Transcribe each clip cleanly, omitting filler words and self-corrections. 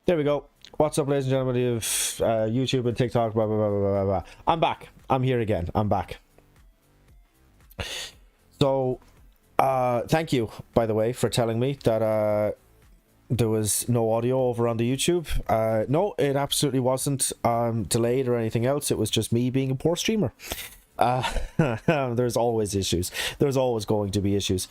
There we go. What's up, ladies and gentlemen of YouTube and TikTok, blah, blah, blah, blah, blah, blah. I'm back. I'm here again. I'm back. So, thank you, by the way, for telling me that there was no audio over on the YouTube. No, it absolutely wasn't delayed or anything else. It was just me being a poor streamer. There's always issues. There's always going to be issues.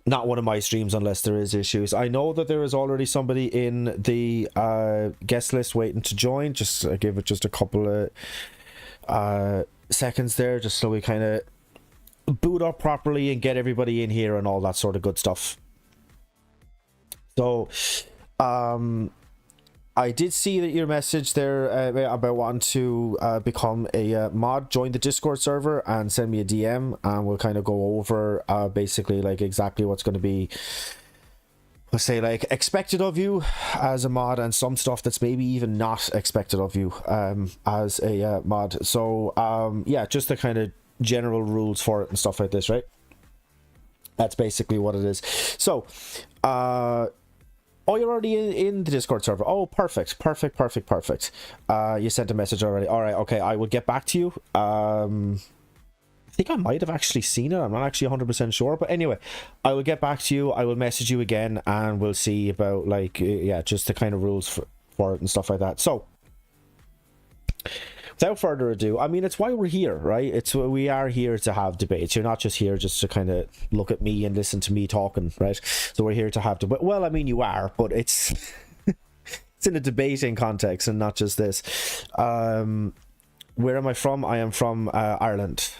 Not one of my streams unless there is issues. I know that there is already somebody in the guest list waiting to join. Just give it just a couple of seconds there, just so we kind of boot up properly and get everybody in here and all that sort of good stuff. So I did see that your message there about wanting to become a mod, join the Discord server and send me a DM, and we'll kind of go over basically like exactly what's going to be, let's say, like expected of you as a mod, and some stuff that's maybe even not expected of you as a mod. So yeah, just the kind of general rules for it and stuff like this, right? That's basically what it is. So oh, you're already in the Discord server. Oh, perfect. You sent a message already. All right, okay, I will get back to you. I think I might have actually seen it. I'm not actually 100% sure, but anyway, I will get back to you. I will message you again, and we'll see about, like, yeah, just the kind of rules for it and stuff like that. So without further ado, I mean, it's why we're here, right? We are here to have debates. You're not just here just to kind of look at me and listen to me talking, right? So we're here to have debate. Well, I mean, you are, but it's it's in a debating context and not just this. Where am I from? I am from Ireland,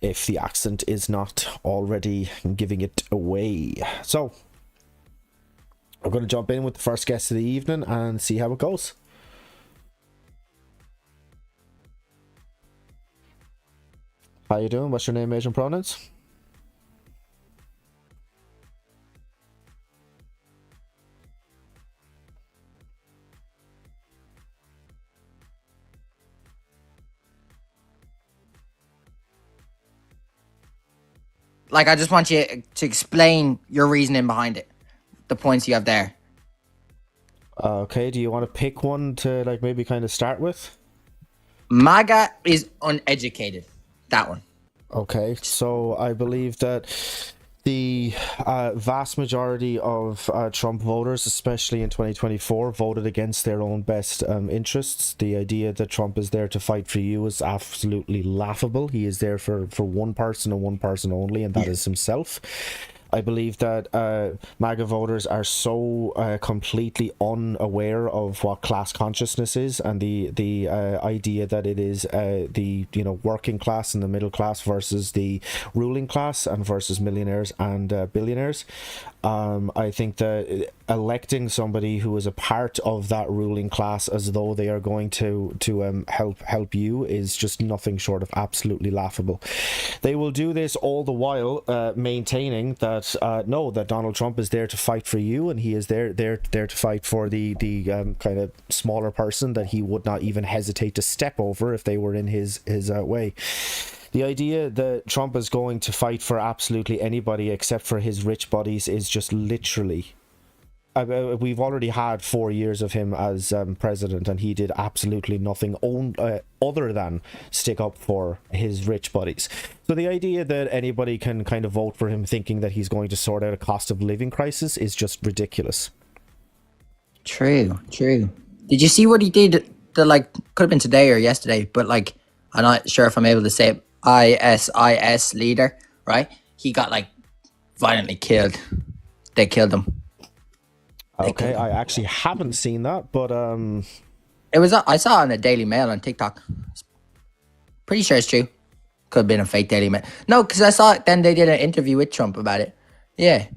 if the accent is not already giving it away. So I'm going to jump in with the first guest of the evening and see how it goes. How you doing? What's your name, age, and pronouns? Like, I just want you to explain your reasoning behind it, the points you have there. Okay, do you want to pick one to, like, maybe kind of start with? MAGA is uneducated. That one. Okay, so I believe that the vast majority of Trump voters, especially in 2024, voted against their own best interests. The idea that Trump is there to fight for you is absolutely laughable. He is there for one person and one person only, and that is himself. I believe that MAGA voters are so completely unaware of what class consciousness is, and the idea that it is the working class and the middle class versus the ruling class and versus millionaires and billionaires. I think that electing somebody who is a part of that ruling class as though they are going to help you is just nothing short of absolutely laughable. They will do this all the while maintaining that no, that Donald Trump is there to fight for you, and he is there to fight for the kind of smaller person that he would not even hesitate to step over if they were in his way. The idea that Trump is going to fight for absolutely anybody except for his rich buddies is just literally... we've already had 4 years of him as president, and he did absolutely nothing other than stick up for his rich buddies. So the idea that anybody can kind of vote for him thinking that he's going to sort out a cost of living crisis is just ridiculous. True. Did you see what he did? Like, could have been today or yesterday, but like, I'm not sure if I'm able to say it. ISIS leader, right? He got like violently killed. They killed him. Okay, I actually haven't seen that, but it was I saw it on the Daily Mail on TikTok. Pretty sure it's true. Could have been a fake Daily Mail. No, because I saw it. Then they did an interview with Trump about it. Yeah,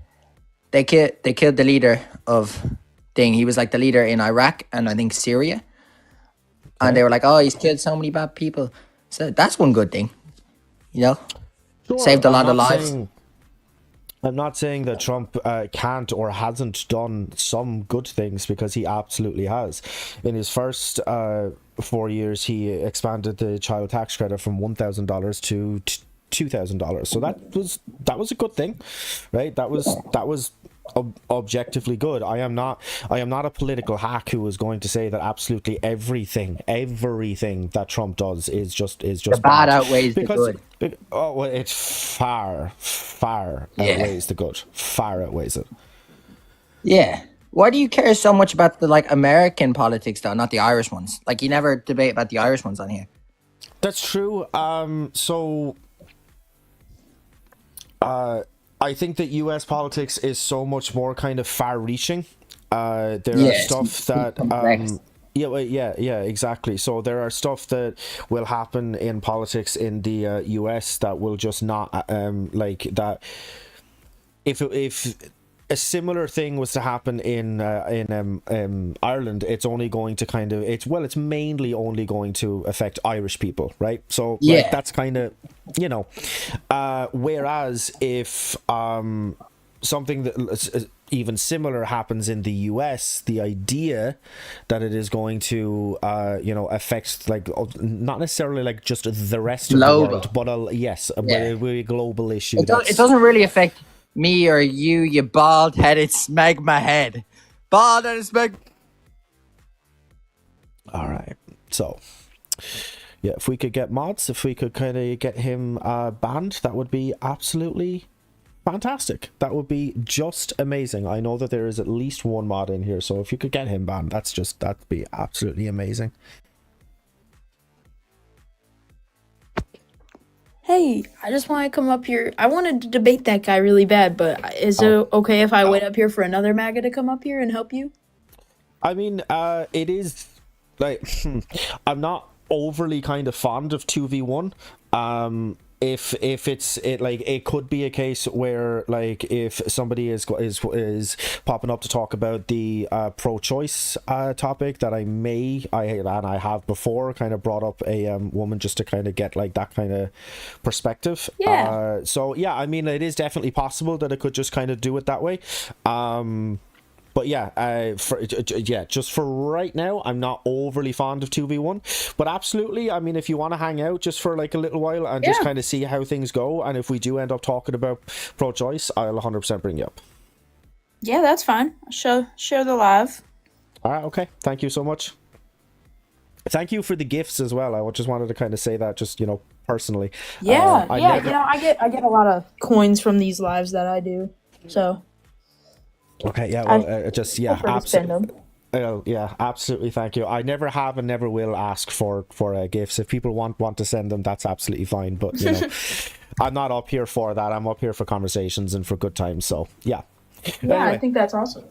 they killed the leader of thing. He was like the leader in Iraq and I think Syria, and they were like, "Oh, he's killed so many bad people." So that's one good thing, sure, saved a lot of lives. I'm not saying that Trump can't or hasn't done some good things, because he absolutely has. In his first 4 years, he expanded the child tax credit from $1,000 to $2,000. So that was a good thing, right? That was objectively good. I am not a political hack who is going to say that absolutely everything that Trump does is just The bad bad, outweighs the because good. oh well, it far Yeah. outweighs the good, far outweighs it. Yeah. Why do you care so much about the like American politics though, not the Irish ones? Like you never debate about the Irish ones on here. That's true. So I think that U.S. politics is so much more kind of far-reaching. There are Yes, stuff that complex. yeah, well, yeah, exactly. So there are stuff that will happen in politics in the U.S. that will just not like that. If a similar thing was to happen in Ireland, it's only going to kind of it's mainly only going to affect Irish people, right? So like Yeah. that's kind of, you know, whereas if something that even similar happens in the US, the idea that it is going to affect like not necessarily like just the rest of the Global. world, but yes, but Yeah. it will be a global issue. It doesn't really affect me or you bald headed smegma head. Bald headed smeg. All right. So, yeah, if we could get mods, if we could kind of get him banned, that would be absolutely fantastic. That would be just amazing. I know that there is at least one mod in here, so if you could get him banned, that'd be absolutely amazing. Hey, I just want to come up here. I wanted to debate that guy really bad, but is it okay if I wait up here for another MAGA to come up here and help you? I mean, it is like I'm not overly kind of fond of 2v1. If it like it could be a case where like if somebody is popping up to talk about the pro-choice topic that I have before kind of brought up a woman just to kind of get like that kind of perspective. Yeah. So yeah, I mean it is definitely possible that it could just kind of do it that way. But yeah, just for right now, I'm not overly fond of 2v1. But absolutely, I mean, if you want to hang out just for like a little while and just Yeah. kind of see how things go, and if we do end up talking about pro-choice, I'll 100% bring you up. Yeah, that's fine. Share the live. All right, okay. Thank you so much. Thank you for the gifts as well. I just wanted to kind of say that, just personally. Yeah, I yeah. never- I get a lot of coins from these lives that I do. So Okay, yeah, well, I yeah, prefer to spend absolutely. them. Yeah, absolutely. Thank you. I never have and never will ask for gifts. If people want to send them, that's absolutely fine. But I'm not up here for that. I'm up here for conversations and for good times. So yeah. Yeah, Anyway, I think that's awesome.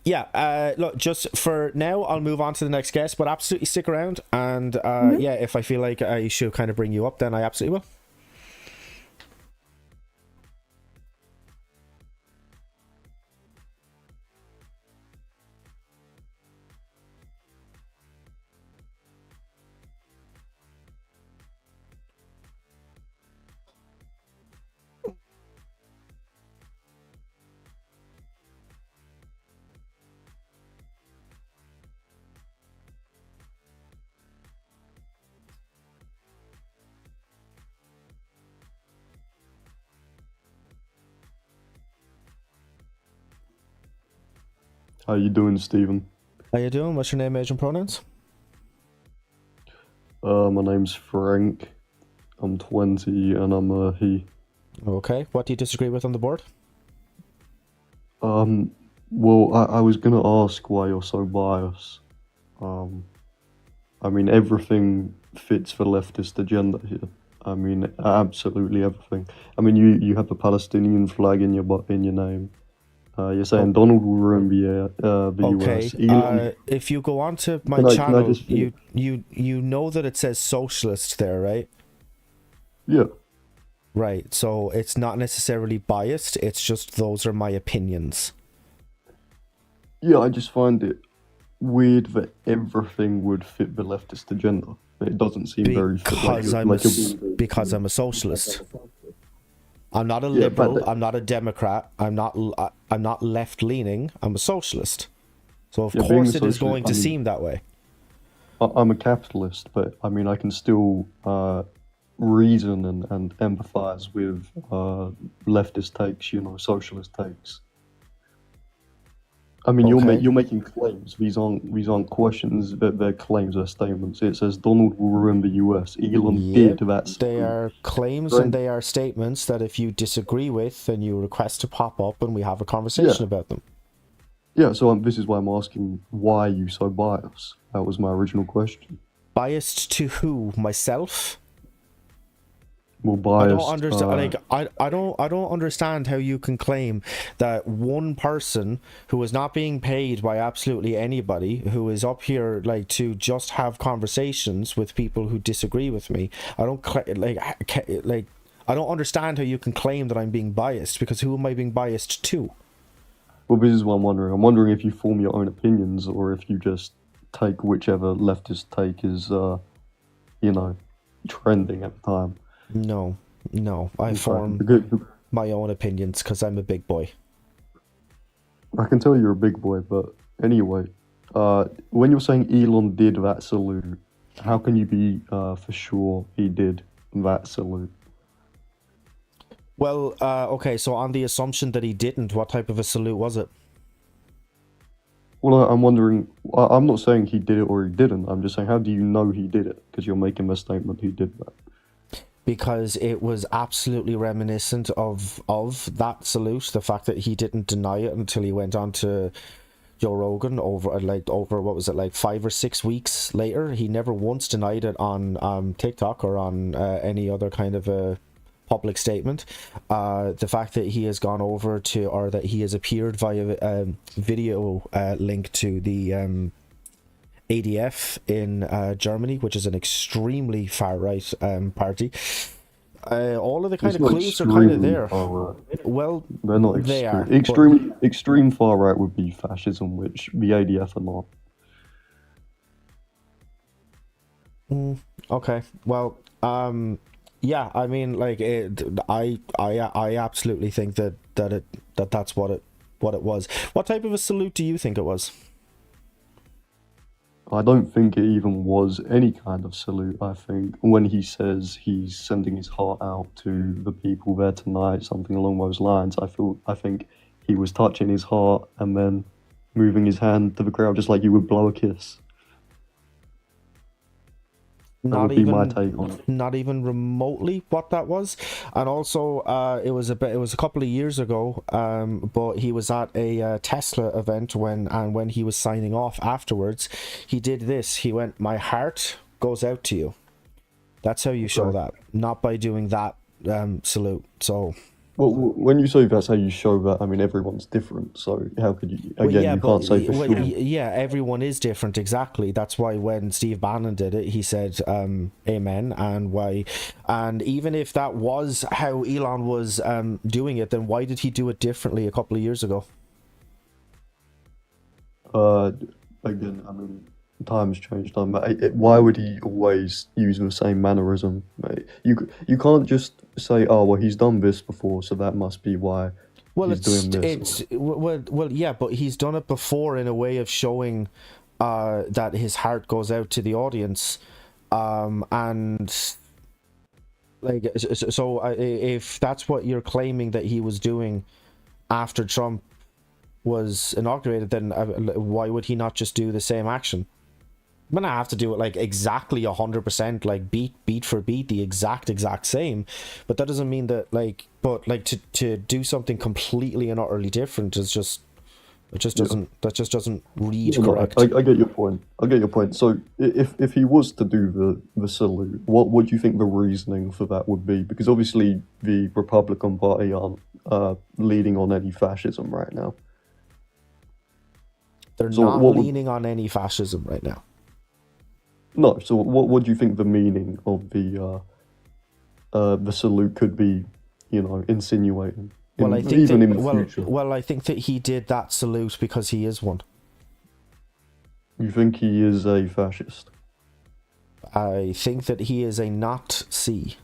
yeah. Look, just for now, I'll move on to the next guest. But absolutely stick around. And yeah, if I feel like I should kind of bring you up, then I absolutely will. How you doing, Stephen? How you doing? What's your name, age, and pronouns? My name's Frank. I'm 20 and I'm a he. Okay. What do you disagree with on the board? Well, I was gonna ask why you're so biased. I mean, everything fits the leftist agenda here. I mean, absolutely everything. I mean, you have the Palestinian flag in your name. You're saying Donald will ruin the Okay. US. Elon, If you go on to my Can I channel, just finish? you know that it says socialist there, right? yeah. Right. So it's not necessarily biased. It's just those are my opinions. Yeah, I just find it weird that everything would fit the leftist agenda. It doesn't seem very fit, Because I'm a socialist. I'm not a Yeah, but liberal. I'm not a Democrat. I'm not left leaning. I'm a socialist. So of Yeah, being course a it is socialist, going to I mean- seem that way. I'm a capitalist, but I mean, I can still reason and empathize with leftist takes, socialist takes. I mean, Okay. you're making claims. These aren't questions. They're claims. They're statements. It says Donald will ruin the U.S. Elon did Yep. that. They are claims and they are statements that if you disagree with, then you request to pop up and we have a conversation Yeah, about them. yeah. So this is why I'm asking why are you so biased? That was my original question. Biased to who? Myself? More I don't biased. understand. Like, I don't understand how you can claim that one person who is not being paid by absolutely anybody, who is up here like to just have conversations with people who disagree with me. I don't like. I don't understand how you can claim that I'm being biased, because who am I being biased to? Well, this is what I'm wondering. I'm wondering if you form your own opinions or if you just take whichever leftist take is, trending at the time. No, I Okay. form Because my own opinions because I'm a big boy. I can tell you're a big boy, but anyway, when you're saying Elon did that salute, how can you be for sure he did that salute? Well, okay, so on the assumption that he didn't, what type of a salute was it? Well, I'm wondering. I'm not saying he did it or he didn't. I'm just saying, how do you know he did it? Because you're making the statement he did that. Because it was absolutely reminiscent of that salute. The fact that he didn't deny it until he went on to Joe Rogan over what was it, like 5 or 6 weeks later. He never once denied it on TikTok or on any other kind of a public statement. The fact that he has gone over to, or that he has appeared via video link to the ADF in Germany, which is an extremely far right party. All of the kind It's of not clues are kind of extremely there. far right. Well, They're not they are. extreme far right would be fascism, which the ADF are not. Okay. Well, yeah. I mean, like, I absolutely think that's what it was. What type of a salute do you think it was? I don't think it even was any kind of salute. I think when he says he's sending his heart out to the people there tonight, something along those lines, I think he was touching his heart and then moving his hand to the crowd just like you would blow a kiss. That Not would be my even, take on it. not even remotely what that was. And also, it was a couple of years ago, but he was at a Tesla event when he was signing off afterwards, he did this. He went, "My heart goes out to you." That's how you show Okay. that, not by doing that salute. So, Well, when you say that's how you show that, I mean everyone's different. So how could you? well, Again, yeah, you but can't say for well, sure. yeah, everyone is different. Exactly. That's why when Steve Bannon did it, he said "Amen," and even if that was how Elon was doing it, then why did he do it differently a couple of years ago? Uh, Again, I mean, times changed. Why would he always use the same mannerism? You can't just say, oh well, he's done this before, so that must be why Well, he's doing this. yeah, but he's done it before in a way of showing that his heart goes out to the audience, and like if that's what you're claiming that he was doing after Trump was inaugurated, then why would he not just do the same action? I'm gonna have to do it like exactly 100%, like beat for beat, the exact same. But that doesn't mean that to do something completely and utterly different is just that just doesn't read No, correct. I get your point. I get your point. So if he was to do the salute, what would you think the reasoning for that would be? Because obviously the Republican Party aren't leading on any fascism right now. They're So not what would leaning on any fascism right now. no? So what do you think the meaning of the salute could be? Insinuating. Well, I think Even that, in the future. well, I think that he did that salute because he is one. You think he is a fascist? I think that he is a not see.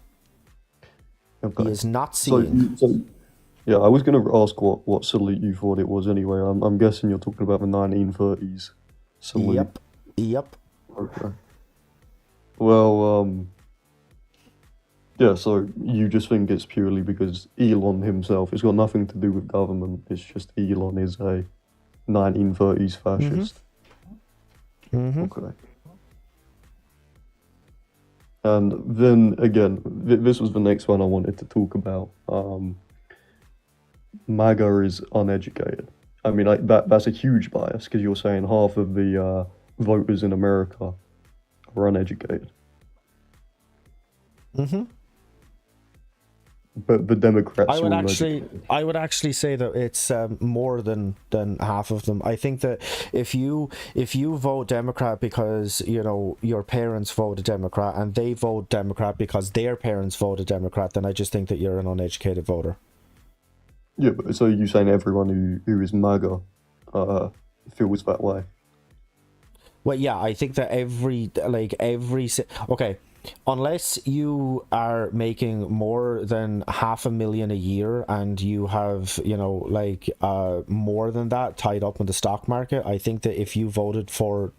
Okay. He is not So, seeing. yeah, I was going to ask what salute you thought it was anyway. I'm guessing you're talking about the 1930s salute. Yep. Okay. Well, yeah, so you just think it's purely because Elon himself, it's got nothing to do with government, it's just Elon is a 1930s fascist. Mm-hmm. Okay. And then again, this was the next one I wanted to talk about. MAGA is uneducated. I mean, that's a huge bias because you're saying half of the voters in America are uneducated. Mm-hmm. But the Democrats I would are all actually, educated. I would actually say that it's more than half of them. I think that if you vote Democrat because your parents voted Democrat and they vote Democrat because their parents voted Democrat, then I just think that you're an uneducated voter. Yeah, but so you're saying everyone who is MAGA feels that way? Well, yeah, I think that okay, unless you are making more than $500,000 a year and you have more than that tied up in the stock market, I think that if you voted for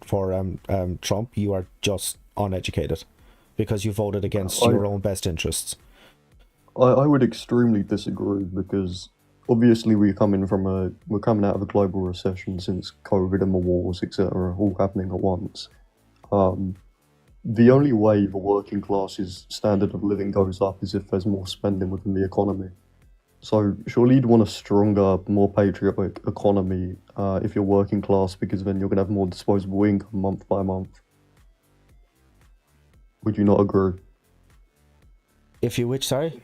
Trump, you are just uneducated because you voted against your own best interests. I would extremely disagree because obviously we're coming out of a global recession since COVID and the wars, etc., all happening at once. The only way the working class's standard of living goes up is if there's more spending within the economy. So surely you'd want a stronger, more patriotic economy if you're working class, because then you're going to have more disposable income month by month. Would you not agree? If you which, sorry?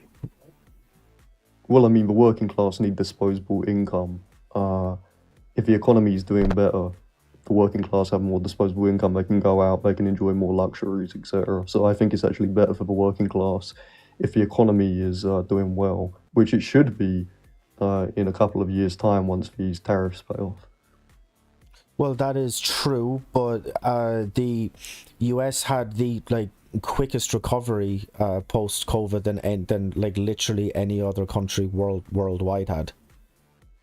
Well, I mean, the working class need disposable income. If the economy is doing better, the working class have more disposable income. They can go out, they can enjoy more luxuries, etc. So I think it's actually better for the working class if the economy is doing well, which it should be in a couple of years' time once these tariffs pay off. Well, that is true, but the US had the quickest recovery post COVID than literally any other country worldwide had.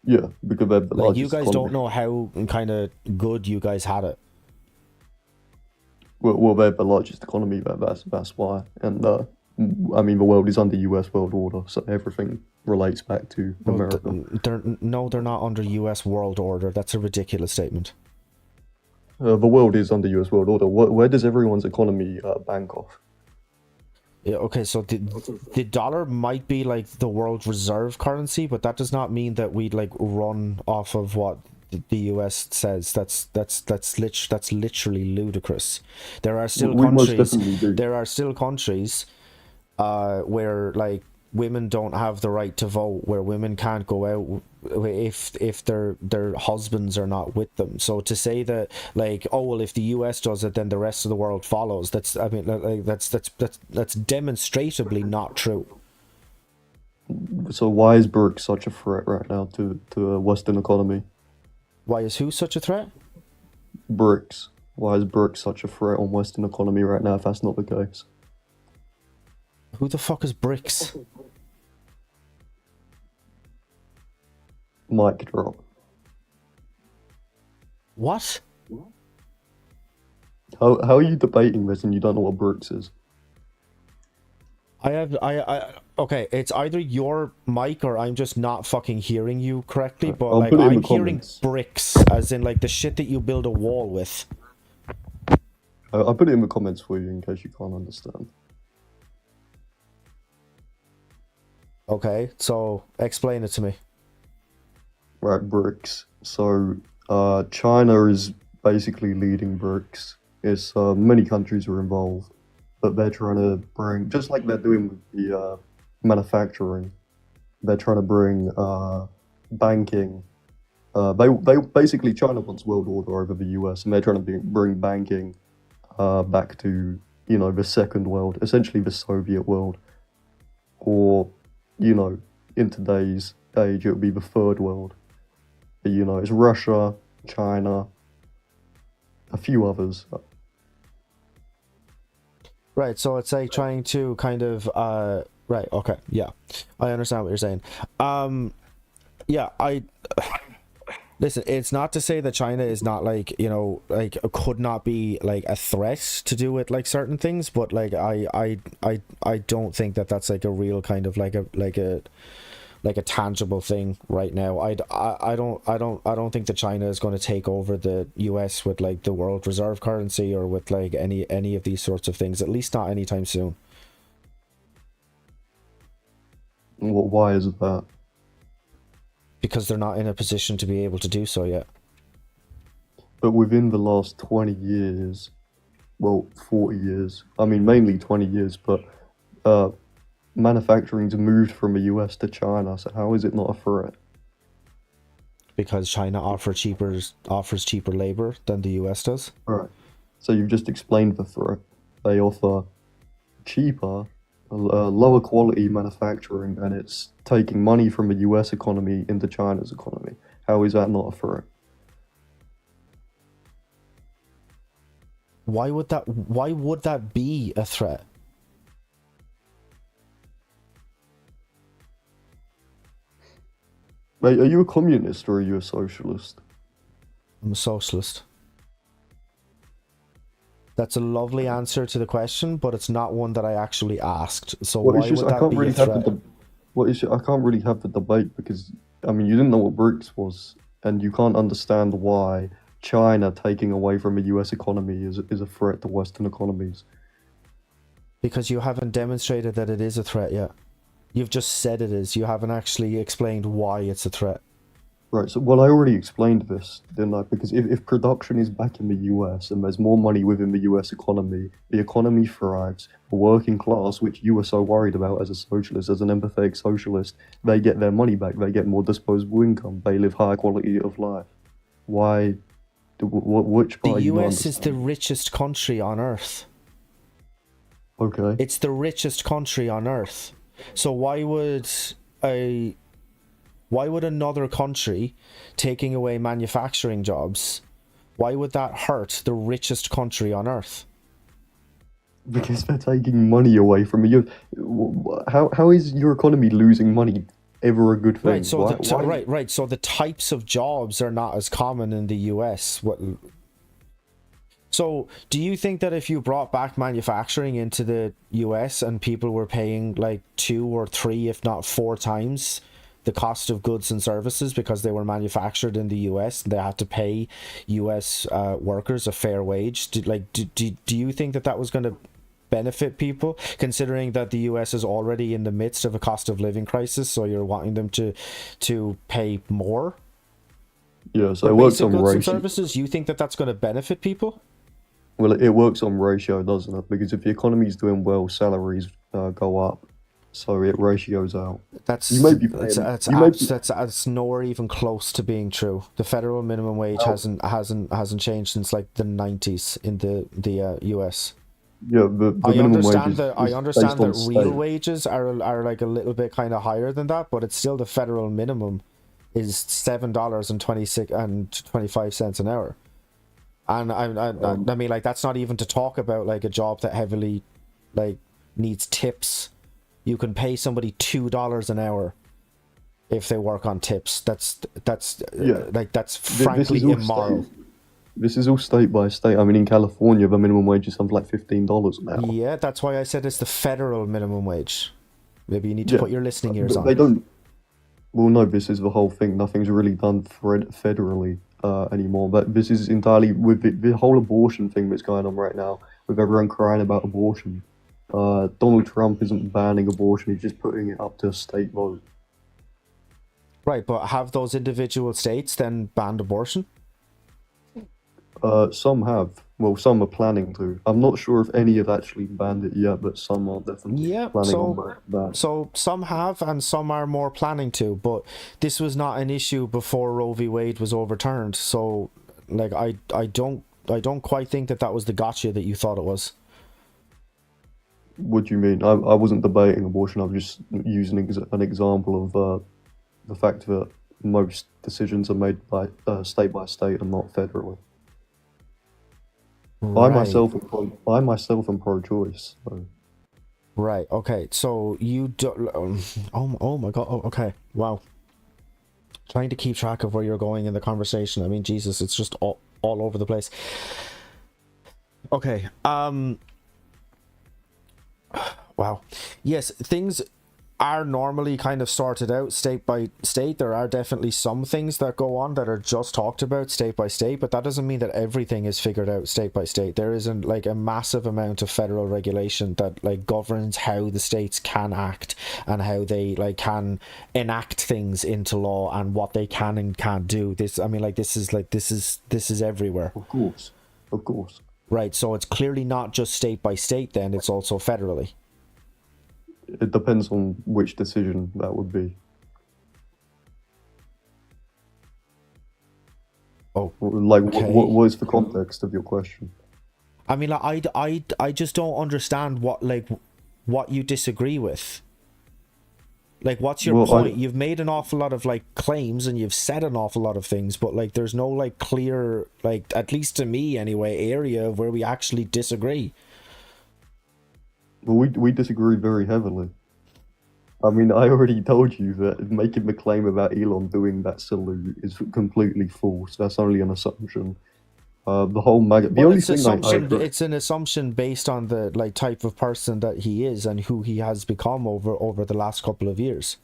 Yeah, because they're the largest you guys economy. don't know how kind of good you guys had it. Well, they're the largest economy. That's why. And I mean, the world is under US world order, so everything relates back to America. They're not under US world order. That's a ridiculous statement. The world is under US world order. Where does everyone's economy bank off? Yeah, okay, so the dollar might be like the world reserve currency, but that does not mean that we'd run off of what the US says. That's literally ludicrous. There are still We most countries. definitely do. There are still countries where women don't have the right to vote, where women can't go out if their husbands are not with them. So to say that if the US does it, then the rest of the world follows, that's demonstrably not true. So why is BRICS such a threat right now to a Western economy? Why is who such a threat? BRICS. Why is BRICS such a threat on Western economy right now if that's not the case? Who the fuck is BRICS? Mic drop. What? How are you debating this and you don't know what BRICS is? Okay, it's either your mic or I'm just not fucking hearing you correctly, but I'll put it in I'm the hearing comments. bricks, as in the shit that you build a wall with. I'll put it in the comments for you in case you can't understand. Okay, so explain it to me. Right, BRICS. So China is basically leading BRICS. It's many countries are involved, but they're trying to bring, just like they're doing with the manufacturing, they're trying to bring banking. They basically, China wants world order over the US, and they're trying to bring banking back to the second world, essentially the Soviet world, or in today's age it would be the third world. But, it's Russia, China, a few others. Right, so it's trying to kind of right, okay, yeah. I understand what you're saying. Yeah, listen, it's not to say that China is not could not be a threat to do with certain things, but I don't think that that's a real kind of like a tangible thing right now. I don't think that China is going to take over the US with like the world reserve currency or with like any of these sorts of things, at least not anytime soon. Why is that? Because they're not in a position to be able to do so yet. But within the last 20 years, well, 40 years, I mean, mainly 20 years, but manufacturing's moved from the US to China, so how is it not a threat? Because China offers cheaper labor than the US does. Right. So you've just explained the threat. They offer cheaper, lower quality manufacturing, and it's taking money from the US economy into China's economy. How is that not a threat? Why would that be a threat? Mate, are you a communist or are you a socialist? I'm a socialist. That's a lovely answer to the question, but it's not one that I actually asked. So Well, why it's just would I that can't be really a have threat? I can't really have the debate because I mean you didn't know what BRICS was, and you can't understand why China taking away from the US economy is a threat to Western economies. Because you haven't demonstrated that it is a threat yet. You've just said it is. You haven't actually explained why it's a threat. Right, so well I already explained this, didn't I? Because if production is back in the US and there's more money within the US economy, the economy thrives. The working class, which you were so worried about as a socialist, as an empathetic socialist, they get their money back, they get more disposable income, they live higher quality of life. Why which part The you not US is the understanding? richest country on earth. Okay. It's the richest country on earth. So why would another country taking away manufacturing jobs, why would that hurt the richest country on earth? Because they're taking money away from you. How is your economy losing money ever a good thing? Right, so Why- right. So the types of jobs are not as common in the US. So do you think that if you brought back manufacturing into the US and people were paying like 2 or 3, if not 4 times the cost of goods and services because they were manufactured in the US and they had to pay US workers a fair wage, do you think that was going to benefit people, considering that the US is already in the midst of a cost of living crisis, so you're wanting them to pay more Yeah, so for it works basic on goods and ratio. services? You think that that's going to benefit people? Well, it works on ratio, doesn't it? Because if the economy's doing well, salaries go up, so it ratios out. That's You may be that's paying- that's, you may abs- be- that's nowhere even close to being true. The federal minimum wage hasn't changed since like the 90s in the US. Yeah, the I minimum wage understand is, that is I understand based on that real state. wages are like a little bit kind of higher than that, but it's still the federal minimum is $7.25 an hour. And I mean, like, that's not even to talk about like a job that heavily like needs tips. You can pay somebody $2 an hour if they work on tips. That's Yeah. like that's This frankly is all immoral. This is all state by state. I mean, in California, the minimum wage is something like $15 an hour. Yeah, that's why I said it's the federal minimum wage. Maybe you need to Yeah, put your listening ears But on. they don't. Well, no, this is the whole thing. Nothing's really done federally anymore. But this is entirely with the whole abortion thing that's going on right now, with everyone crying about abortion. Donald Trump isn't banning abortion; he's just putting it up to a state vote. Right, but have those individual states then banned abortion? Some have. Well, some are planning to. I'm not sure if any have actually banned it yet, but some are definitely Yeah, planning so- on ban. So some have and some are more planning to, but this was not an issue before Roe v. Wade was overturned. So like I don't quite think that was the gotcha that you thought it was. What do you mean? I wasn't debating abortion. I was just using an example of the fact that most decisions are made by state and not federally. Right. By myself and pro-choice. So. Right. Okay. So you do. Oh my God. Oh, okay. Wow. Trying to keep track of where you're going in the conversation. I mean, Jesus, it's just all over the place. Okay. Wow. Yes, things are normally kind of sorted out state by state. There are definitely some things that go on that are just talked about state by state, but that doesn't mean that everything is figured out state by state. There isn't like a massive amount of federal regulation that like governs how the states can act and how they like can enact things into law and what they can and can't do. This is everywhere. Of course. Of course. Right, so it's clearly not just state by state then, it's also federally. It depends on which decision that would be. Oh, like, okay. what is the context of your question? I mean, like, I just don't understand what you disagree with. Like, what's your point? You've made an awful lot of, like, claims and you've said an awful lot of things, but, like, there's no, like, clear, like, at least to me anyway, area of where we actually disagree. Well, we disagree very heavily. I mean, I already told you that making the claim about Elon doing that salute is completely false. That's only an assumption. The whole it's an assumption based on the like type of person that he is and who he has become over the last couple of years.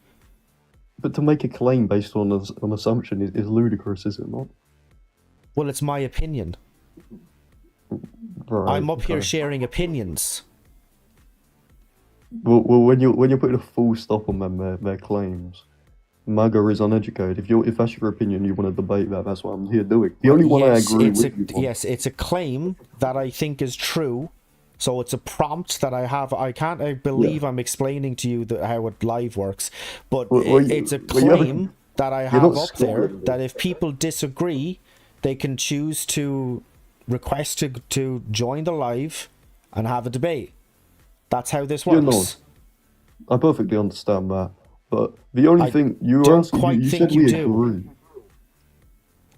But to make a claim based on an assumption is ludicrous, is it not? Well, it's my opinion. Right, I'm up here sharing opinions. Well, when you're putting a full stop on their claims, MAGA is uneducated. If that's your opinion, you want to debate that. That's what I'm here doing. The only one I agree with you on. Yes, it's a claim that I think is true. So it's a prompt that I have. I believe I'm explaining to you how it live works, but it's a claim that I have up there that if people disagree, they can choose to request to join the live and have a debate. That's how this works. I perfectly understand that, but the only thing you were asking, you said we agree.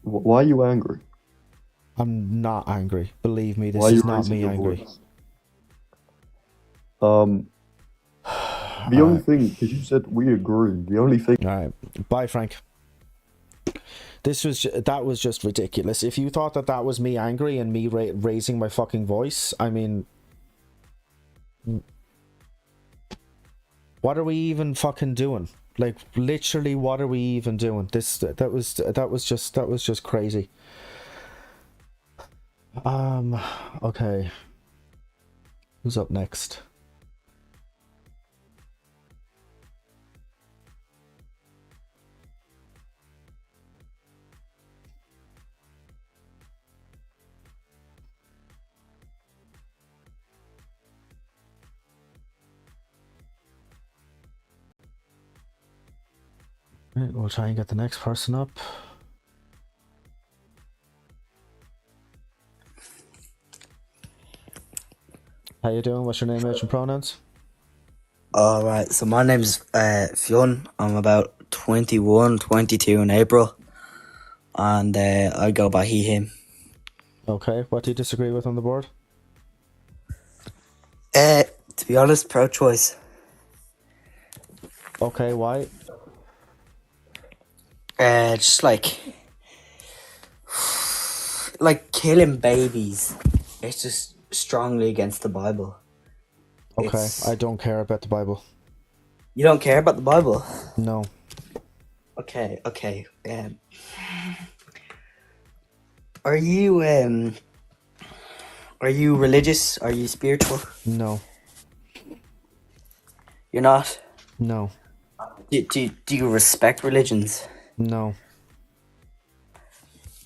Why are you angry? I'm not angry. Believe me, this is not me angry. The only thing, because you said we agree, the only thing... Alright, bye Frank. That was just ridiculous. If you thought that was me angry and me raising my fucking voice, I mean... What are we even fucking doing? Like, literally, what are we even doing? That was just crazy. Okay. Who's up next? Right, we'll try and get the next person up. How you doing? What's your name, age, and pronouns? Alright, so my name's Fionn. I'm about 21, 22 in April. And I go by he, him. Okay, what do you disagree with on the board? To be honest, pro-choice. Okay, why? Just like killing babies. It's just strongly against the Bible. Okay, I don't care about the Bible. You don't care about the Bible? No. Okay. Are you religious? Are you spiritual? No. You're not? No. Do you respect religions? No.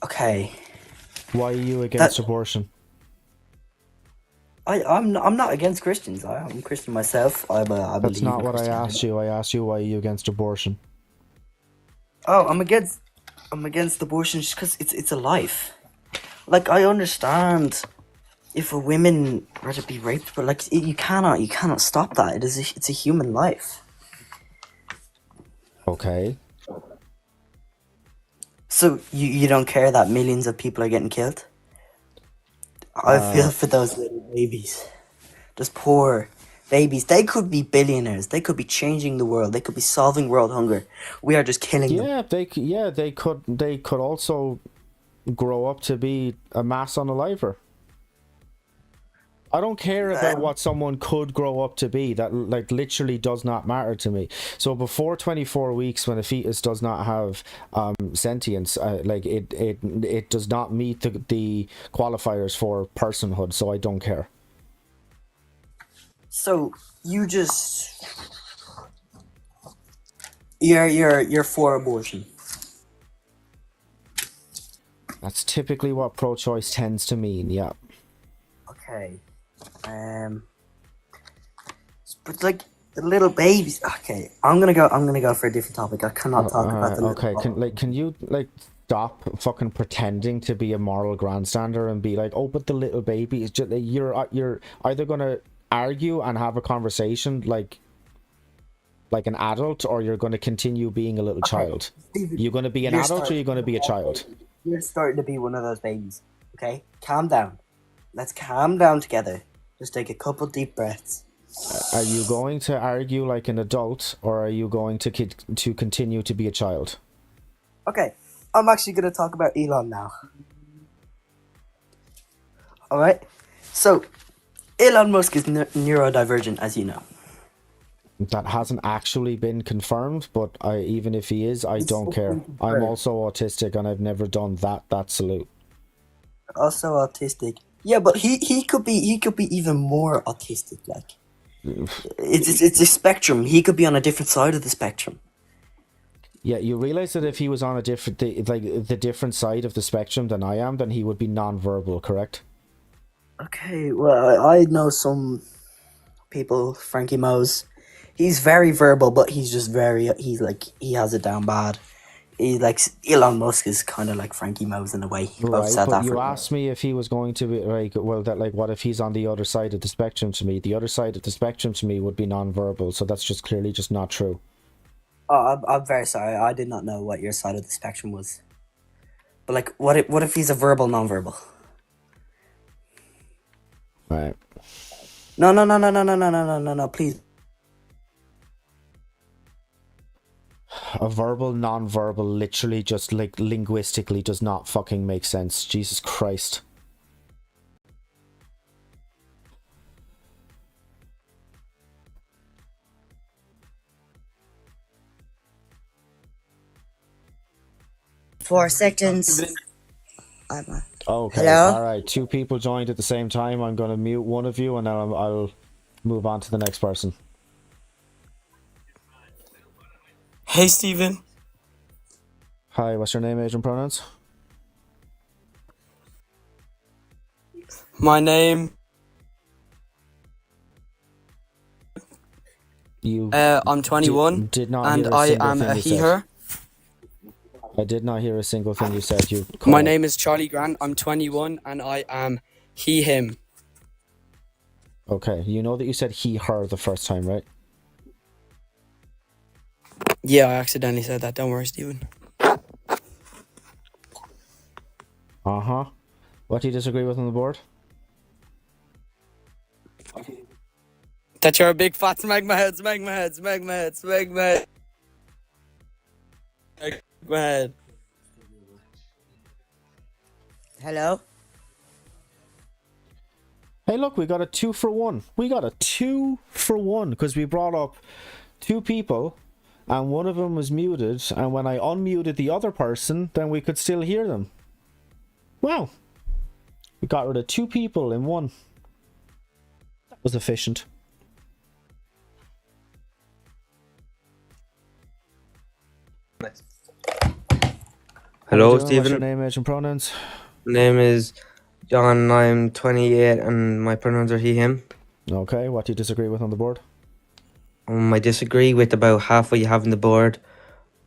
Okay. Why are you against abortion? I'm not against Christians. I'm Christian myself. I believe. That's not what I asked you. I asked you why are you against abortion. Oh, I'm against abortion just because it's a life. Like, I understand if a woman were to be raped, but like you cannot stop that. It's a human life. Okay. So you don't care that millions of people are getting killed? I feel for those little babies. Just poor babies. They could be billionaires. They could be changing the world. They could be solving world hunger. We are just killing them. They could also grow up to be a mass unaliver. I don't care about what someone could grow up to be. That like literally does not matter to me. So before 24 weeks, when a fetus does not have sentience, like it does not meet the qualifiers for personhood. So I don't care. So you just you're for abortion. That's typically what pro-choice tends to mean. Yeah. Okay. But like the little babies. Okay, I'm gonna go for a different topic. I cannot talk about the little. Okay, can you like stop fucking pretending to be a moral grandstander and be like, oh, but the little baby is just you're either gonna argue and have a conversation like an adult, or you're gonna continue being a little child. Steven, You're gonna be an you're adult, or you're gonna be a child. You're starting to be one of those babies. Okay, calm down. Let's calm down together. Just take a couple deep breaths. Are you going to argue like an adult, or are you going to continue to be a child? Okay, I'm actually gonna talk about Elon now. All right, so Elon Musk is neurodivergent, as you know. That hasn't actually been confirmed, but even if he is, I don't care. I'm also autistic, and I've never done that salute. Also autistic. Yeah, but he could be even more autistic. Like, it's a spectrum. He could be on a different side of the spectrum. Yeah, you realize that if he was on a different the different side of the spectrum than I am, then he would be non-verbal, correct? Okay, well, I know some people. Frankie Mose, he's very verbal, but he's just he has it down bad. He Elon Musk is kind of like Frankie Mose in a way. Right, but you asked me if he was going to be like, well, that like, what if he's on the other side of the spectrum to me? The other side of the spectrum to me would be non-verbal, so that's just clearly just not true. Oh, I'm very sorry. I did not know what your side of the spectrum was. But like, what if he's a verbal non-verbal? Right. No, please. A verbal, non-verbal, literally just like linguistically does not fucking make sense. Jesus Christ. Four seconds. Okay, Hello? alright. 2 people joined at the same time. I'm gonna mute one of you, and then I'll move on to the next person. Hey, Steven. Hi, what's your name, age, and pronouns? My name. I'm 21, did not and hear a I single am thing a you he, said. her. I did not hear a single thing you said. My name is Charlie Grant. I'm 21, and I am he, him. Okay, you know that you said he, her the first time, right? Yeah, I accidentally said that. Don't worry, Steven. Uh-huh. What do you disagree with on the board? That you're a big fat smegma head, smegma head, smegma head, smegma head. Smegma head. Hello? Hey, look, we got a 2 for 1. We got a 2 for 1 because we brought up 2 people and one of them was muted, and when I unmuted the other person, then we could still hear them. Wow. We got rid of 2 people in 1. That was efficient. Hello, What's your Stephen. name, age, and pronouns? Name is John. I'm 28, and my pronouns are he, him. Okay, what do you disagree with on the board? I disagree with about half what you have on the board.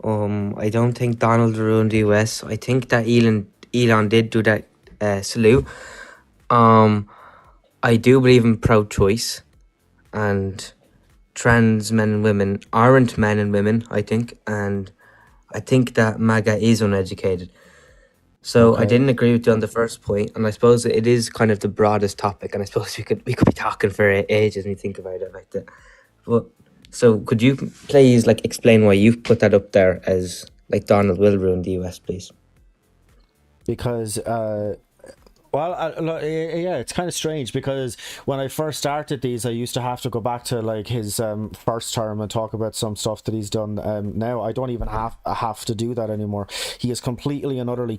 I don't think Donald ruined the US. I think that Elon did do that salute. I do believe in pro-choice, and trans men and women aren't men and women, I think, and I think that MAGA is uneducated. So I Okay. didn't agree with you on the first point, and I suppose it is kind of the broadest topic, and I suppose we could be talking for ages when you think about it like that. But so could you please explain why you put that up there as Donald will ruin the US, please? Because Well, yeah, it's kind of strange because when I first started these, I used to have to go back to like his first term and talk about some stuff that he's done. Now I don't even have to do that anymore. He has completely and utterly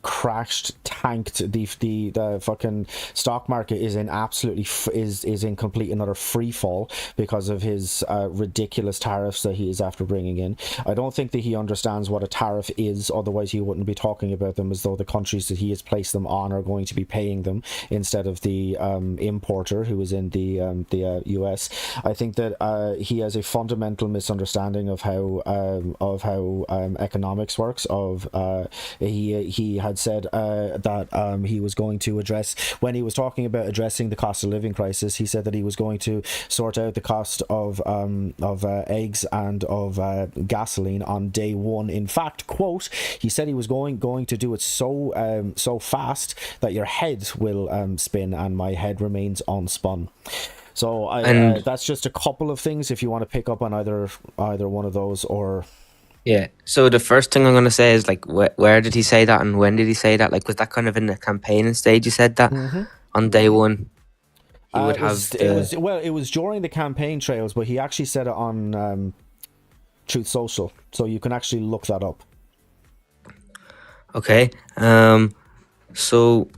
tanked the fucking stock market is in absolutely is in complete and utter free fall because of his ridiculous tariffs that he is after bringing in. I don't think that he understands what a tariff is. Otherwise, he wouldn't be talking about them as though the countries that he has placed them on are going to be paying them instead of the importer who is in the US. I think that he has a fundamental misunderstanding of how economics works. He had said that he was going to address, when he was talking about addressing the cost of living crisis, he said that he was going to sort out the cost of eggs and of gasoline on day one. In fact, quote, he said he was going to do it so fast that your head will spin, and my head remains unspun. So that's just a couple of things if you want to pick up on either one of those. Or Yeah. So the first thing I'm going to say is like, where did he say that and when did he say that? Like, was that kind of in the campaigning stage? You said that on day one. He would have. It was during the campaign trails, but he actually said it on Truth Social, so you can actually look that up. Okay. So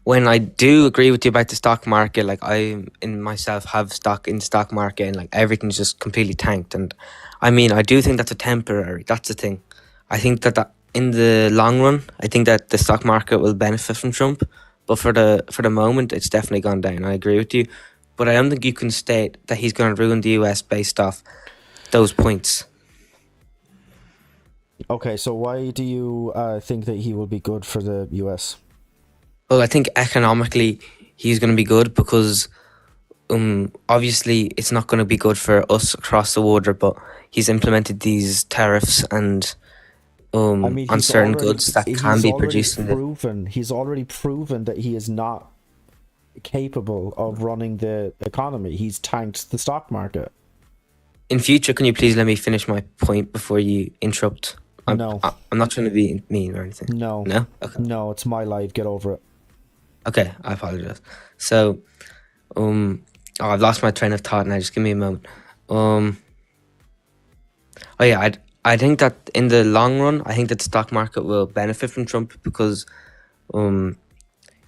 when I do agree with you about the stock market, like I in myself have stock in the stock market and like everything's just completely tanked. And I mean, I do think that's a temporary, that's the thing. I think that in the long run, I think that the stock market will benefit from Trump. But for the moment, it's definitely gone down. I agree with you. But I don't think you can state that he's going to ruin the US based off those points. Okay, so why do you think that he will be good for the US? Well, I think economically he's going to be good because obviously it's not going to be good for us across the water, but he's implemented these tariffs and on certain goods that can be produced. He's already proven that he is not capable of running the economy. He's tanked the stock market. In future, can you please let me finish my point before you interrupt? No. I'm not trying to be mean or anything. No. No? Okay. No, it's my life. Get over it. Okay, I apologize. So, I've lost my train of thought now. Just give me a moment. Oh yeah, I think that in the long run, I think that the stock market will benefit from Trump because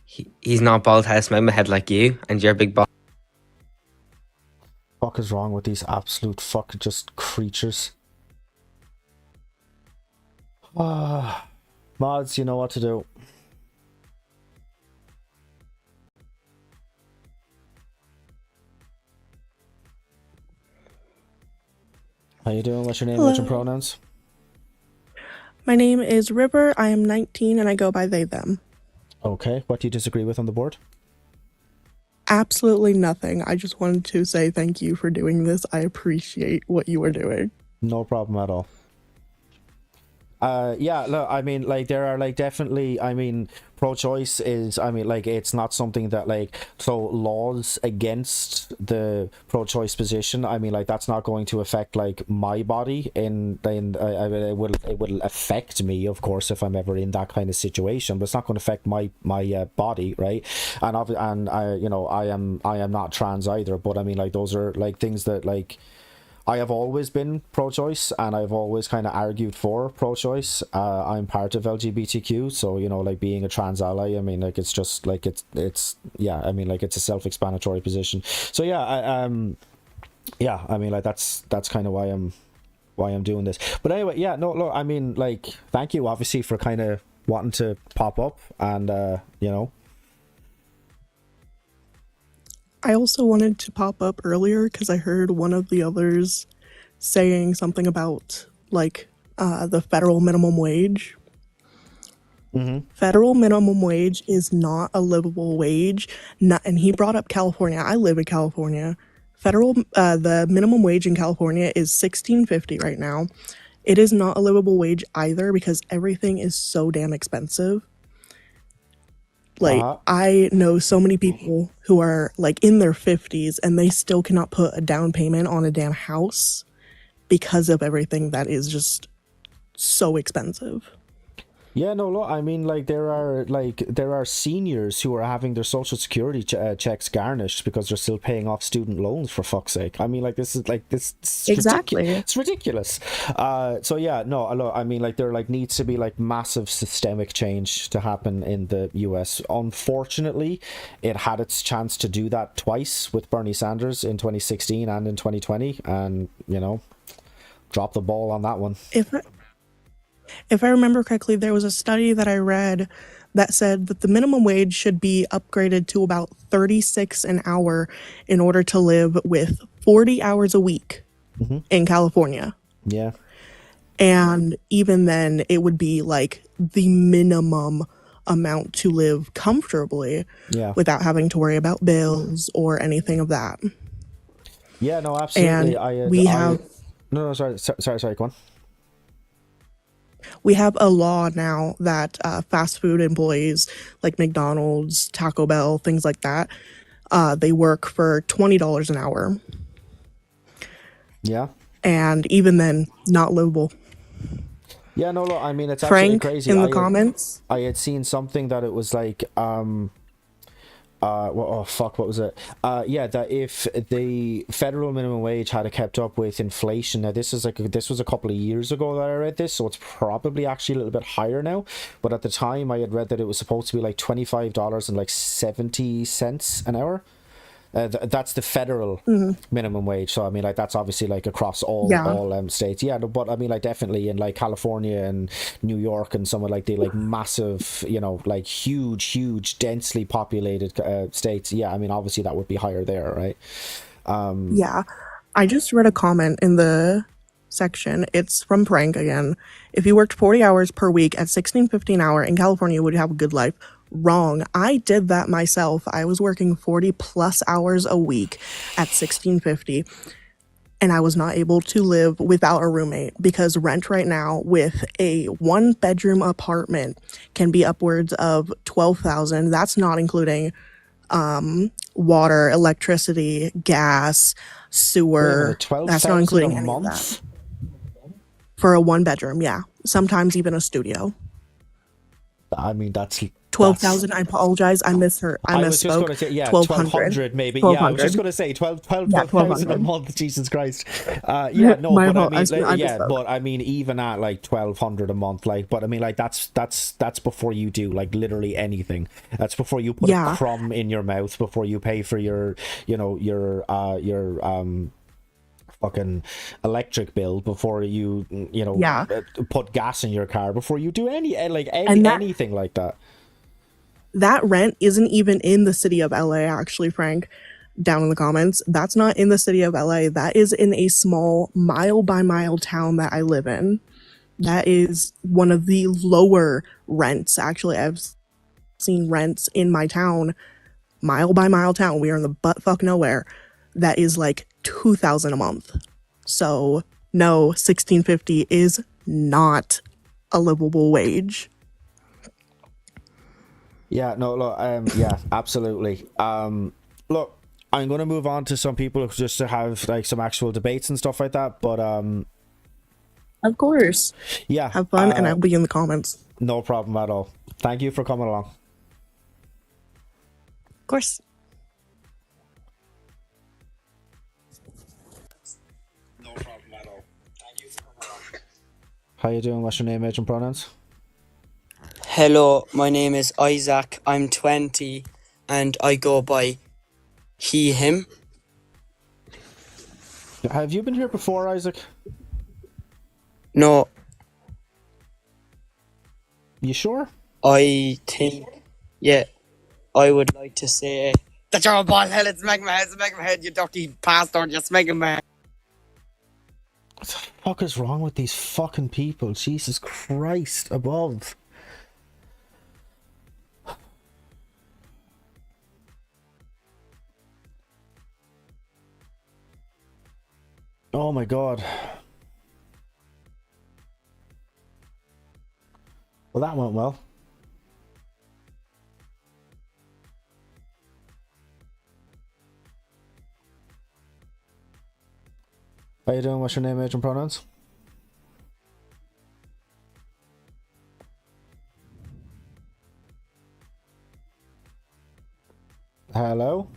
he's not bald head, smack my head like you, and you're big bald. What is wrong with these absolute fucking just creatures? Mods, you know what to do. How you doing? What's your name? Hello. What's your pronouns? My name is River. I am 19 and I go by they, them. Okay. What do you disagree with on the board? Absolutely nothing. I just wanted to say thank you for doing this. I appreciate what you are doing. No problem at all. Yeah, look, I mean, like, there are, like, definitely, I mean, pro-choice is, I mean, like, it's not something that, like, so laws against the pro-choice position, I mean, like, that's not going to affect, like, my body I mean, it will affect me, of course, if I'm ever in that kind of situation, but it's not going to affect my body, right? And I, you know, I am not trans either, but I mean, like, those are, like, things that, like, I have always been pro-choice and I've always kind of argued for pro-choice. I'm part of LGBTQ, so, you know, like, being a trans ally, I mean, like, it's just like it's yeah, I mean, like, it's a self-explanatory position. So yeah, yeah, I mean, like, that's kind of why I'm doing this. But anyway, yeah, no, look, I mean, like, thank you obviously for kind of wanting to pop up and you know. I also wanted to pop up earlier because I heard one of the others saying something about, like, the federal minimum wage. Federal minimum wage is not a livable wage. And he brought up California. I live in California. The minimum wage in California is $16.50 right now. It is not a livable wage either because everything is so damn expensive. Like, I know so many people who are, like, in their 50s and they still cannot put a down payment on a damn house because of everything that is just so expensive. Yeah, no, look, I mean, there are seniors who are having their social security checks garnished because they're still paying off student loans, for fuck's sake. I mean, like, this is like this it's Exactly. It's ridiculous. So yeah, no, look, I mean, like, there like needs to be like massive systemic change to happen in the US. Unfortunately, it had its chance to do that twice with Bernie Sanders in 2016 and in 2020, and dropped the ball on that one. If I remember correctly, there was a study that I read that said that the minimum wage should be upgraded to about 36 an hour in order to live with 40 hours a week in California. Yeah. And even then, it would be like the minimum amount to live comfortably without having to worry about bills or anything of that. Yeah, no, absolutely. And sorry, go on. We have a law now that fast food employees like McDonald's, Taco Bell, things like that, they work for $20 an hour. Yeah. And even then, not livable. Yeah, no, look, I mean, it's Frank, absolutely crazy. in the comments, I had seen something that it was like, what was it? Yeah, that if the federal minimum wage had kept up with inflation, now this was a couple of years ago that I read this, so it's probably actually a little bit higher now. But at the time, I had read that it was supposed to be like $25.70 an hour. That's the federal minimum wage. So I mean, like, that's obviously like across all states. Yeah, but I mean, like, definitely in like California and New York and some of like the like massive, like huge densely populated states. Yeah, I mean, obviously that would be higher there, right? yeah. I just read a comment in the section. It's from Frank again. If you worked 40 hours per week at $16.50 an hour in California, you would have a good life. Wrong. I did that myself. I was working 40 plus hours a week at $16.50, and I was not able to live without a roommate because rent right now with a 1-bedroom apartment can be upwards of $12,000. That's not including water, electricity, gas, sewer. That's not including any of that. For a 1-bedroom, yeah. Sometimes even a studio. I mean, that's 12,000. I apologize. I misspoke. I was just going to say, 1,200 maybe. 1,200. Yeah, I was just going to say 12,000 a month. Jesus Christ. But I mean, even at like 1,200 a month, like, but I mean, like, that's before you do like literally anything. That's before you put a crumb in your mouth, before you pay for your fucking electric bill, before you put gas in your car, before you do anything like that. That rent isn't even in the city of LA, actually, Frank. Down in the comments, that's not in the city of LA. That is in a small mile by mile town that I live in. That is one of the lower rents. Actually, I've seen rents in my town, mile by mile town. We are in the butt fuck nowhere. That is like $2,000 a month. So no, $16.50 is not a livable wage. Yeah, no, look, yeah, absolutely. Look, I'm going to move on to some people just to have like some actual debates and stuff like that, but of course. Yeah. Have fun, and I'll be in the comments. No problem at all. Thank you for coming along. Of course. No problem at all. Thank you for coming along. How you doing? What's your name, age, and pronouns? Hello, my name is Isaac. I'm 20 and I go by he, him. Have you been here before, Isaac? No. You sure? I think, yeah, I would like to say that you're a bald head, smack my head, you dirty bastard, you're smacking my head. What the fuck is wrong with these fucking people? Jesus Christ above. Oh my god. Well, that went well. How you doing? What's your name, age, and pronouns? Hello?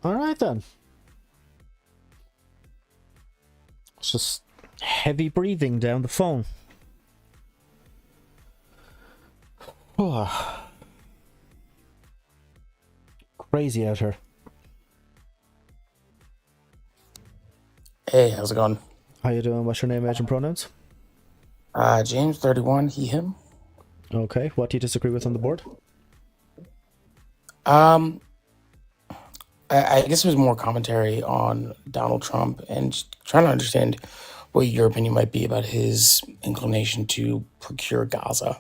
Alright then. It's just heavy breathing down the phone. Crazy out here. Hey, how's it going? How you doing? What's your name, age, and pronouns? James, 31, he, him. Okay, what do you disagree with on the board? I guess it was more commentary on Donald Trump and just trying to understand what your opinion might be about his inclination to procure Gaza.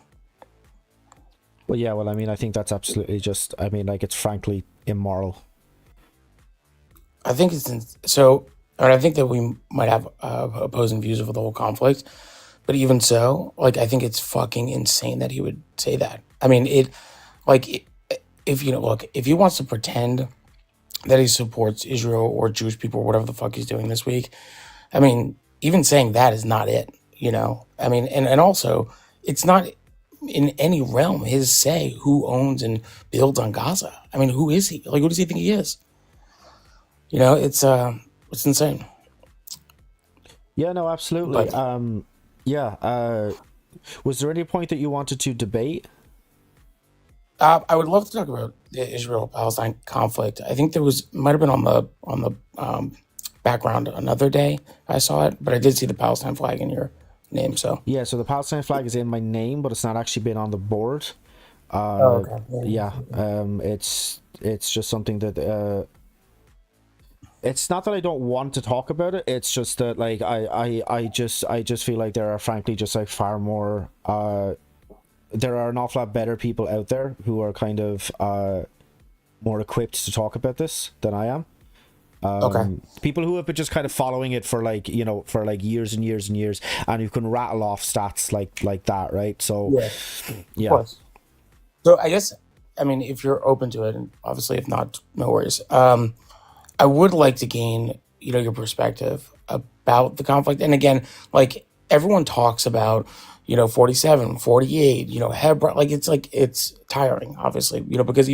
Well, yeah, well, I mean, I think that's absolutely just, I mean, like, it's frankly immoral. I think I think that we might have opposing views of the whole conflict, but even so, like, I think it's fucking insane that he would say that. I mean, if he wants to pretend that he supports Israel or Jewish people or whatever the fuck he's doing this week, I mean, even saying that is not it, you know? I mean, and also, it's not in any realm his say who owns and builds on Gaza. I mean, who is he? Like, who does he think he is? You know, it's insane. Yeah, no, absolutely. But Was there any point that you wanted to debate? I would love to talk about the Israel-Palestine conflict. I think might have been on the background another day I saw it, but I did see the Palestine flag in your name. So Yeah, so the Palestine flag is in my name, but it's not actually been on the board. okay. Yeah, it's just something that it's not that I don't want to talk about it. It's just that like I just feel like there are frankly just like far more there are an awful lot better people out there who are kind of more equipped to talk about this than I am. Okay. People who have been just kind of following it for like, you know, for like years and years and years, and who can rattle off stats like that, right? So Yeah. yeah. Of course. So I guess, I mean, if you're open to it, and obviously if not, no worries. I would like to gain, you know, your perspective about the conflict. And again, like everyone talks about, you know, 47, 48, you know, Hebron, like it's tiring, obviously, you know, because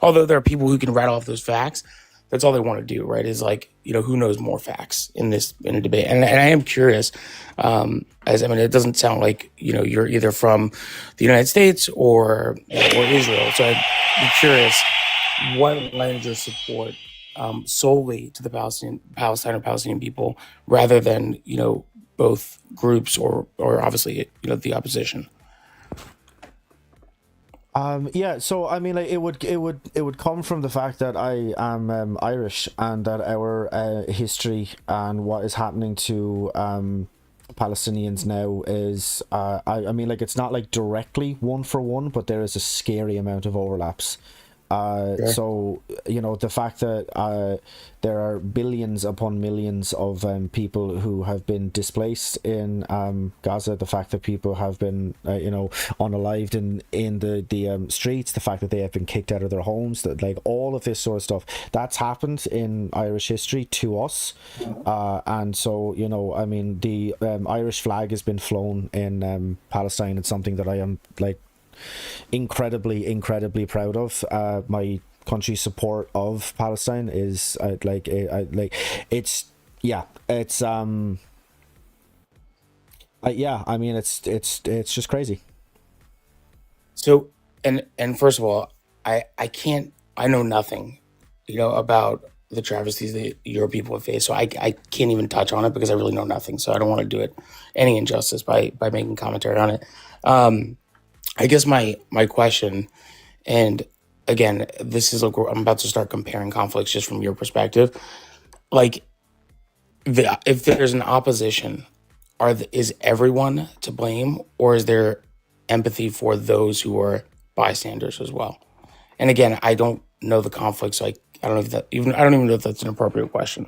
although there are people who can rattle off those facts, that's all they want to do, right? Is like, you know, who knows more facts in a debate. And I am curious, it doesn't sound like, you know, you're either from the United States or Israel. So I'd be curious what lends your support solely to the Palestine or Palestinian people rather than, you know, both groups or obviously, you know, the opposition. Yeah, so I mean, like it would come from the fact that I am Irish, and that our history and what is happening to Palestinians now is I mean, like it's not like directly one for one, but there is a scary amount of overlaps. Sure. So you know, the fact that there are billions upon millions of people who have been displaced in Gaza, the fact that people have been you know, unalived in the streets, the fact that they have been kicked out of their homes, that like all of this sort of stuff that's happened in Irish history to us, and so you know, I mean, the Irish flag has been flown in Palestine. It's something that I am like incredibly proud of. My country's support of Palestine is it's yeah, I mean, it's just crazy. So, and first of all, I know nothing, you know, about the travesties that your people have faced. So I can't even touch on it because I really know nothing. So I don't want to do it any injustice by making commentary on it. I guess my question, and again, this is like I'm about to start comparing conflicts just from your perspective. Like, if there's an opposition, is everyone to blame, or is there empathy for those who are bystanders as well? And again, I don't know the conflict, so I don't know I don't even know if that's an appropriate question.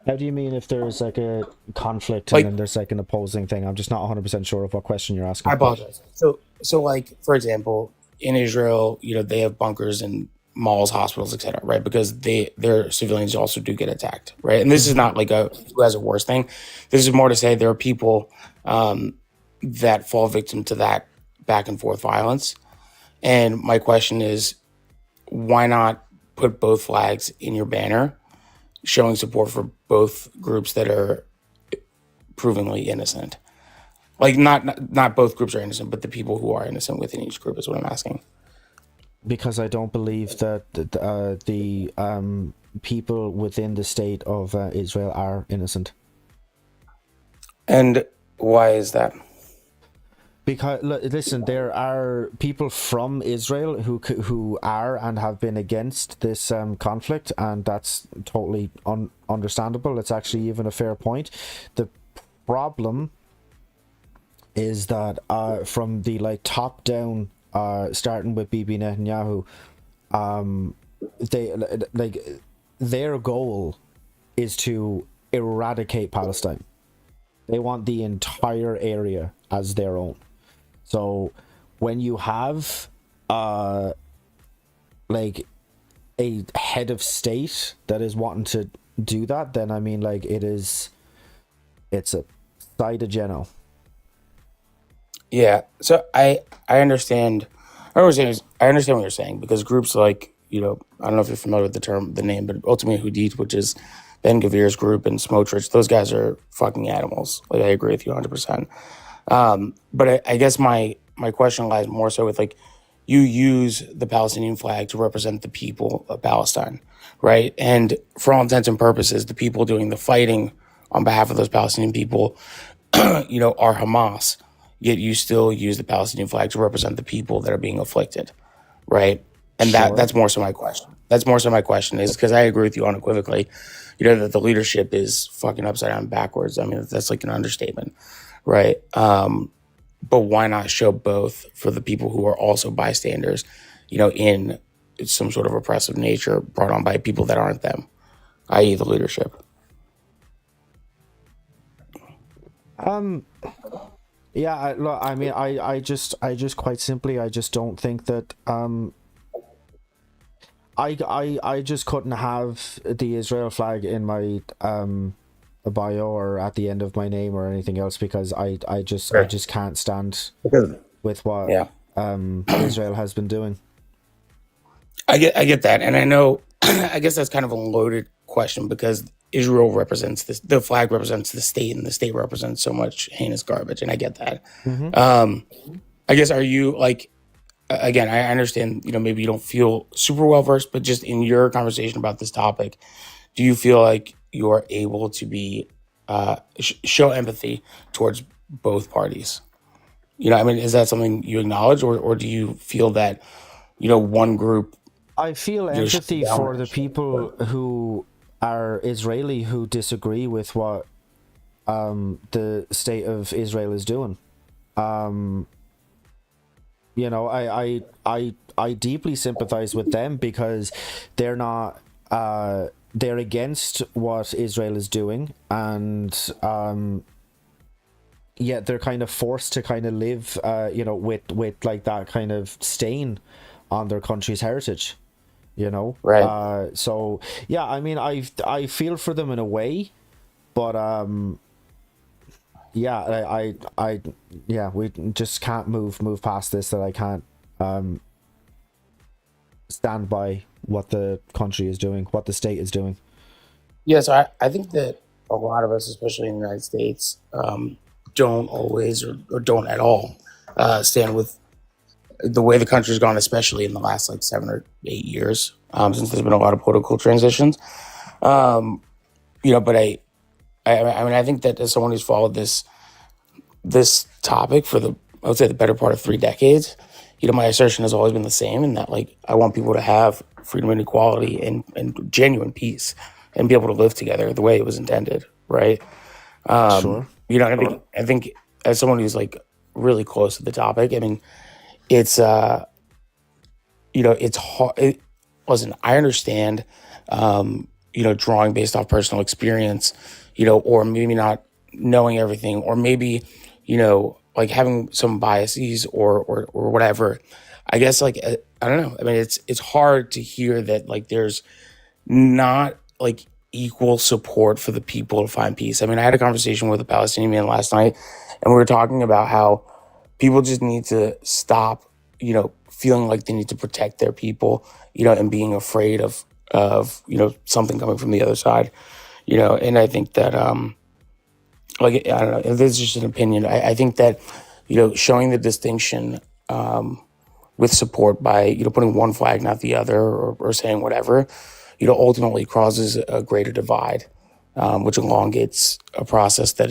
How do you mean if there's like a conflict Like- and then there's like an opposing thing? I'm just not 100% sure of what question you're asking. I apologize. So like, for example, in Israel, you know, they have bunkers and malls, hospitals, etc., right? Because their civilians also do get attacked, right? And this is not like who has a worse thing. This is more to say there are people, that fall victim to that back and forth violence. And my question is, why not put both flags in your banner, showing support for both groups that are provingly innocent? Like, not both groups are innocent, but the people who are innocent within each group is what I'm asking. Because I don't believe that the people within the state of Israel are innocent. And why is that? Because listen, there are people from Israel who are and have been against this conflict, and that's totally understandable. It's actually even a fair point. The problem is that from the top down, starting with Bibi Netanyahu, they their goal is to eradicate Palestine. They want the entire area as their own. So when you have a head of state that is wanting to do that, then I mean it's a side agenda. Yeah, so I understand. I understand what you're saying, because groups like, I don't know if you're familiar with the name, but ultimately Hudit, which is Ben Gavir's group, and Smotrich, those guys are fucking animals. Like, I agree with you 100%. But I guess my question lies more so with, you use the Palestinian flag to represent the people of Palestine, right? And for all intents and purposes, the people doing the fighting on behalf of those Palestinian people, are Hamas. Yet you still use the Palestinian flag to represent the people that are being afflicted, right? And Sure. that's more so my question. That's more so my question, is because I agree with you unequivocally, that the leadership is fucking upside down backwards. I mean, that's like an understatement, right? But why not show both for the people who are also bystanders, in some sort of oppressive nature brought on by people that aren't them, i.e. the leadership? Yeah, I just quite simply, I just don't think that I just couldn't have the Israel flag in my bio or at the end of my name or anything else, because I just can't stand with what Israel has been doing. I get that, and I know. I guess that's kind of a loaded question, because Israel represents this. The flag represents the state, and the state represents so much heinous garbage, and I get that. I guess, are you again? I understand. Maybe you don't feel super well versed, but just in your conversation about this topic, do you feel like you are able to be show empathy towards both parties? Is that something you acknowledge, or do you feel that one group? I feel empathy for the people who are Israeli who disagree with what the state of Israel is doing. I deeply sympathize with them, because they're not they're against what Israel is doing, and yet they're kind of forced to kind of live with that kind of stain on their country's heritage. Right. So yeah, I feel for them in a way, but we just can't move past this, that I can't stand by what the country is doing, what the state is doing. Yes, I think that a lot of us, especially in the United States, don't always or don't at all stand with the way the country's gone, especially in the last 7 or 8 years, since there's been a lot of political transitions. But I think that as someone who's followed this topic for I would say the better part of 3 decades, my assertion has always been the same, in that I want people to have freedom and equality and genuine peace, and be able to live together the way it was intended, right? Sure. I think as someone who's really close to the topic, it's it's hard. Listen, I understand, drawing based off personal experience, or maybe not knowing everything, or maybe, having some biases or whatever. I guess, I don't know. It's hard to hear that, there's not, equal support for the people to find peace. I mean, I had a conversation with a Palestinian man last night, and we were talking about how people just need to stop, feeling like they need to protect their people, and being afraid of something coming from the other side, and I think that like, I don't know, this is just an opinion. I think that, showing the distinction with support by, putting one flag, not the other, or saying whatever, ultimately causes a greater divide, which elongates a process that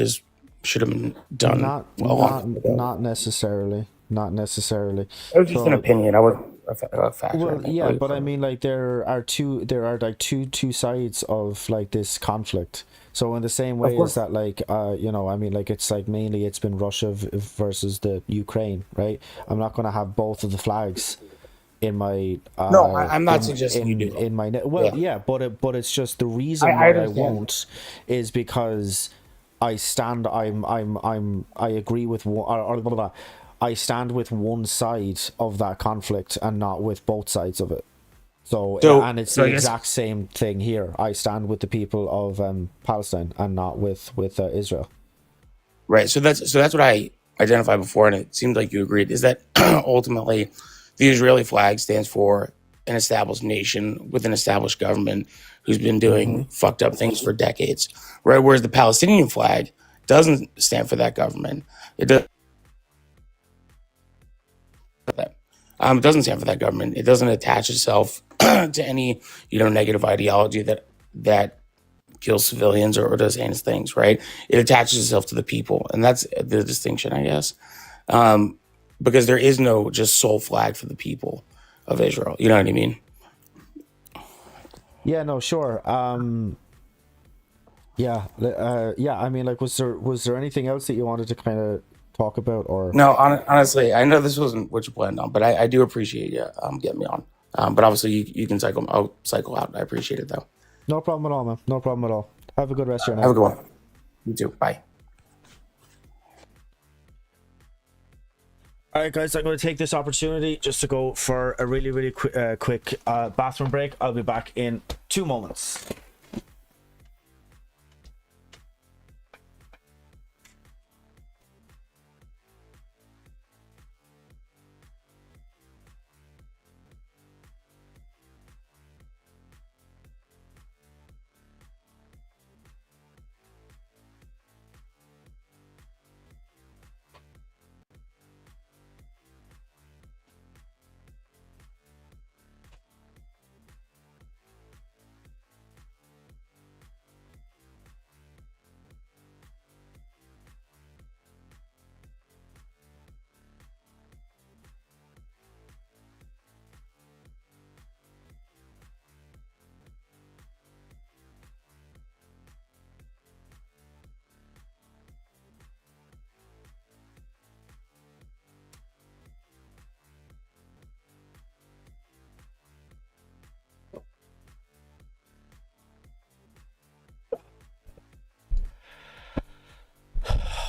should have been done Not a long not time ago. not necessarily. Not necessarily. It was just an So opinion. I wasn't a fact or well, anything. yeah, Like, but I mean, like there are like two sides of like this conflict. So in the same of way as course. that, like I mean, like it's like mainly it's been Russia versus the Ukraine, right? I'm not gonna have both of the flags in my No, I'm not suggesting you do. in my well, Yeah, yeah, but it's just the reason I why I understand. won't is because I agree with one or blah, blah, blah. I stand with one side of that conflict and not with both sides of it. So So, and it's so the I guess exact same thing here. I stand with the people of Palestine and not with Israel. right. So that's what I identified before, and it seemed like you agreed. Is that ultimately the Israeli flag stands for an established nation with an established government who's been Hmm. doing fucked up things for decades, right? Whereas the Palestinian flag doesn't stand for that government. It does. It doesn't stand for that government. It doesn't attach itself to any, negative ideology that kills civilians or does heinous things, right? It attaches itself to the people, and that's the distinction, I guess. Um, because there is no just sole flag for the people of Israel. You know what I mean? Yeah, no, sure. Yeah, yeah. I mean, like, was there anything else that you wanted to kind of talk about, or No, honestly, I know this wasn't what you planned on, but I do appreciate you getting me on. But obviously, you can cycle. I'll cycle out. I appreciate it though. no problem at all, man? No problem at all. Have a good rest of your Have a night. good one. You too. Bye. All right, guys, I'm going to take this opportunity just to go for a really quick bathroom break. I'll be back in 2 moments.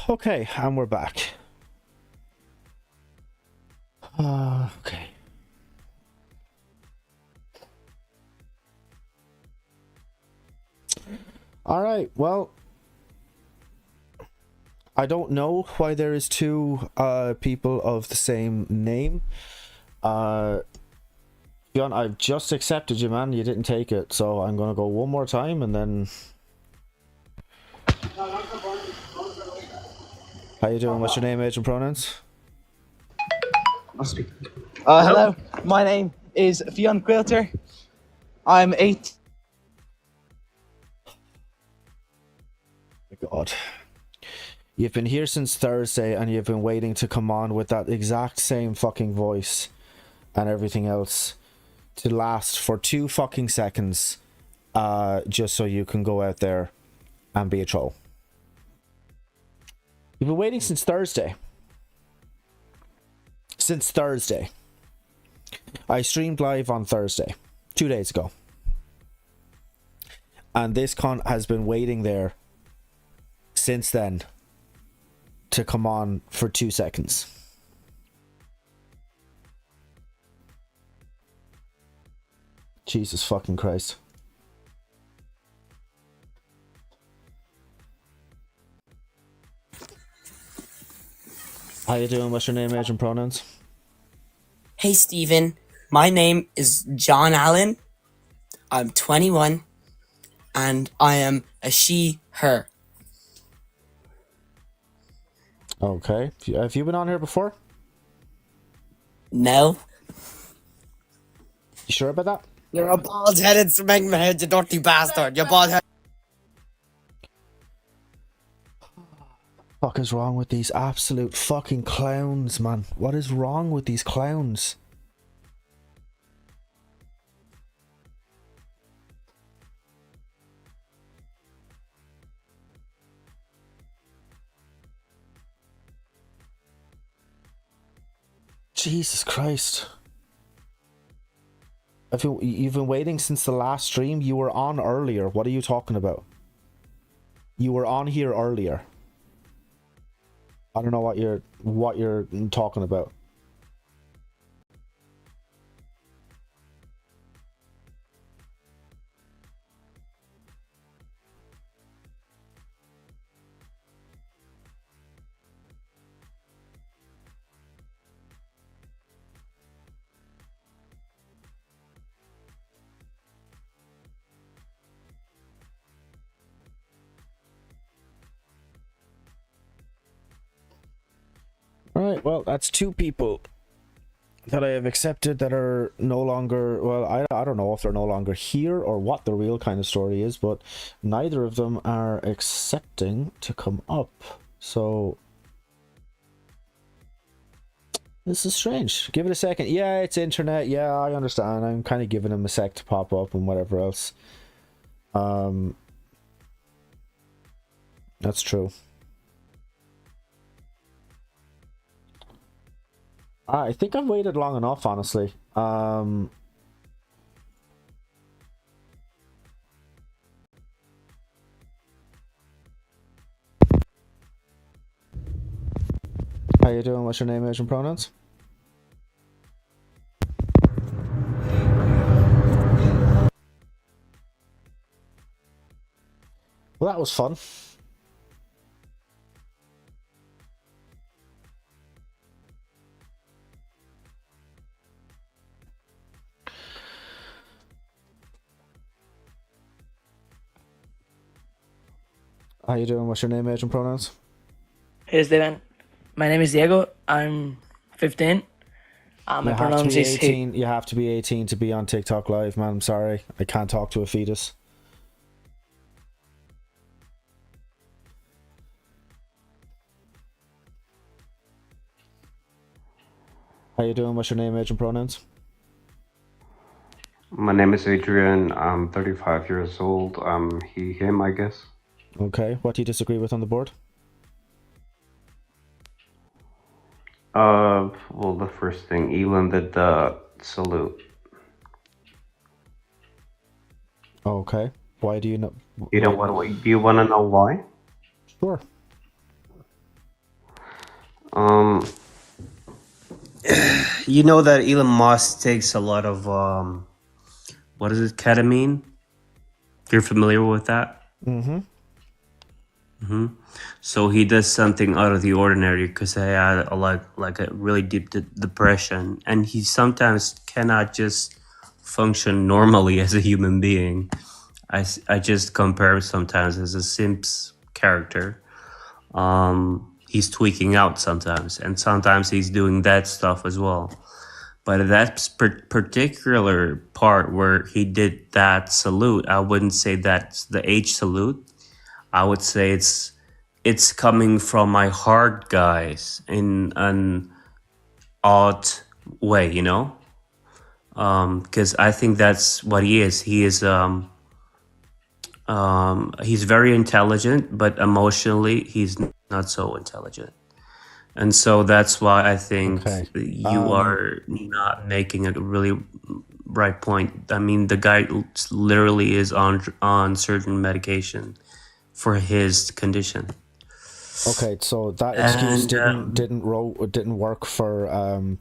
Okay, and we're back. Okay. All right. Well, I don't know why there is two people of the same name. Fionn, I've just accepted you, man. You didn't take it, so I'm gonna go one more time and then. How you doing? What's your name, age, and pronouns? Hello, my name is Fionn Quilter. I'm 8. God. You've been here since Thursday and you've been waiting to come on with that exact same fucking voice and everything else to last for 2 fucking seconds just so you can go out there and be a troll. You've been waiting since Thursday. Since Thursday. I streamed live on Thursday, 2 days ago. And this cunt has been waiting there since then to come on for 2 seconds. Jesus fucking Christ. How you doing? What's your name, age, and pronouns? Hey, Steven. My name is John Allen. I'm 21, and I am a she, her. Okay. Have you been on here before? No. You sure about that? You're a bald-headed smegma head, you dirty bastard. You're bald-headed. Fuck is wrong with these absolute fucking clowns, man? What is wrong with these clowns? Jesus Christ. You've been waiting since the last stream? You were on earlier. What are you talking about? You were on here earlier. I don't know what you're talking about. Alright, well, that's two people that I have accepted that are no longer, well, I don't know if they're no longer here or what the real kind of story is, but neither of them are accepting to come up. So, this is strange. Give it a second. Yeah, it's internet. Yeah, I understand. I'm kind of giving them a sec to pop up and whatever else. That's true. I think I've waited long enough, honestly. How you doing? What's your name, age, and pronouns? Well, that was fun. How you doing? What's your name, age, and pronouns? Hey, Steven. My name is Diego. I'm 15. My pronouns is he. You have to be 18 to be on TikTok Live, man. I'm sorry. I can't talk to a fetus. How you doing? What's your name, age, and pronouns? My name is Adrian. I'm 35 years old. I'm he, him, I guess. Okay. What do you disagree with on the board? Well, the first thing, Elon did the salute. Okay. Why do you know? You know what? Do you want to know why? Sure. You know that Elon Musk takes a lot of what is it, ketamine? You're familiar with that? Mm-hmm. Mm-hmm. So he does something out of the ordinary because he had like a really deep depression, and he sometimes cannot just function normally as a human being. I just compare him sometimes as a Sims character. He's tweaking out sometimes, and sometimes he's doing that stuff as well. But that particular part where he did that salute, I wouldn't say that's the H salute. I would say it's coming from my heart, guys, in an odd way, you know? Because I think that's what he is. He is he's very intelligent, but emotionally he's not so intelligent. And so that's why I think you are not making a really right point. I mean, the guy literally is on certain medication for his condition. Okay, so that excuse didn't work for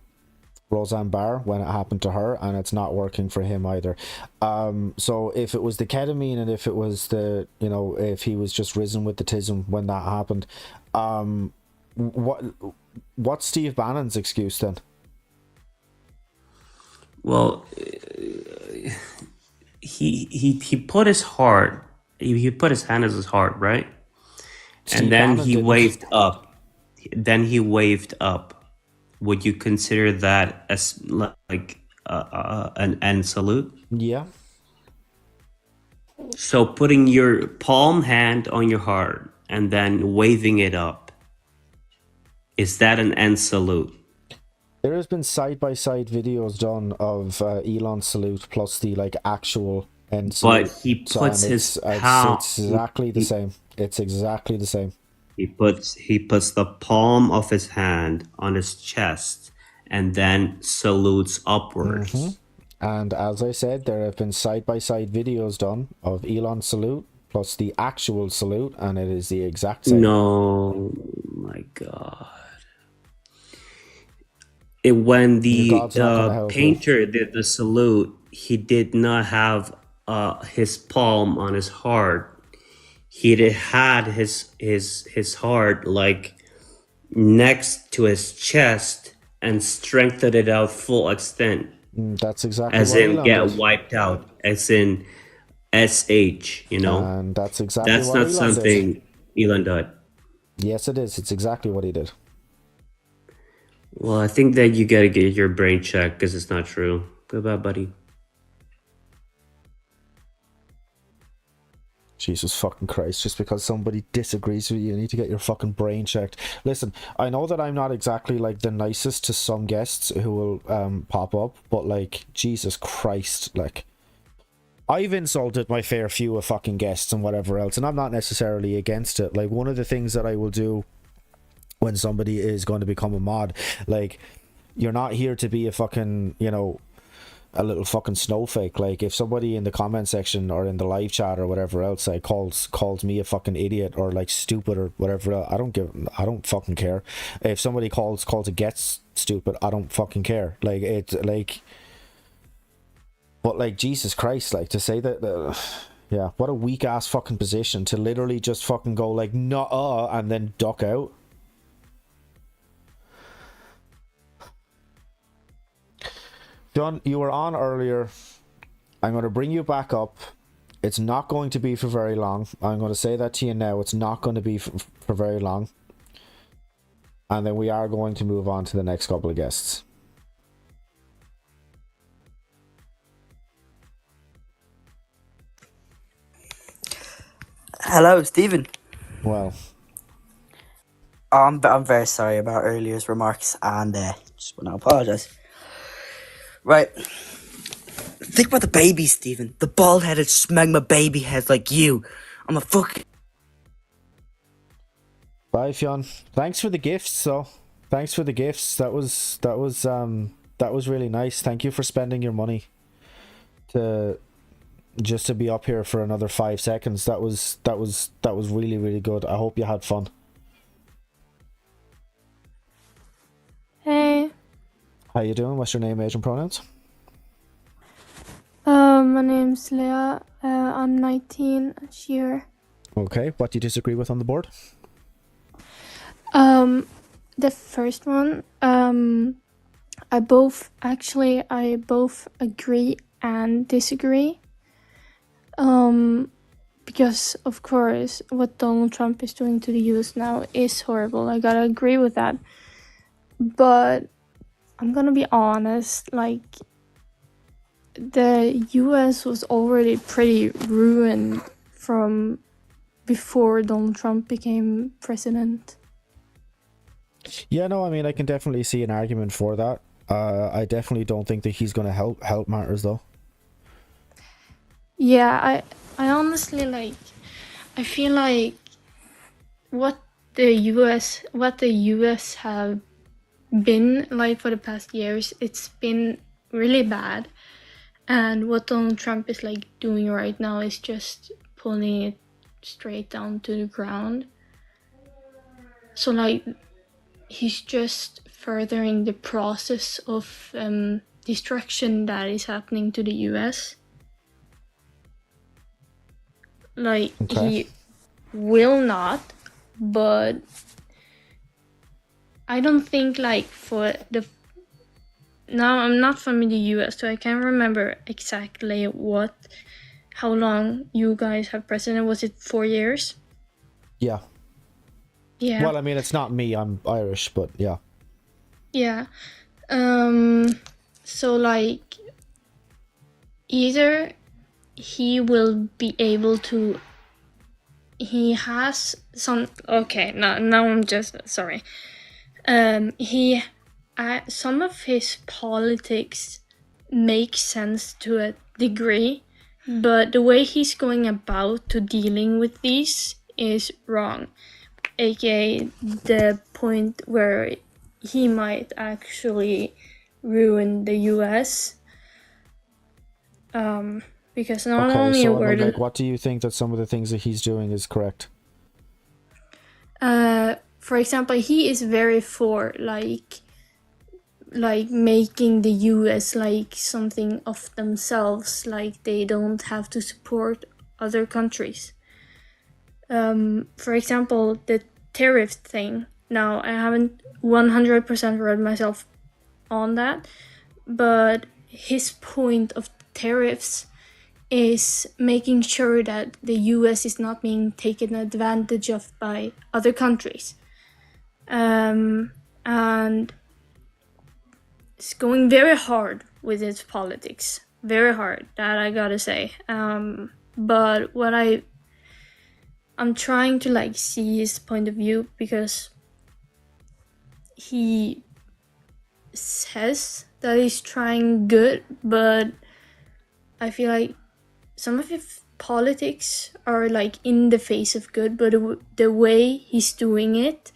Roseanne Barr when it happened to her, and it's not working for him either. So if it was the ketamine, and if it was the, you know, if he was just risen with the tism when that happened, what's Steve Bannon's excuse then? Well, he put his heart. He put his hand as his heart, right? Steve And then Bannon he didn't. waved up. Then he waved up. Would you consider that as like an end salute? Yeah. So putting your palm hand on your heart and then waving it up, is that an end salute? There has been side-by-side videos done of Elon's salute plus the like actual end salute. But he So, puts and his it's palm. exactly the same. It's exactly the same. He puts the palm of his hand on his chest and then salutes upwards. Mhm. And as I said, there have been side-by-side videos done of Elon's salute plus the actual salute, and it is the exact same. No, my God. When the God's not gonna help you. painter did the salute, he did not have his palm on his heart. He had his heart like next to his chest and strengthened it out full extent. That's exactly As what in Elon get did. wiped out. As in SH, you know? And that's exactly That's what not Elon something did. Elon did. Yes, it is. It's exactly what he did. Well, I think that you gotta get your brain checked because it's not true. Goodbye, buddy. Jesus fucking Christ, just because somebody disagrees with you, you need to get your fucking brain checked. Listen, I know that I'm not exactly like the nicest to some guests who will pop up, but like, Jesus Christ, like, I've insulted my fair few of fucking guests and whatever else, and I'm not necessarily against it. Like, one of the things that I will do when somebody is going to become a mod, like, you're not here to be a fucking, you know, a little fucking snowflake. Like, if somebody in the comment section or in the live chat or whatever else like calls me a fucking idiot or like stupid or whatever else, I don't fucking care. If somebody calls a guest stupid, I don't fucking care. Like, it's like, but like, Jesus Christ, like, to say that yeah, what a weak ass fucking position to literally just fucking go like nah and then duck out. John, you were on earlier. I'm going to bring you back up. It's not going to be for very long. I'm going to say that to you now. It's not going to be for very long. And then we are going to move on to the next couple of guests. Hello, Stephen. Well, I'm very sorry about earlier's remarks, and just want to apologize. Right. Think about the baby, Stephen. The bald-headed smegma baby heads like you. I'm a fucking... bye, Fionn. Thanks for the gifts, though. Thanks for the gifts. That was really nice. Thank you for spending your money to be up here for another 5 seconds. That was really, really good. I hope you had fun. Hey, How you doing? What's your name, age, and pronouns? my name's Leah. I'm 19 this year. Okay, what do you disagree with on the board? The first one, I both agree and disagree. Because of course what Donald Trump is doing to the US now is horrible. I gotta agree with that. But I'm gonna be honest, like, the US was already pretty ruined from before Donald Trump became president. Yeah, no, I mean, I can definitely see an argument for that. I definitely don't think that he's going to help matters, though. Yeah, I honestly, like, I feel like what the US have been like for the past years, it's been really bad. And what Donald Trump is like doing right now is just pulling it straight down to the ground. So like, he's just furthering the process of destruction that is happening to the US. Like, Okay. he will not, but I don't think like for the now I'm not from the US, so I can't remember exactly how long you guys have president. Was it 4 years? Yeah. Yeah. Well, I mean, it's not me. I'm Irish, but yeah. Yeah. So like either he will be able to he has some okay, now I'm just sorry. He some of his politics make sense to a degree, but the way he's going about to dealing with these is wrong, aka the point where he might actually ruin the US, because not Okay, only so I were mean, the like, what do you think that some of the things that he's doing is correct? for example, he is very for like making the US like something of themselves, like they don't have to support other countries. For example, the tariff thing. Now, I haven't 100% read myself on that, but his point of tariffs is making sure that the US is not being taken advantage of by other countries. And it's going very hard with its politics. Very hard, that I gotta say. But what I'm trying to like see his point of view, because he says that he's trying good, but I feel like some of his politics are like in the face of good, but the way he's doing it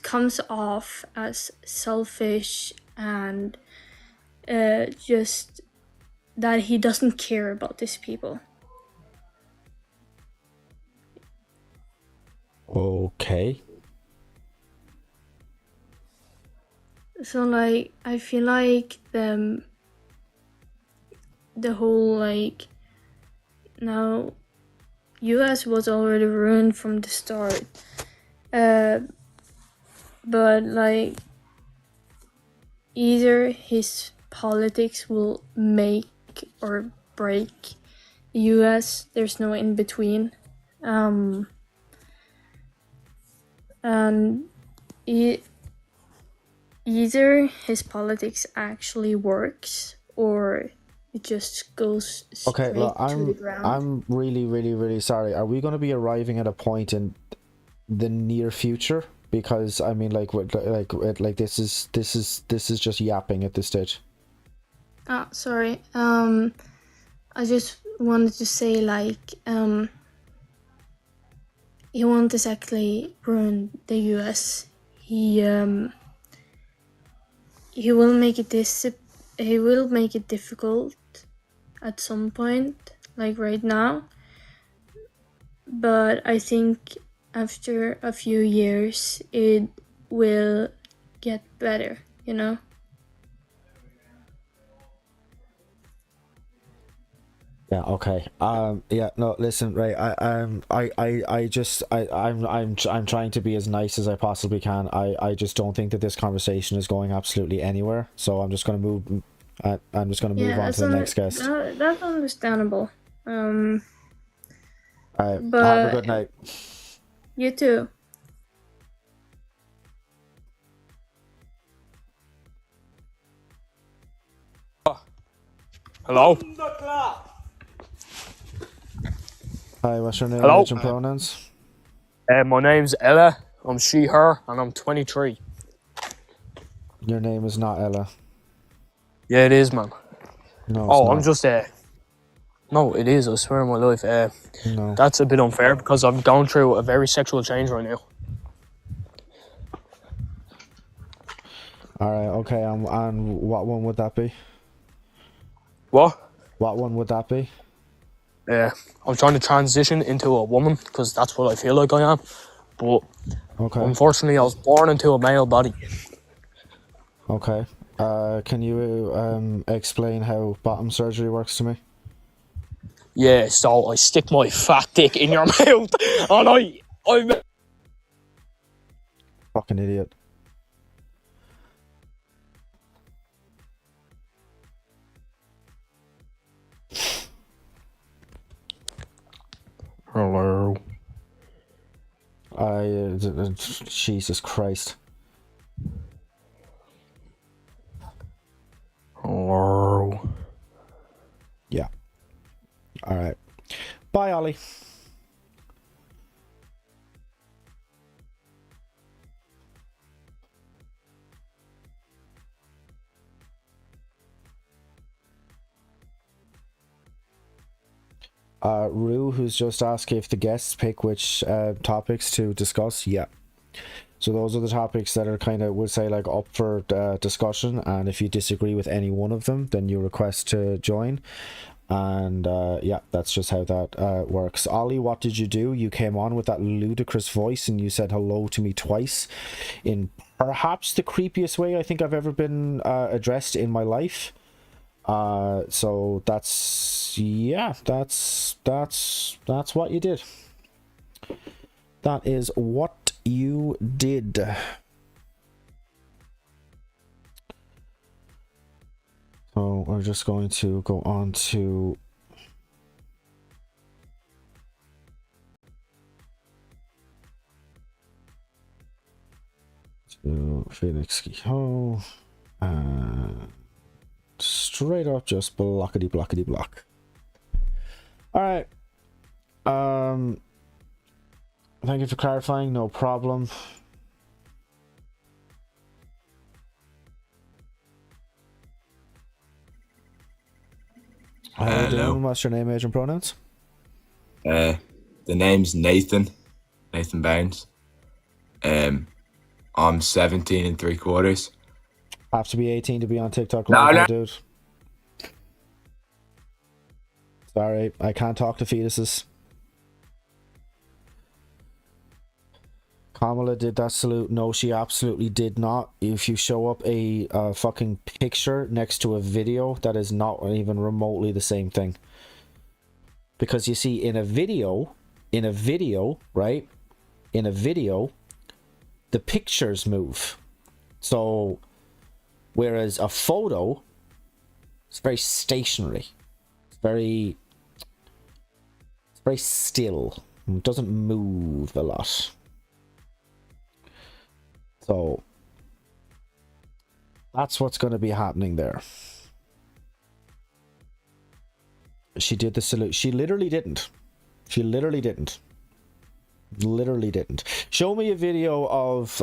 comes off as selfish and just that he doesn't care about these people. Okay. So like I feel like the whole like now US was already ruined from the start, but like either his politics will make or break the US. There's no in between. And either his politics actually works or it just goes straight Okay, look, to the ground. I'm really sorry. Are we going to be arriving at a point in the near future? Because I mean, like this is just yapping at this stage. Sorry. I just wanted to say like he won't exactly ruin the US. He will make it difficult at some point, like right now. But I think after a few years it will get better, you know? Yeah. Okay. Yeah. No. Listen. Right. I'm trying to be as nice as I possibly can. I just don't think that this conversation is going absolutely anywhere. So I'm just gonna move. I'm just gonna move on to the next guest. That's understandable. All right. But have a good night. You too. Hello? Hi. What's your name? Hello? Age and pronouns? My name's Ella. I'm she, her, and I'm 23. Your name is not Ella. Yeah, it is, man. No. Oh, it's I'm not. just No, it is. I swear on my life. No. That's a bit unfair because I'm going through a very sexual change right now. All right. Okay. And what one would that be? What? What one would that be? I'm trying to transition into a woman because that's what I feel like I am. But Okay. unfortunately, I was born into a male body. Okay. Can you explain how bottom surgery works to me? Yeah, so I stick my fat dick in your mouth and I Fucking idiot. Hello. Jesus Christ. Hello. Yeah. All right. Bye, Ollie. Rue, who's just asking if the guests pick which topics to discuss. Yeah. So those are the topics that are kind of, would say, like up for discussion. And if you disagree with any one of them, then you request to join. And yeah, that's just how that works. Ollie, what did you do? You came on with that ludicrous voice and you said hello to me twice in perhaps the creepiest way I think I've ever been addressed in my life. So that's, yeah, that's what you did. That is what you did. So we're just going to go on to Felix Guillaume and straight up just blockety block. All right. Thank you for clarifying. No problem. How are you doing? What's your name, age, and pronouns? The name's Nathan Barnes. I'm 17 and 3/4. Have to be 18 to be on TikTok No, Live, no. my dude. Sorry, I can't talk to fetuses. Kamala did that salute. No, she absolutely did not. If you show up a fucking picture next to a video, that is not even remotely the same thing. Because you see, in a video, right? In a video, the pictures move. So, whereas a photo, it's very stationary. It's very still. It doesn't move a lot. So that's what's going to be happening there. She did the salute. She literally didn't. Show me a video of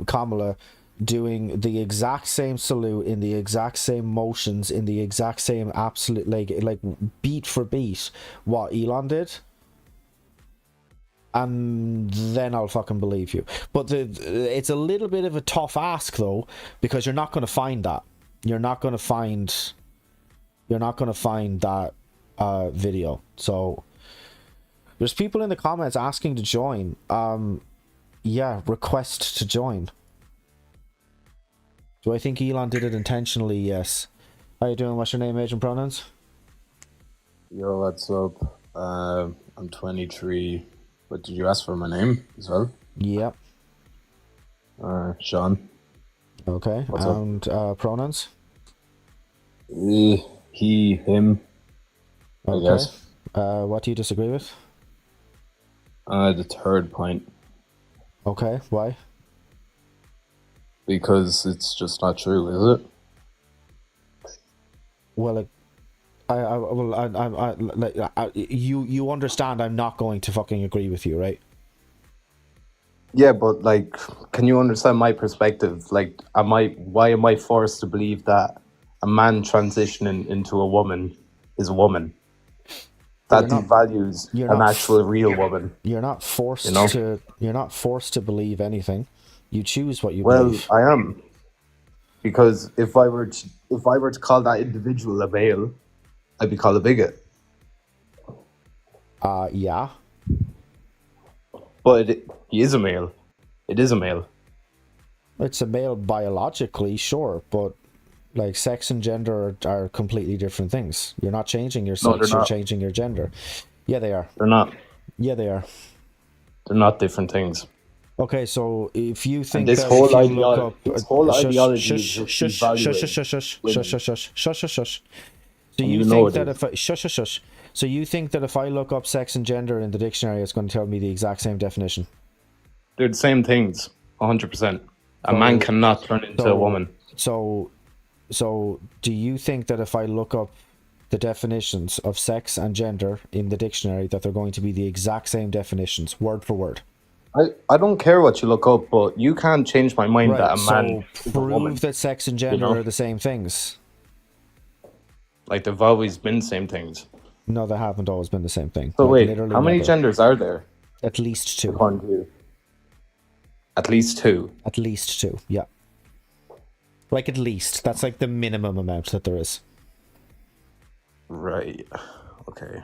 Kamala doing the exact same salute in the exact same motions, in the exact same absolute, like beat for beat what Elon did. And then I'll fucking believe you. But it's a little bit of a tough ask though, because you're not going to find that. You're not going to find that video. So there's people in the comments asking to join. Yeah, request to join. Do I think Elon did it intentionally? Yes. How you doing? What's your name, age, and pronouns? Yo, what's up? I'm 23. But did you ask for my name as well? Yep. Sean. Okay. What's and pronouns? He, him. Okay. I guess. What do you disagree with? The third point. Okay. Why? Because it's just not true, is it? Well, you understand I'm not going to fucking agree with you, right? Yeah, but like, can you understand my perspective? Like, why am I forced to believe that a man transitioning into a woman is a woman? That devalues an actual real woman. You're not forced You're not forced to believe anything. You choose what you believe. Well, I am, because if I were to call that individual a male, I'd be called a bigot. Yeah. But he is a male. It is a male. It's a male biologically, sure, but like sex and gender are completely different things. You're not changing your sex, you're changing your gender. Yeah, they are. They're not. Yeah, they are. They're not different things. Okay, so if you think this that whole if you look up, this whole shush, ideology shush, is just shush, shush, shush, devaluing shush, shush, women. shush, shush, shush, shush, shush. So And you you know think it that is. if I shush, shush, shush. So you think that if I look up sex and gender in the dictionary, it's going to tell me the exact same definition? They're the same things, 100%. A man cannot turn into a woman. So do you think that if I look up the definitions of sex and gender in the dictionary, that they're going to be the exact same definitions, word for word? I don't care what you look up, but you can't change my mind that a so man is a woman. prove that sex and gender know? are the same things. Like, they've always been the same things. No, they haven't always been the same thing. So Like, wait, literally how many never. genders are there? At least two. According to you? At least two. At least two, yeah. Like, at least. That's like the minimum amount that there is. Right. Okay.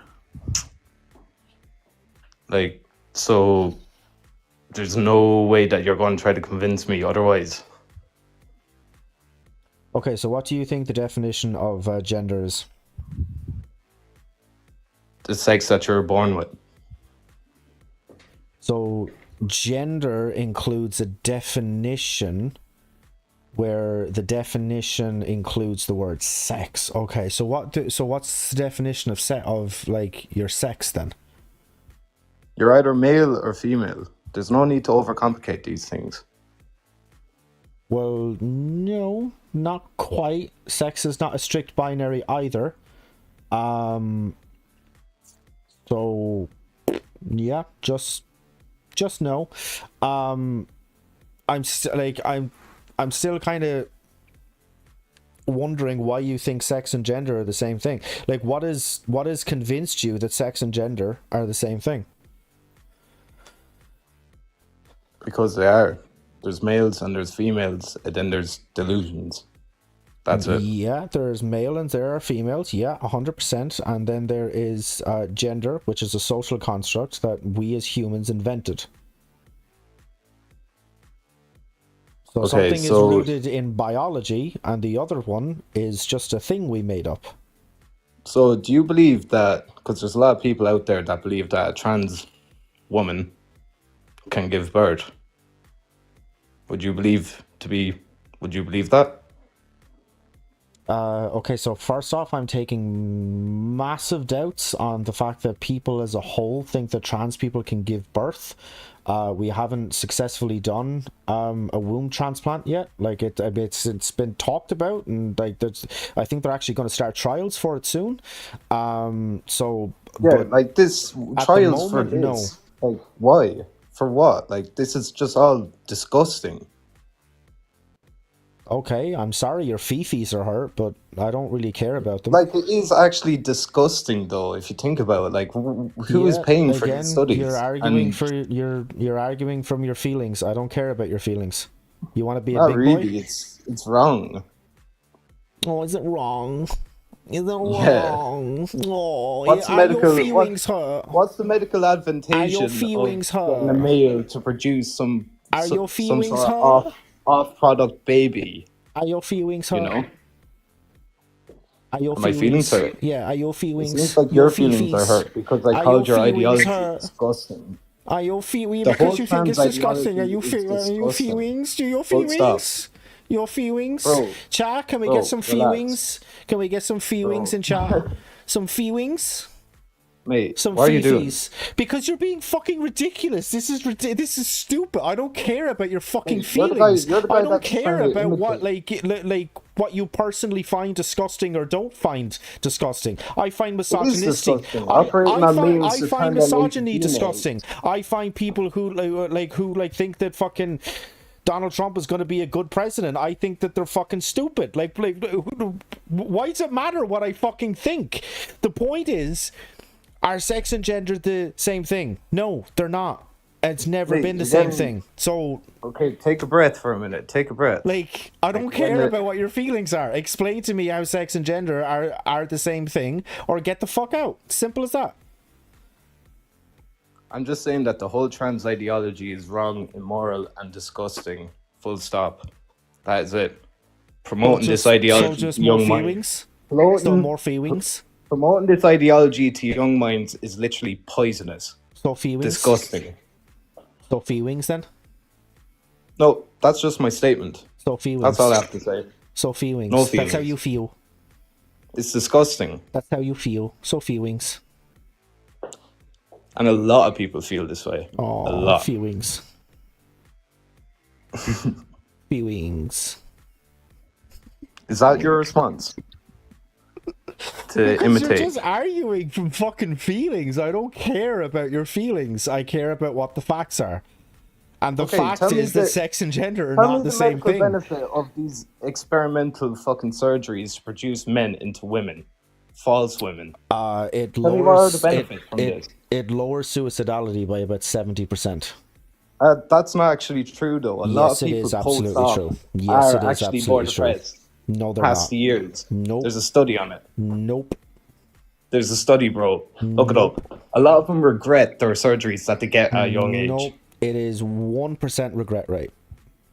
Like, so there's no way that you're going to try to convince me otherwise. Okay, so what do you think the definition of gender is? The sex that you're born with. So gender includes a definition where the definition includes the word sex. Okay, so what's the definition of like your sex then? You're either male or female. There's no need to overcomplicate these things. Well, no, not quite. Sex is not a strict binary either. So yeah, just no. I'm still kind of wondering why you think sex and gender are the same thing. Like, what has convinced you that sex and gender are the same thing? Because they are. There's males and there's females, and then there's delusions. That's it. Yeah, there's male and there are females. Yeah, 100%. And then there is gender, which is a social construct that we as humans invented. So Okay, something so- is rooted in biology, and the other one is just a thing we made up. So do you believe that, because there's a lot of people out there that believe that a trans woman can give birth. Would you believe that? Okay, so first off, I'm taking massive doubts on the fact that people as a whole think that trans people can give birth. We haven't successfully done a womb transplant yet. Like it's been talked about, and like I think they're actually going to start trials for it soon. So Yeah, but like this at trials the moment, for this. Like why? For what? Like this is just all disgusting. Okay, I'm sorry your fifis are hurt, but I don't really care about them. Like it is actually disgusting though, if you think about it. Like who is Yeah, paying for again, these studies? You're arguing And for you're arguing from your feelings. I don't care about your feelings. You want to be a not big really. boy? It's wrong. Oh, is it wrong? Is it Yeah. wrong? Oh, What's are medical? your feelings hurt? What's the medical advantage of feelings getting hurt? a male to produce some Are your some feelings sort of hurt? off product baby? Are your feelings hurt? You know. Are your Are my feelings hurt? Yeah, are your It feelings? seems like your feelings are hurt because I Are called your your feelings ideology hurt? disgusting. Are your feelings The because whole you think it's trans disgusting? Are ideology you is are your disgusting. feelings? Do your Full stop. feelings? Your feelings? Bro, Chat, can we bro, get some relax. feelings? Can we get some feelings in chat? Some feelings? Mate, Some what are you doing? fifis. Because you're being fucking ridiculous. This is stupid. I don't care about your fucking Mate, you're the guy- feelings. you're the guy I don't that's care trying to about what imitate. like what you personally find disgusting or don't find disgusting. I find It is misogynistic. disgusting. Operating on means I to find turn them into misogyny females. disgusting. I find people who think that fucking Donald Trump is going to be a good president. I think that they're fucking stupid. Like why does it matter what I fucking think? The point is, are sex and gender the same thing? No, they're not. It's never Mate, been the you're same getting- thing. So, Okay, take a breath for a minute. Take a breath. like, I don't Like, care when about what your feelings are. Explain to me how sex and gender are the same thing, or get the fuck out. Simple as that. I'm just saying that the whole trans ideology is wrong, immoral, and disgusting. Full stop. That is it. Promoting this ideology So just to more young minds. feelings. Promoting- So more feelings. Promoting this ideology to young minds is literally poisonous. So feelings. Disgusting. So feelings then. No, that's just my statement. So feelings. That's all I have to say. So feelings. No That's how feelings. you feel. It's disgusting. That's how you feel. So feelings. And a lot of people feel this way. A Oh, lot. feelings. Feelings. Is that your response? To Because imitate. you're just arguing from fucking feelings. I don't care about your feelings. I care about what the facts are. And the Okay, fact tell me is that the- sex and gender are Tell me not the same medical thing. benefit of these experimental fucking surgeries to produce men into women. False women. It Tell me what are the lowers benefits from this? it lowers suicidality by about 70%. That's not actually true though. A lot Yes, of it people is absolutely post-op true. Yes, are it is actually more absolutely true. depressed. No, they're Past not. the years. Nope. There's a study on it. Nope. There's a study, bro. Look it up. A lot of them regret their surgeries that they get at a young age. Nope. It is 1% regret rate.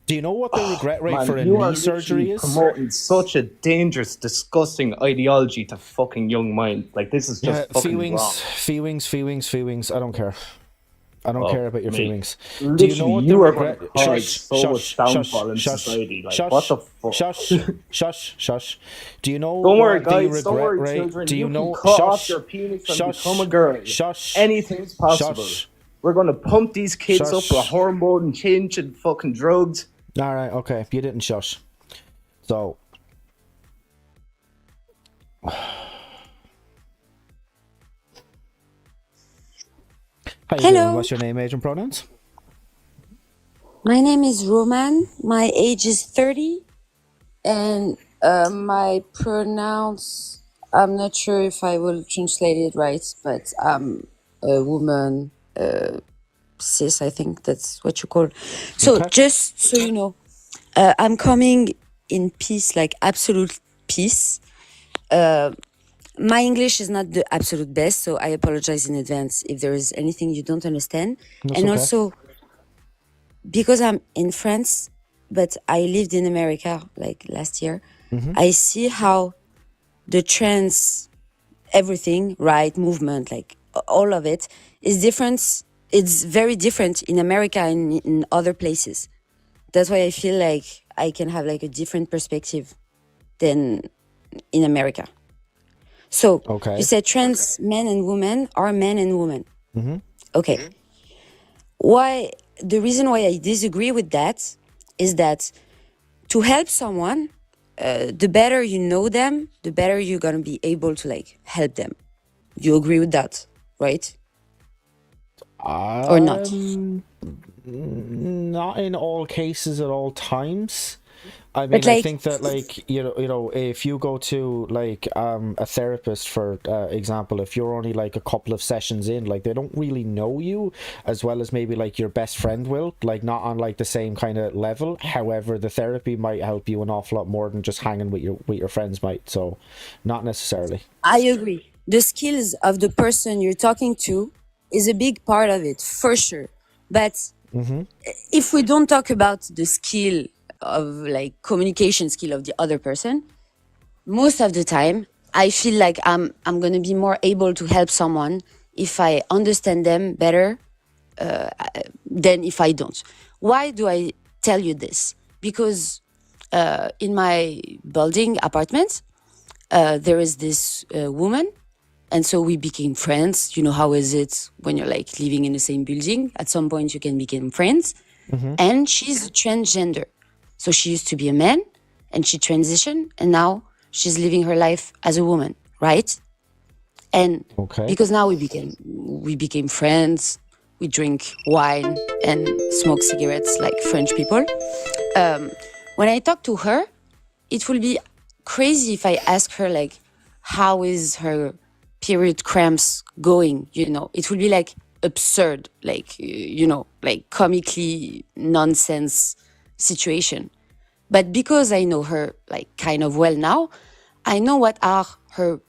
Do you know what the regret rate Man, for a you are knee surgery literally is? promoting such a dangerous, disgusting ideology to fucking young minds. Like, this is just fucking feelings, wrong. feelings. I don't care. I don't Oh, care about your mate. feelings. Do Literally, you know what you the are regret? gonna cause so much downfall in shush, society. Like, shush, what the fuck? Shush. Do you know Don't worry, what the guys. regret Don't worry, rate? children. Do you can know? cut off Shush. your penis and Shush. become a girl. Shush. Anything's possible. Shush. We're gonna pump these kids up Shush. with hormone change and fucking drugs. All right, okay. You didn't shush. So. How you Hello. doing? What's your name, age, and pronouns? My name is Roman. My age is 30. And my pronouns, I'm not sure if I will translate it right, but I'm a woman, cis, I think that's what you call. So Okay. just so you know, I'm coming in peace, like absolute peace. My English is not the absolute best, so I apologize in advance if there is anything you don't understand. That's And okay. also, because I'm in France, but I lived in America like last year, I see how the trends, everything, right, movement, like all of it is different. It's very different in America and in other places. That's why I feel like I can have like a different perspective than in America. So Okay. you said trans men and women are men and women. Okay. Why? The reason why I disagree with that is that to help someone, the better you know them, the better you're gonna be able to like help them. You agree with that, right? Or not? Not in all cases at all times. I mean, But I like, think that like you know, if you go to like a therapist, for example, if you're only like a couple of sessions in, like they don't really know you as well as maybe like your best friend will, like not on like the same kind of level. However, the therapy might help you an awful lot more than just hanging with your friends might. So, not necessarily. I agree. The skills of the person you're talking to is a big part of it, for sure. But if we don't talk about the skill of like communication skill of the other person, most of the time I feel like I'm gonna be more able to help someone if I understand them better than if I don't. Why do I tell you this? Because in my building apartment, there is this woman, and so we became friends. You know, how is it when you're like living in the same building? At some point you can become friends. And she's transgender. So she used to be a man and she transitioned and now she's living her life as a woman, right? And Okay. because now we became friends, we drink wine and smoke cigarettes like French people. When I talk to her, it will be crazy if I ask her like, how is her period cramps going? You know, it will be like absurd, like, you know, like comically nonsense situation. But because I know her like kind of well now, I know what are her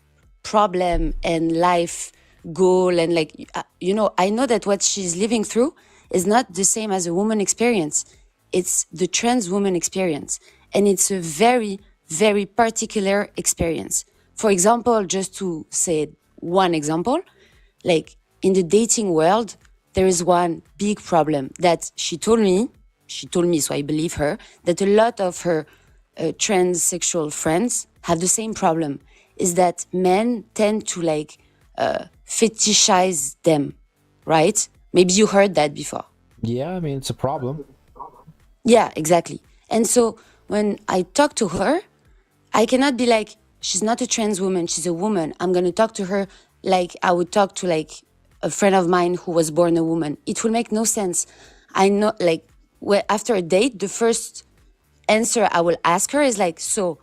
problem and life goal, and like, you know, I know that what she's living through is not the same as a woman experience. It's the trans woman experience. And it's a very, very particular experience. For example, just to say one example, like in the dating world, there is one big problem that she told me she told me, so I believe her, that a lot of her transsexual friends have the same problem, is that men tend to like fetishize them, right? Maybe you heard that before. Yeah, I mean, it's a problem. Yeah, exactly. And so when I talk to her, I cannot be like, she's not a trans woman, she's a woman. I'm going to talk to her like I would talk to like a friend of mine who was born a woman. It will make no sense. I know, like, after a date, the first answer I will ask her is like, so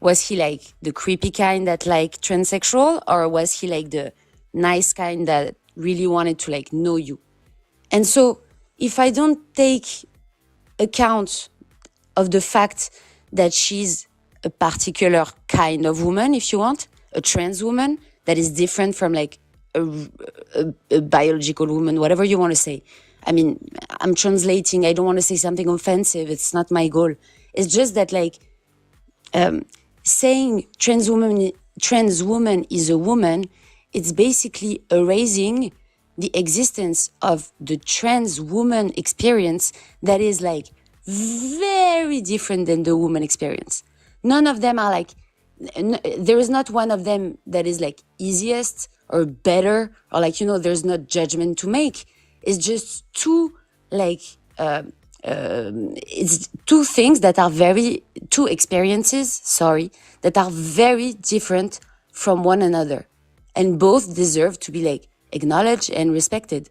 was he like the creepy kind that like transsexual, or was he like the nice kind that really wanted to like know you? And so if I don't take account of the fact that she's a particular kind of woman, if you want, a trans woman that is different from like a biological woman, whatever you want to say. I mean, I'm translating. I don't want to say something offensive. It's not my goal. It's just that like saying trans woman is a woman, it's basically erasing the existence of the trans woman experience that is like very different than the woman experience. None of them are like, there is not one of them that is like easiest or better, or like, you know, there's not judgment to make. It's just two like, it's two things that are two experiences, that are very different from one another. And both deserve to be like acknowledged and respected.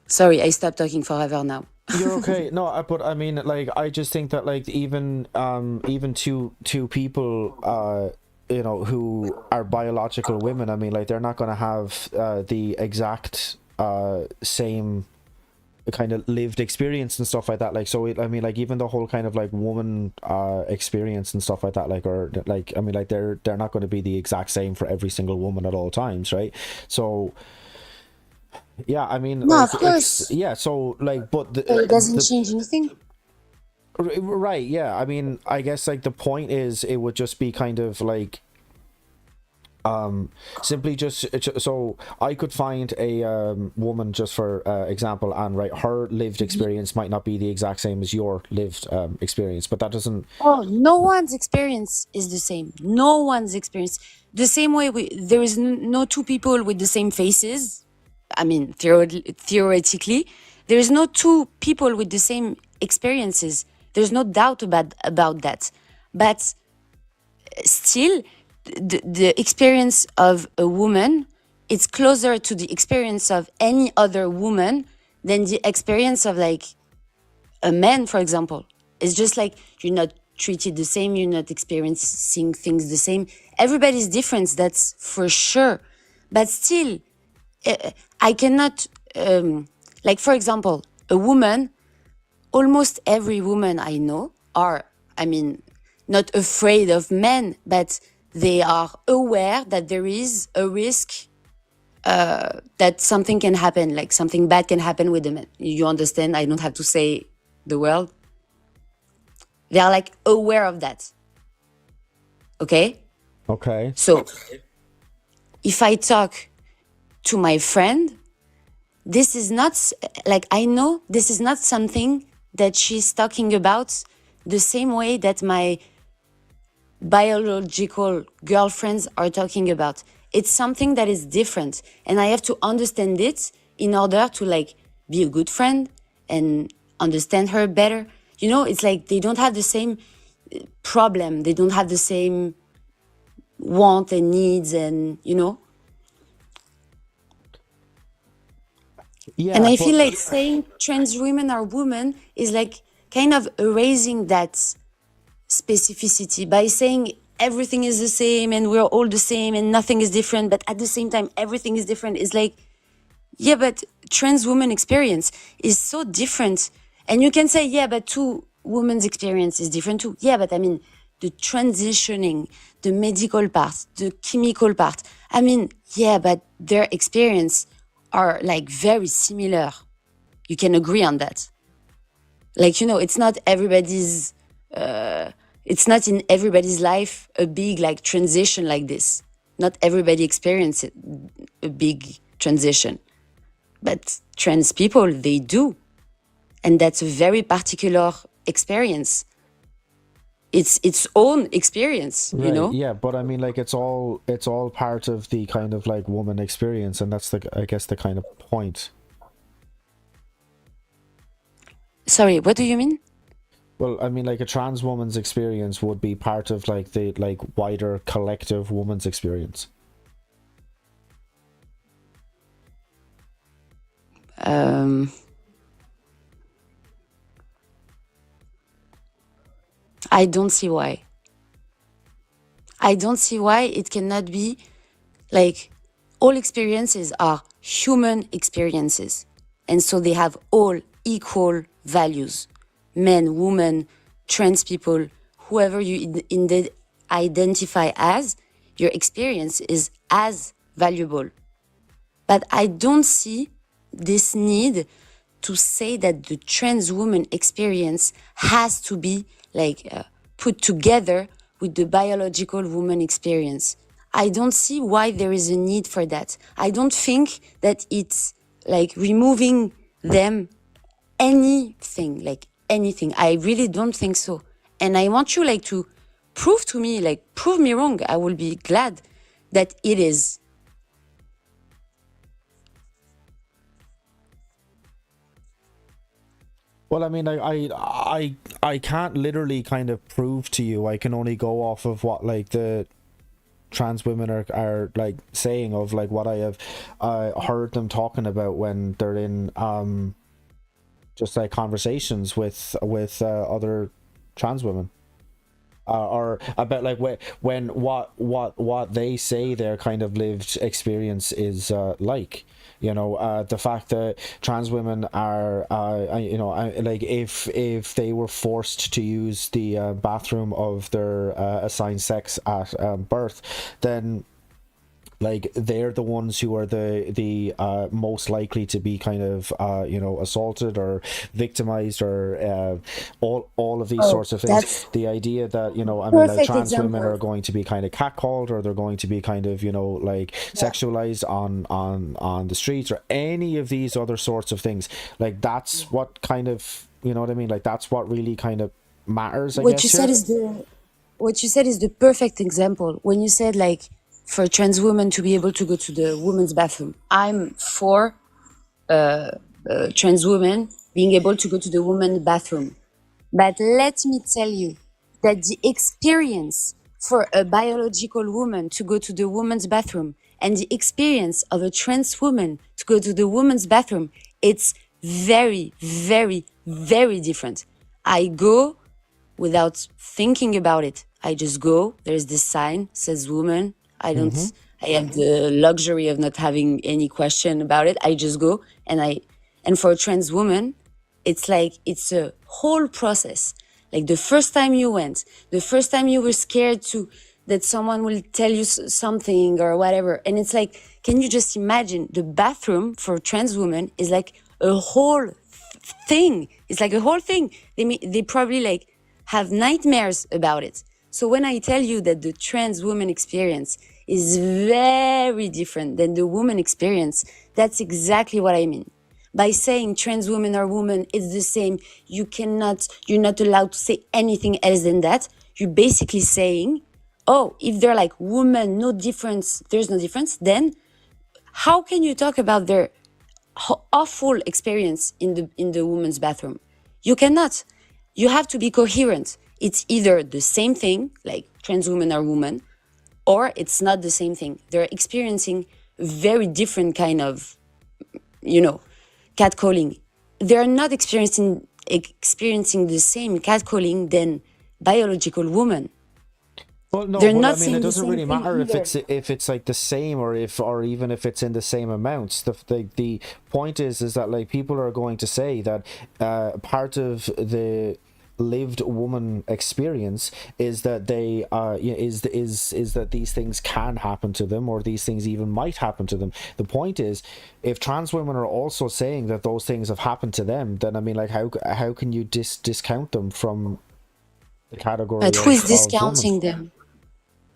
Sorry, I stopped talking forever now. You're okay. No, but I mean, like, I just think that, like, even two people, you know, who are biological women, I mean, like, they're not going to have the exact same kind of lived experience and stuff like that. Like, so I mean, like, even the whole kind of like woman experience and stuff like that, like, or like, I mean, like, they're not going to be the exact same for every single woman at all times, right? So yeah, I mean, no, like, of course. yeah, so like, but it doesn't change anything. Right, yeah. I mean, I guess like the point is it would just be kind of like simply just so I could find a woman, just for example, and right, her lived experience might not be the exact same as your lived experience, but that doesn't. Oh, no one's experience is the same. No one's experience. The same way there is no two people with the same faces. I mean, theoretically, there is no two people with the same experiences. There's no doubt about that. But still, the experience of a woman, it's closer to the experience of any other woman than the experience of like a man, for example. It's just like you're not treated the same, you're not experiencing things the same. Everybody's different, that's for sure. But still, I cannot, like, for example, a woman, almost every woman I know are, I mean, not afraid of men, but they are aware that there is a risk that something can happen, like something bad can happen with the men. You understand? I don't have to say the word. They are like aware of that. Okay? Okay. So, if I talk to my friend, this is not, like, I know this is not something that she's talking about the same way that my biological girlfriends are talking about. It's something that is different, and I have to understand it in order to like be a good friend and understand her better. You know, it's like they don't have the same problem, they don't have the same want and needs, and you know. Yeah, and I feel like saying trans women are women is like kind of erasing that specificity by saying everything is the same and we're all the same and nothing is different, but at the same time everything is different. It's like, yeah, but trans women experience is so different. And you can say, yeah, but two women's experience is different too. Yeah, but I mean, the transitioning, the medical part, the chemical part, I mean, yeah, but their experience are like very similar. You can agree on that. Like, you know, it's not everybody's, it's not in everybody's life a big like transition like this. Not everybody experiences a big transition. but trans people, they do. And that's a very particular experience. It's its own experience, you Right, know? yeah, but I mean, like, it's all part of the kind of like woman experience, and that's I guess the kind of point. Sorry, what do you mean? Well, I mean, like, a trans woman's experience would be part of like the like wider collective woman's experience. I don't see why. I don't see why it cannot be like all experiences are human experiences. And so they have all equal values. Men, women, trans people, whoever you identify as, your experience is as valuable. But I don't see this need to say that the trans woman experience has to be like put together with the biological woman experience. I don't see why there is a need for that. I don't think that it's like removing them anything, like anything. I really don't think so. And I want you like to prove to me, like prove me wrong. I will be glad that it is. Well, I mean, I can't literally kind of prove to you. I can only go off of what like the trans women are like saying, of like what I have heard them talking about when they're in just like conversations with other trans women. Or about like when what they say their kind of lived experience is like, you know, the fact that trans women are you know, like if they were forced to use the bathroom of their assigned sex at birth, then like they're the ones who are the most likely to be kind of you know, assaulted or victimized or all of these sorts of things. The idea that, you know, I mean, like, trans women are going to be kind of catcalled, or they're going to be kind of, you know, like sexualized on the streets, or any of these other sorts of things, like that's what kind of, you know what I mean, like that's what really kind of matters, I What guess. you said is the perfect example. When you said like for a trans woman to be able to go to the women's bathroom, I'm for trans women being able to go to the women's bathroom. But let me tell you that the experience for a biological woman to go to the women's bathroom and the experience of a trans woman to go to the women's bathroom, it's very, very, very different. I go without thinking about it. I just go, there's this sign, says woman. I have the luxury of not having any question about it. I just go, and for a trans woman, it's like, it's a whole process. Like the first time you went, the first time you were scared that someone will tell you something or whatever. And it's like, can you just imagine the bathroom for a trans woman is like a whole thing. It's like a whole thing. They probably like have nightmares about it. So when I tell you that the trans woman experience is very different than the woman experience, that's exactly what I mean. By saying trans women are women, it's the same. You're not allowed to say anything else than that. You're basically saying, oh, if they're like women, no difference, there's no difference, then how can you talk about their awful experience in the women's bathroom? You cannot. You have to be coherent. It's either the same thing, like trans women are women, or it's not the same thing. They're experiencing very different kind of, you know, catcalling. They're not experiencing the same catcalling than biological women. Well, no, They're well, not I mean, saying it the doesn't same really thing matter either. if it's like the same, or even if it's in the same amounts. The point is that like people are going to say that part of the lived woman experience is that they is that these things can happen to them, or these things even might happen to them. The point is, if trans women are also saying that those things have happened to them, then I mean, like, how can you discount them from the category But who is of woman? discounting them?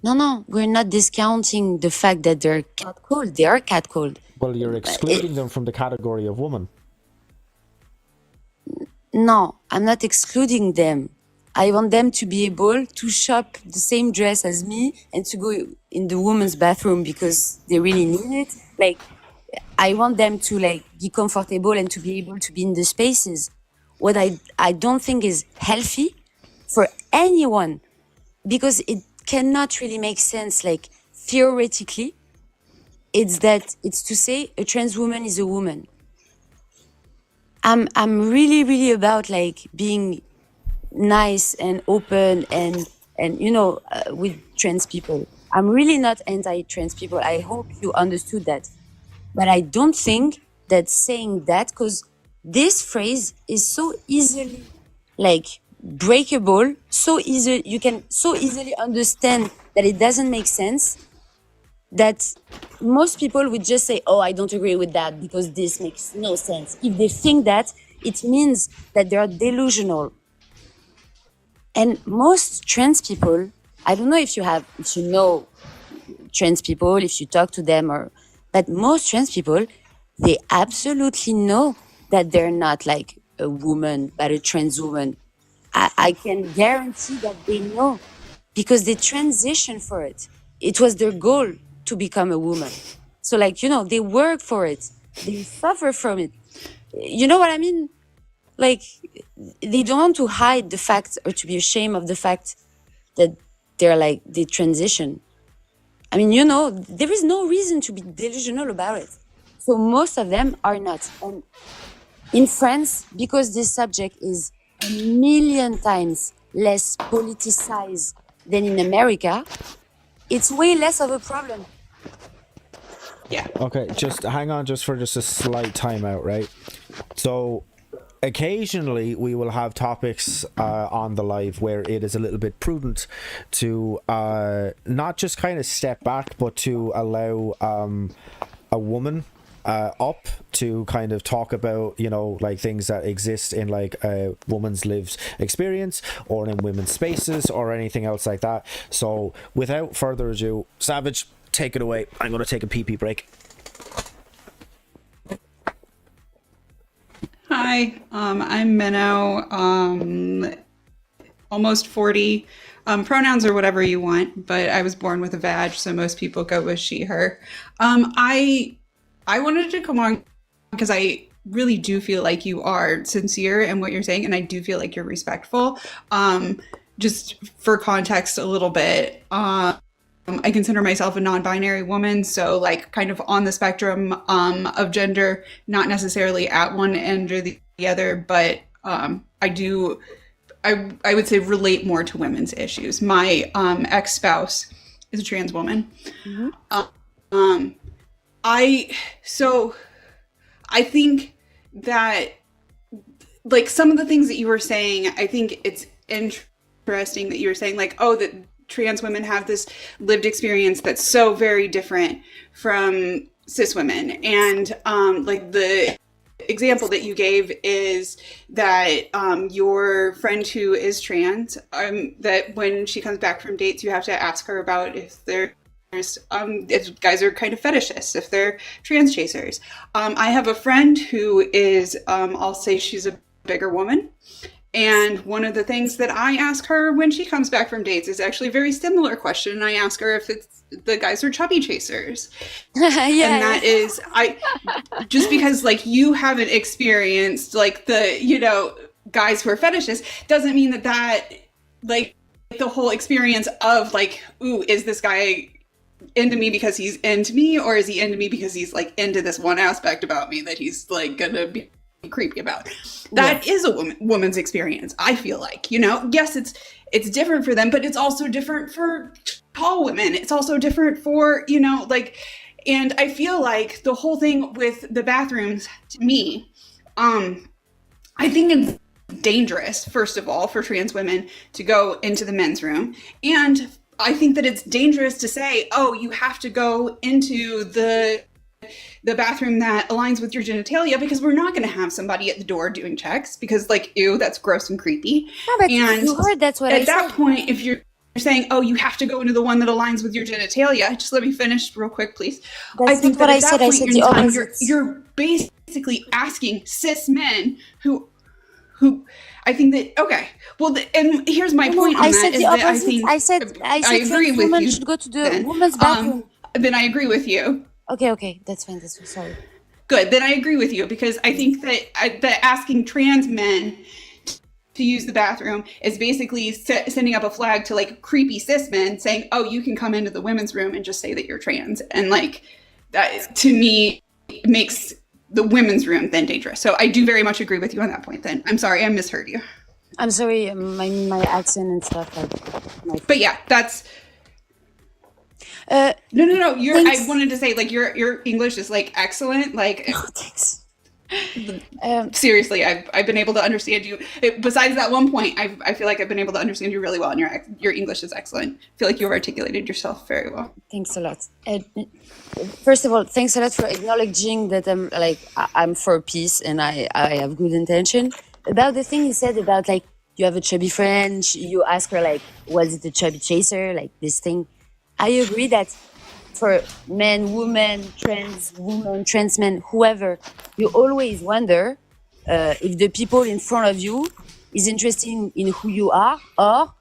No, we're not discounting the fact that they're catcalled. They are catcalled. Well, you're excluding them from the category of woman. No, I'm not excluding them. I want them to be able to shop the same dress as me and to go in the women's bathroom because they really need it. Like, I want them to like be comfortable and to be able to be in the spaces. What I don't think is healthy for anyone, because it cannot really make sense. Like, theoretically, it's to say a trans woman is a woman. I'm really about like being nice and open and with trans people. I'm really not anti-trans people. I hope you understood that. But I don't think that saying that, because this phrase is so easily like breakable, so easy, you can so easily understand that it doesn't make sense, that most people would just say, oh, I don't agree with that because this makes no sense. If they think that, it means that they are delusional. And most trans people, I don't know if you know trans people, if you talk to them, but most trans people, they absolutely know that they're not like a woman, but a trans woman. I can guarantee that they know, because they transition for it. It was their goal to become a woman. So like, they work for it. They suffer from it. You know what I mean? Like, they don't want to hide the fact or to be ashamed of the fact that they transition. I mean, there is no reason to be delusional about it. So most of them are not. And in France, because this subject is a million times less politicized than in America, it's way less of a problem. Yeah. Okay, just hang on just for a slight timeout, right? So occasionally we will have topics on the live where it is a little bit prudent to not just kind of step back, but to allow a woman up to kind of talk about, like things that exist in like a woman's lived experience or in women's spaces or anything else like that. So without further ado, Savage, take it away. I'm going to take a pee break. Hi, I'm Minnow, almost 40. Pronouns are whatever you want, but I was born with a vag, so most people go with she, her. I wanted to come on because I really do feel like you are sincere in what you're saying, and I do feel like you're respectful. Just for context a little bit, I consider myself a non-binary woman, so like kind of on the spectrum of gender, not necessarily at one end or the other, but I would say relate more to women's issues. My ex-spouse is a trans woman. Mm-hmm. I think that like some of the things that you were saying, I think it's interesting that you were saying like, oh, that trans women have this lived experience that's so very different from cis women. And like the example that you gave is that your friend who is trans, that when she comes back from dates, you have to ask her about if if guys are kind of fetishists, if they're trans chasers. I have a friend who is, I'll say she's a bigger woman. And one of the things that I ask her when she comes back from dates is actually a very similar question. And I ask her if the guys are chubby chasers. And that is, just because like you haven't experienced like the, guys who are fetishists doesn't mean that like the whole experience of like, ooh, is this guy into me because he's into me, or is he into me because he's like into this one aspect about me that he's like gonna be creepy about? That is a woman's experience, I feel like. Yes, it's different for them, but it's also different for tall women. It's also different for and I feel like the whole thing with the bathrooms, to me, I think it's dangerous, first of all, for trans women to go into the men's room. And I think that it's dangerous to say, oh, you have to go into the bathroom that aligns with your genitalia, because we're not going to have somebody at the door doing checks because like, ew, that's gross and creepy. No, but and you heard that's what I said. At that point, if you're saying, oh, you have to go into the one that aligns with your genitalia. Just let me finish real quick, please. That's I think not that what at I that said. I point said in the time, opposite. you're basically asking cis men who I think that, okay, well, and here's my point on I that said is the that I opposite. think I said I agree trans with women you. should go to the Then, women's bathroom. then I agree with you. Okay, that's fine. That's fine. Sorry. Good. Then I agree with you because I think that asking trans men to use the bathroom is basically sending up a flag to like creepy cis men saying, oh, you can come into the women's room and just say that you're trans. And like that to me makes the women's room then dangerous. So I do very much agree with you on that point then. I'm sorry, I misheard you. I'm sorry, my accent and stuff. But yeah, that's... no. I wanted to say like your English is like excellent. Like, thanks. Seriously, I've been able to understand you. Besides that one point, I feel like I've been able to understand you really well, and your English is excellent. I feel like you've articulated yourself very well. Thanks a lot. First of all, thanks a lot for acknowledging that I'm for peace and I have good intention. About the thing you said about like you have a chubby friend, you ask her like, was it a chubby chaser? Like this thing. I agree that for men, women, trans men, whoever, you always wonder if the people in front of you is interested in who you are or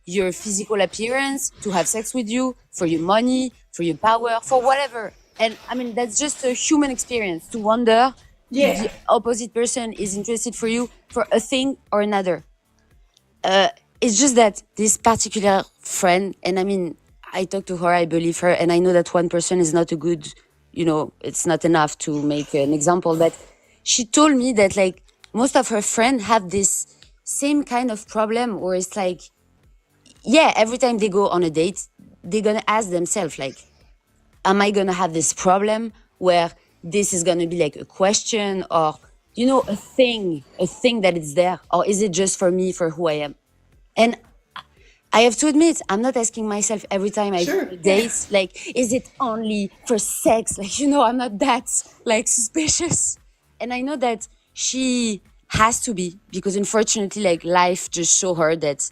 your physical appearance, to have sex with you, for your money, for your power, for whatever. And I mean, that's just a human experience to wonder if the opposite person is interested for you for a thing or another. It's just that this particular friend, and I mean, I talked to her, I believe her, and I know that one person is not a good, it's not enough to make an example, but she told me that like most of her friends have this same kind of problem where it's like, yeah, every time they go on a date, they're gonna ask themselves like, am I gonna have this problem where this is gonna be like a question or, a thing that is there, or is it just for me, for who I am? And I have to admit, I'm not asking myself every time I go on a date, like, is it only for sex? Like, I'm not that, like, suspicious. And I know that she has to be, because unfortunately, like, life just showed her that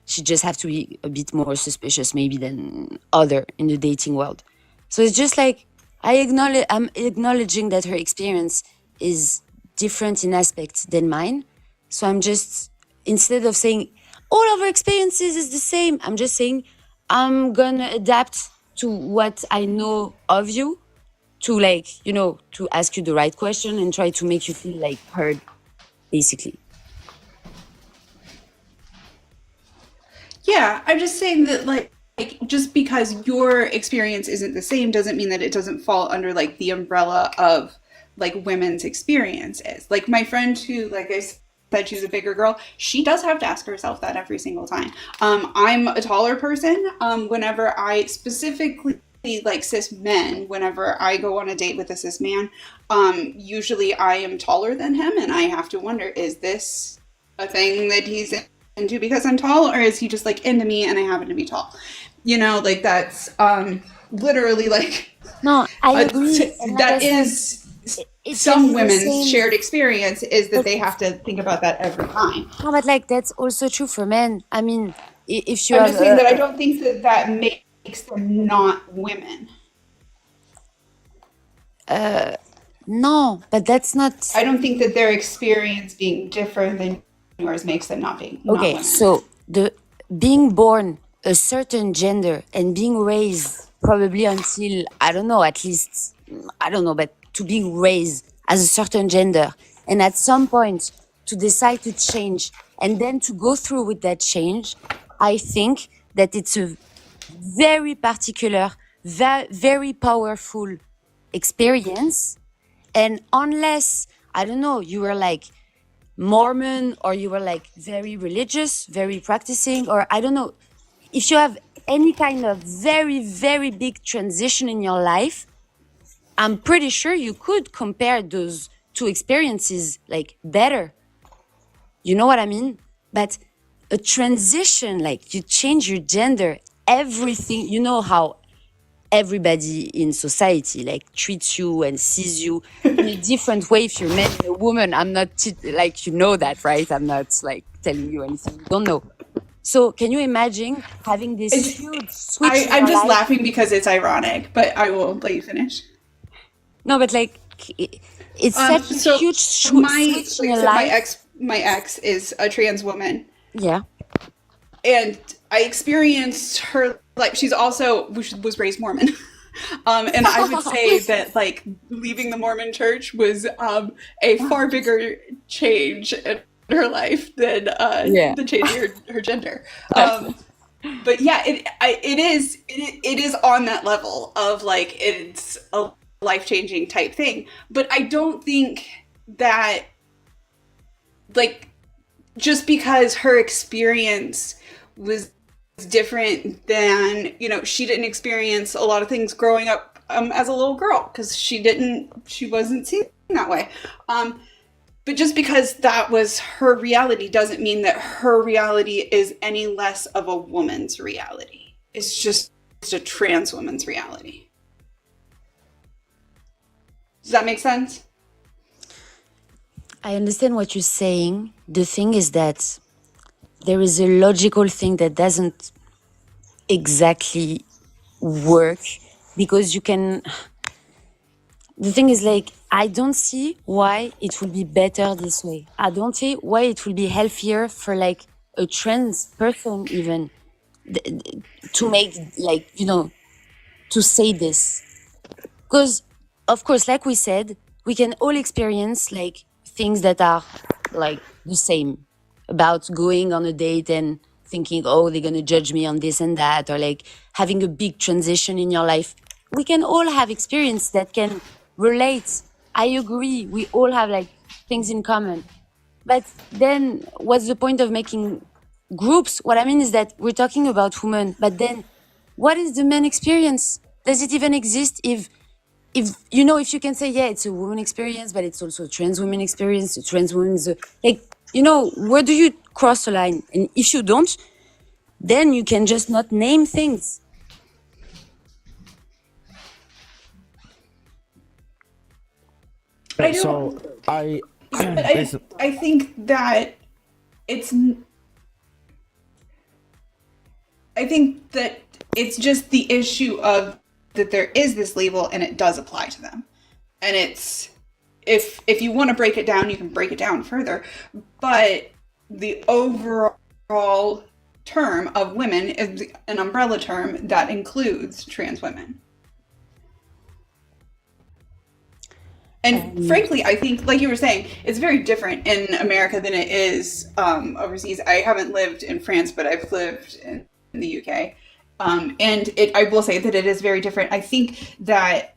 she just have to be a bit more suspicious maybe than other in the dating world. So it's just like, I'm acknowledging that her experience is different in aspects than mine. So I'm just, instead of saying, all of our experiences is the same. I'm just saying I'm gonna adapt to what I know of you to like, to ask you the right question and try to make you feel like heard, basically. Yeah, I'm just saying that like just because your experience isn't the same doesn't mean that it doesn't fall under like the umbrella of like women's experiences. Like my friend who, like I said, she's a bigger girl, she does have to ask herself that every single time. I'm a taller person. Whenever I specifically like cis men, whenever I go on a date with a cis man, usually I am taller than him and I have to wonder, is this a thing that he's into because I'm tall, or is he just like into me and I happen to be tall? Like that's literally like, no, I agree. That is some women's shared experience, is that they have to think about that every time. No, but like that's also true for men. I mean, if you I'm have just saying that I don't think that makes them not women. No, but that's not. I don't think that their experience being different than yours makes them not being. Okay, not women. so being born a certain gender and being raised probably until but to be raised as a certain gender, and at some point to decide to change and then to go through with that change, I think that it's a very particular, very powerful experience. And unless, you were like Mormon or you were like very religious, very practicing, or if you have any kind of very, very big transition in your life, I'm pretty sure you could compare those two experiences like better. You know what I mean? But a transition, like you change your gender, everything, how everybody in society like treats you and sees you in a different way if you're man and a woman. I'm not that, right? I'm not like telling you anything you don't know. So can you imagine having this huge switch in I'm your just life? laughing because it's ironic, but I will let you finish. No, but like it's such a So huge my switch in like I your said, life. my ex is a trans woman, Yeah. and I experienced her like she's also was raised Mormon. And I would say that like leaving the Mormon church was a far bigger change in her life than Yeah. the changing her gender. But yeah, it is on that level of like it's a life-changing type thing. But I don't think that like just because her experience was different than, you know, she didn't experience a lot of things growing up as a little girl because she wasn't seen that way. But just because that was her reality doesn't mean that her reality is any less of a woman's reality. It's just a trans woman's reality. Does that make sense? I understand what you're saying. The thing is that there is a logical thing that doesn't exactly work because you can. The thing is, like, I don't see why it will be better this way. I don't see why it will be healthier for like a trans person even to make like, you know, to say this. Because, of course, like we said, we can all experience like things that are like the same about going on a date and thinking, oh, they're going to judge me on this and that, or like having a big transition in your life. We can all have experience that can relate. I agree. We all have like things in common. But then what's the point of making groups? What I mean is that we're talking about women, but then what is the man experience? Does it even exist if you know, if you can say, yeah, it's a woman experience, but it's also a trans woman experience, a trans woman's like, you know, where do you cross the line? And if you don't, then you can just not name things. I don't, So I but basi- I think that it's I think that it's just the issue of that there is this label and it does apply to them. And it's if you want to break it down, you can break it down further. But the overall term of women is an umbrella term that includes trans women. And frankly, I think, like you were saying, it's very different in America than it is overseas. I haven't lived in France, but I've lived in the UK. And I will say that it is very different. I think that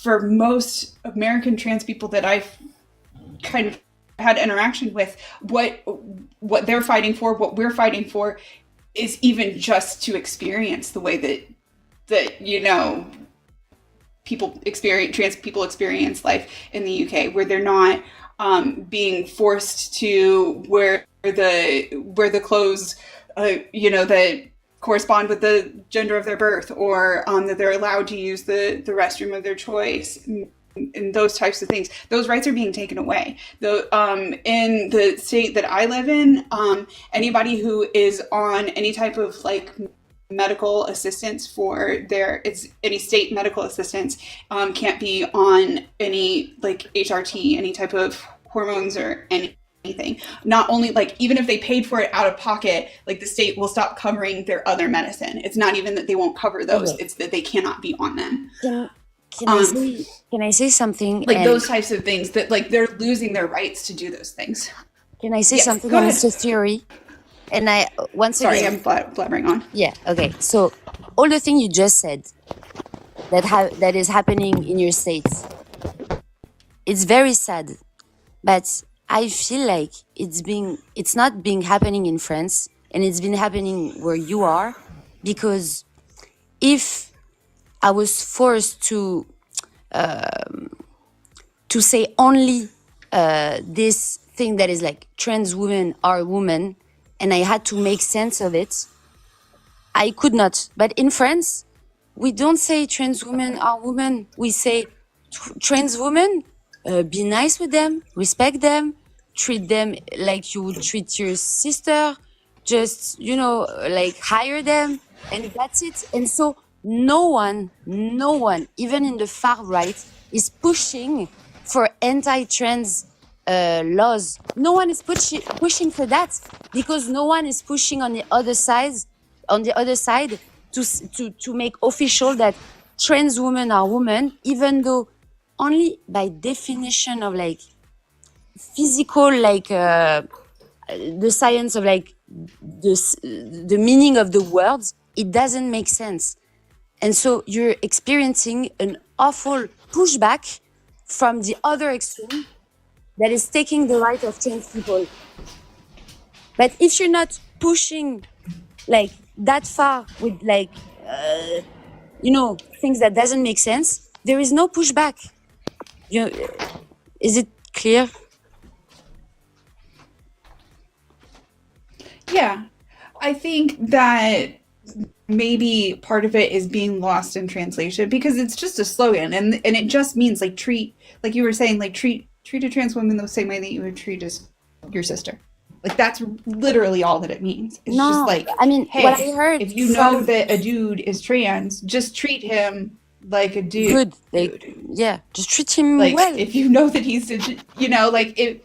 for most American trans people that I've kind of had interaction with, what they're fighting for, what we're fighting for, is even just to experience the way that you know trans people experience life in the UK, where they're not being forced to wear the clothes, you know, that correspond with the gender of their birth, or that they're allowed to use the restroom of their choice, and those types of things. Those rights are being taken away. In the state that I live in, anybody who is on any type of like medical assistance for any state medical assistance can't be on any like HRT, any type of hormones or anything. Not only like, even if they paid for it out of pocket, like the state will stop covering their other medicine. It's not even that they won't cover those, Okay. it's that they cannot be on them. Can I say something? Like And those types of things that like they're losing their rights to do those things. can I say Yes, something go on ahead. Mr. Theory? And I once Sorry, again, I'm blabbering on. yeah, okay. So all the thing you just said that is happening in your states, it's very sad, but I feel like it's not being happening in France, and it's been happening where you are, because if I was forced to say only this thing that is like trans women are women, and I had to make sense of it, I could not. But in France, we don't say trans women are women. We say trans women, be nice with them, respect them, treat them like you would treat your sister, just, you know, like hire them and that's it. And so no one, even in the far right, is pushing for anti-trans laws. No one is pushing for that because no one is pushing on the other side, to make official that trans women are women, even though only by definition of like physical, like the science of like the meaning of the words, it doesn't make sense. And so you're experiencing an awful pushback from the other extreme that is taking the right of trans people. But if you're not pushing like that far with like, you know, things that doesn't make sense, there is no pushback. You know, is it clear? Yeah, I think that maybe part of it is being lost in translation because it's just a slogan and it just means like treat, like you were saying, like treat a trans woman the same way that you would treat your sister. Like that's literally all that it means. It's No, just like, I mean, hey, what I heard if you know from- that a dude is trans, just treat him like a dude. Good, like, yeah, just treat him Like well. if you know that he's, you know, like it.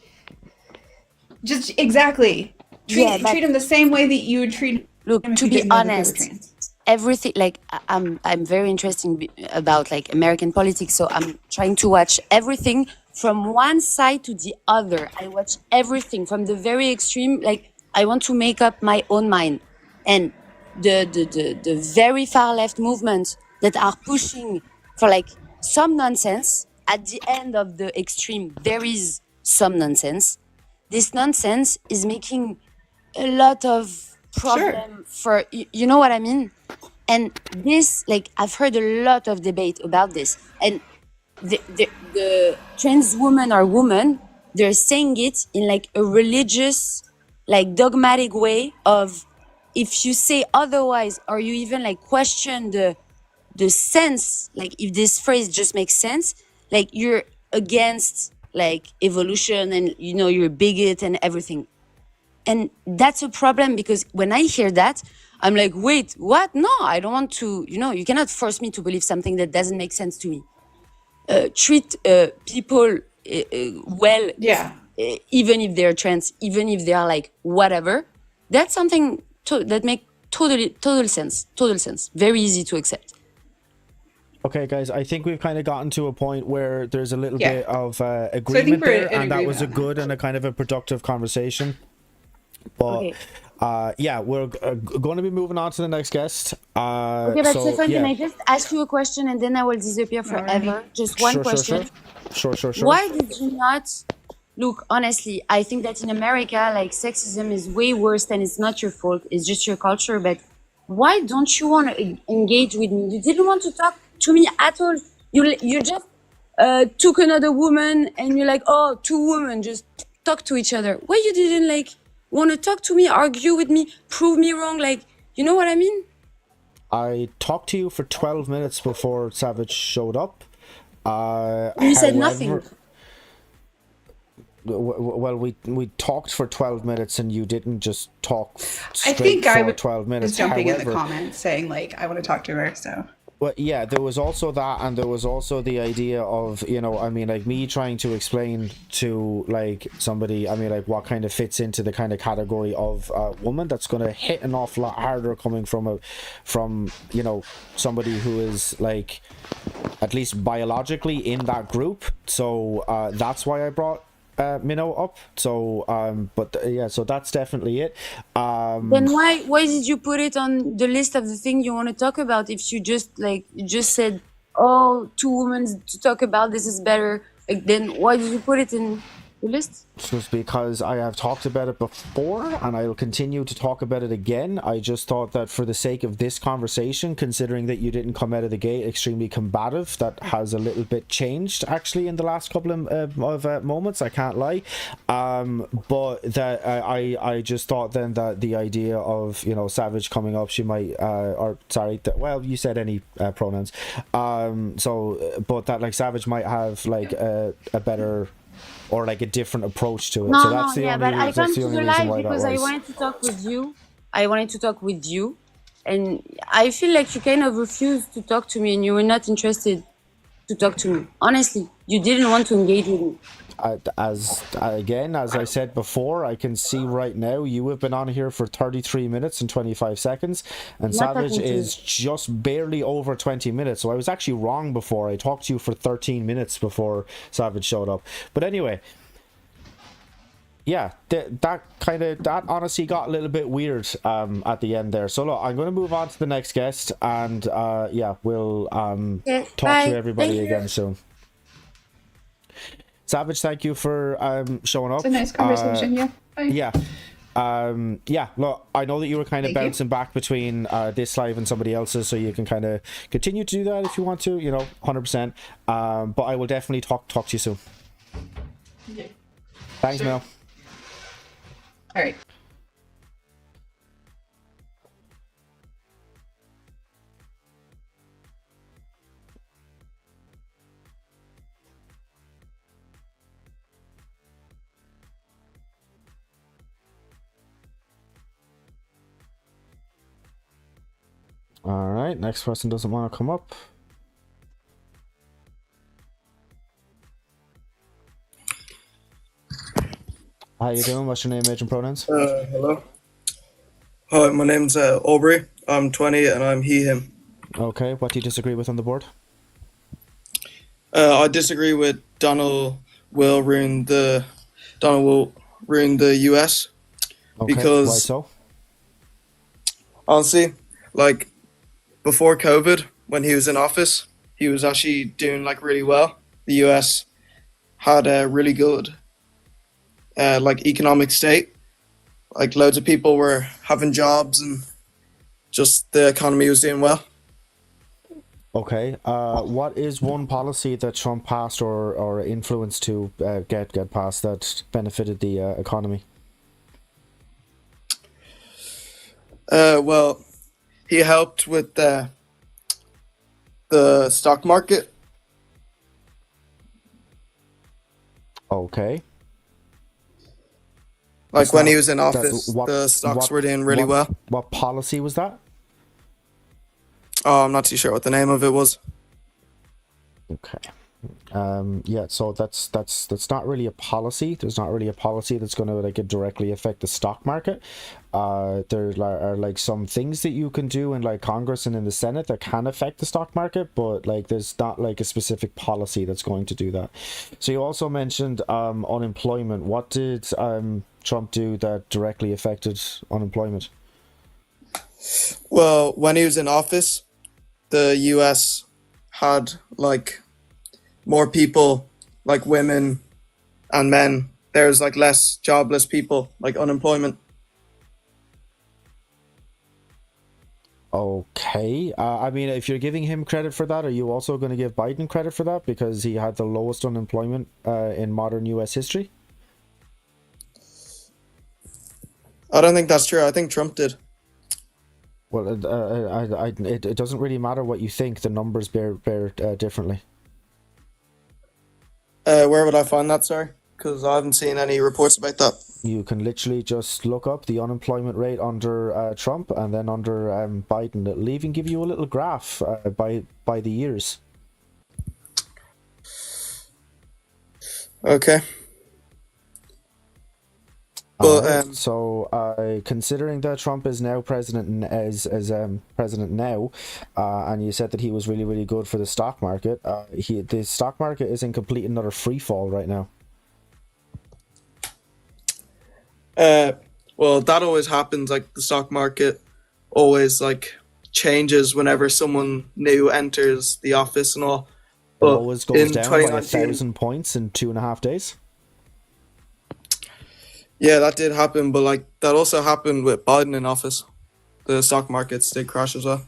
Just exactly. Yeah, but- Treat him the same way that you would treat. Look, him if to you be didn't know that they were honest, trans. everything, like I'm very interested about like American politics, so I'm trying to watch everything from one side to the other. I watch everything from the very extreme, like I want to make up my own mind. And the very far left movements that are pushing for like some nonsense, at the end of the extreme there is some nonsense. This nonsense is making a lot of problem for, you know what I mean? And this, like, I've heard a lot of debate about this. And the trans woman or woman, they're saying it in like a religious, like dogmatic way of, if you say otherwise, or you even like question the sense, like if this phrase just makes sense, like you're against like evolution and, you know, you're a bigot and everything. And that's a problem because when I hear that, I'm like, wait, what? No, I don't want to, you know, you cannot force me to believe something that doesn't make sense to me. Treat people well, Yeah. Even if they're trans, even if they are like whatever. That's something that makes total sense. Very easy to accept. Okay, guys, I think we've kind of gotten to a point where there's a little Yeah. bit of So I think agreement we're there, in and that was a agreement on good and a kind of a productive conversation. But yeah, we're going to be moving on to the next guest. Okay, but so, Stefan, yeah. can I just ask you a question and then I will disappear forever? Just one question. Sure. Why did you not look? Honestly, I think that in America, like sexism is way worse, and it's not your fault. It's just your culture. But why don't you want to engage with me? You didn't want to talk to me at all. You just took another woman, and you're like, oh, two women just talk to each other. Why you didn't like want to talk to me, argue with me, prove me wrong? Like, you know what I mean? I talked to you for 12 minutes before Savage showed up. You said nothing. Well, we talked for 12 minutes and you didn't just talk I straight think for I was 12 minutes. jumping in the However, comments saying like I want to talk to her. So well, yeah, there was also that, and there was also the idea of, you know, I mean, like me trying to explain to like somebody, I mean, like what kind of fits into the kind of category of woman that's going to hit an awful lot harder coming from you know, somebody who is like at least biologically in that group. So that's why I brought Minnow up. So but yeah, so that's definitely it. Then why did you put it on the list of the thing you want to talk about? If you just said, oh, two women to talk about, this is better. Like, then why did you put it in the list? Just because I have talked about it before and I'll continue to talk about it again. I just thought that for the sake of this conversation, considering that you didn't come out of the gate extremely combative, that has a little bit changed actually in the last couple of moments, I can't lie. But that I just thought then that the idea of, you know, Savage coming up, she might well, you said any pronouns, so but that like Savage might have like a better or like a different approach to it. No, So that's the yeah, only but I that's come the to only the reason live why that because I was. wanted to talk with you. I wanted to talk with you, and I feel like you kind of refused to talk to me, and you were not interested to talk to me. Honestly, you didn't want to engage with me. As I said before, I can see right now you have been on here for 33 minutes and 25 seconds, and Not Savage talking to you. is just barely over 20 minutes. So I was actually wrong before. I talked to you for 13 minutes before Savage showed up. But anyway, yeah, that honestly got a little bit weird at the end there. So look, I'm going to move on to the next guest, and yeah, we'll Yeah, talk bye. to everybody Thank you. again soon. Savage, thank you for showing up. It's a nice conversation. Yeah. Bye. Yeah. Yeah, look, I know that you were kind of Thank you. bouncing back between this live and somebody else's, so you can kind of continue to do that if you want to, 100%. But I will definitely talk to you soon. Yeah. Thanks, Sure. Mel. All right. All right, next person doesn't want to come up. How you doing? What's your name, age, and pronouns? Hello. Hi, my name's Aubrey. I'm 20 and I'm he, him. Okay, what do you disagree with on the board? I disagree with Donald will ruin the US Okay, because why so? honestly, like before COVID, when he was in office, he was actually doing like really well. The US had a really good like economic state. Like loads of people were having jobs and just the economy was doing well. Okay, what is one policy that Trump passed or influenced to get passed that benefited the economy? Well, he helped with the stock market. Okay. Like It's when not- he was in that- office, what- the stocks what- were doing really what- well. What policy was that? Oh, I'm not too sure what the name of it was. Okay. Yeah, so that's not really a policy. There's not really a policy that's going to directly affect the stock market. There are like some things that you can do in like Congress and in the Senate that can affect the stock market, but like there's not like a specific policy that's going to do that. So you also mentioned unemployment. What did Trump do that directly affected unemployment? Well, when he was in office, the US had like more people, like women and men. There's like less jobless people, like unemployment. Okay. I mean, if you're giving him credit for that, are you also going to give Biden credit for that because he had the lowest unemployment in modern US history? I don't think that's true. I think Trump did. Well, it doesn't really matter what you think. The numbers bear differently. Where would I find that, sorry? Because I haven't seen any reports about that. You can literally just look up the unemployment rate under Trump and then under Biden. It'll even give you a little graph by the years. Okay. But Alright, so considering that Trump is now president president now, and you said that he was really good for the stock market, the stock market is in complete another free fall right now. well, that always happens. Like the stock market always like changes whenever someone new enters the office and all. It But always goes in down by 2019, 1,000 points in 2.5 days. yeah, that did happen. But like that also happened with Biden in office. The stock markets did crash as well.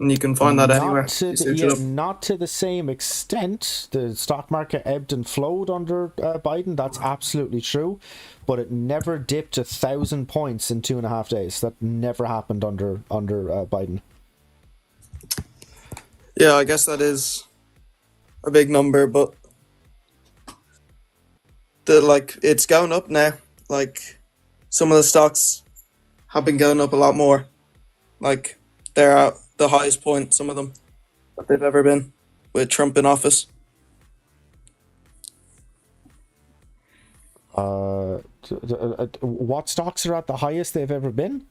And you can find that anywhere. To You search yeah, it up. not to the same extent. The stock market ebbed and flowed under Biden. That's absolutely true, but it never dipped 1,000 points in 2.5 days. That never happened under Biden. Yeah, I guess that is a big number, but it's going up now. Like some of the stocks have been going up a lot more. Like they're at the highest point, some of them, that they've ever been with Trump in office. What stocks are at the highest they've ever been?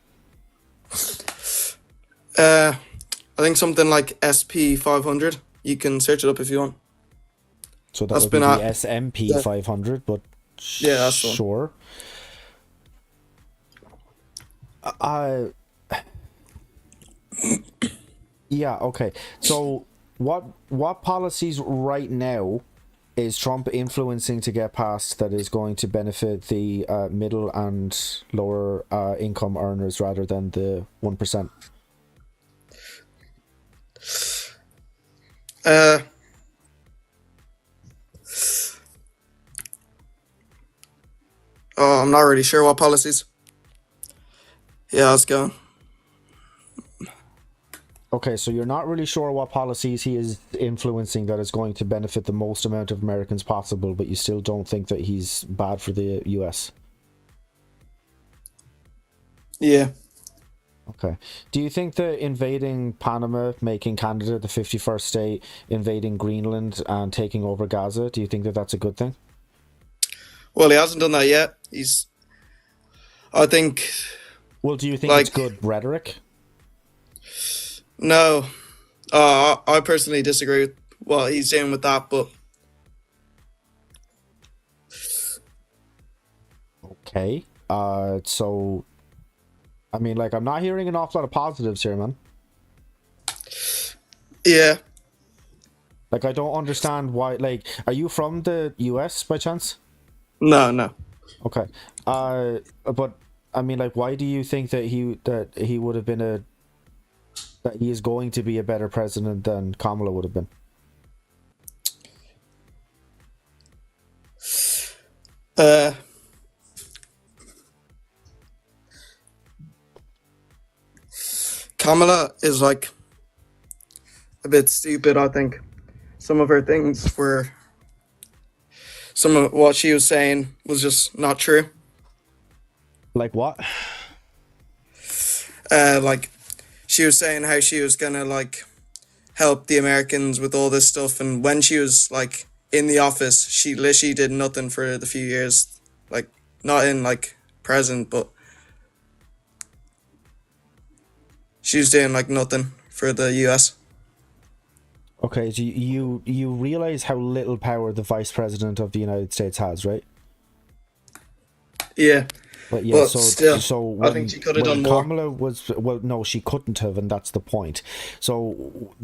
I think something like SP 500. You can search it up if you want. So that That's would be been the at- S&P yeah. 500, but Yeah, that's the one. sure. Yeah, okay. So what policies right now is Trump influencing to get passed that is going to benefit the middle and lower income earners rather than the 1%? Oh, I'm not really sure what policies. Yeah, how's it going? Okay, so you're not really sure what policies he is influencing that is going to benefit the most amount of Americans possible, but you still don't think that he's bad for the US. Yeah. Okay. Do you think that invading Panama, making Canada the 51st state, invading Greenland and taking over Gaza, do you think that that's a good thing? Well, he hasn't done that yet. I think. Well, do you think it's good rhetoric? No. I personally disagree with what he's doing with that, but. Okay. So, I mean, like, I'm not hearing an awful lot of positives here, man. Yeah. Like, I don't understand why, like, are you from the US by chance? No. Okay. But I mean, like, why do you think that he would have been that he is going to be a better president than Kamala would have been? Kamala is like a bit stupid, I think. Some of her things were. Some of what she was saying was just not true. Like what? Like she was saying how she was gonna like help the Americans with all this stuff, and when she was like in the office, she literally did nothing for the few years, like not in like present, but she was doing like nothing for the US. Okay, so you realize how little power the vice president of the United States has, right? Yeah. But yeah, But still, so I think she could have when done more. Kamala was, well, no, she couldn't have, and that's the point. So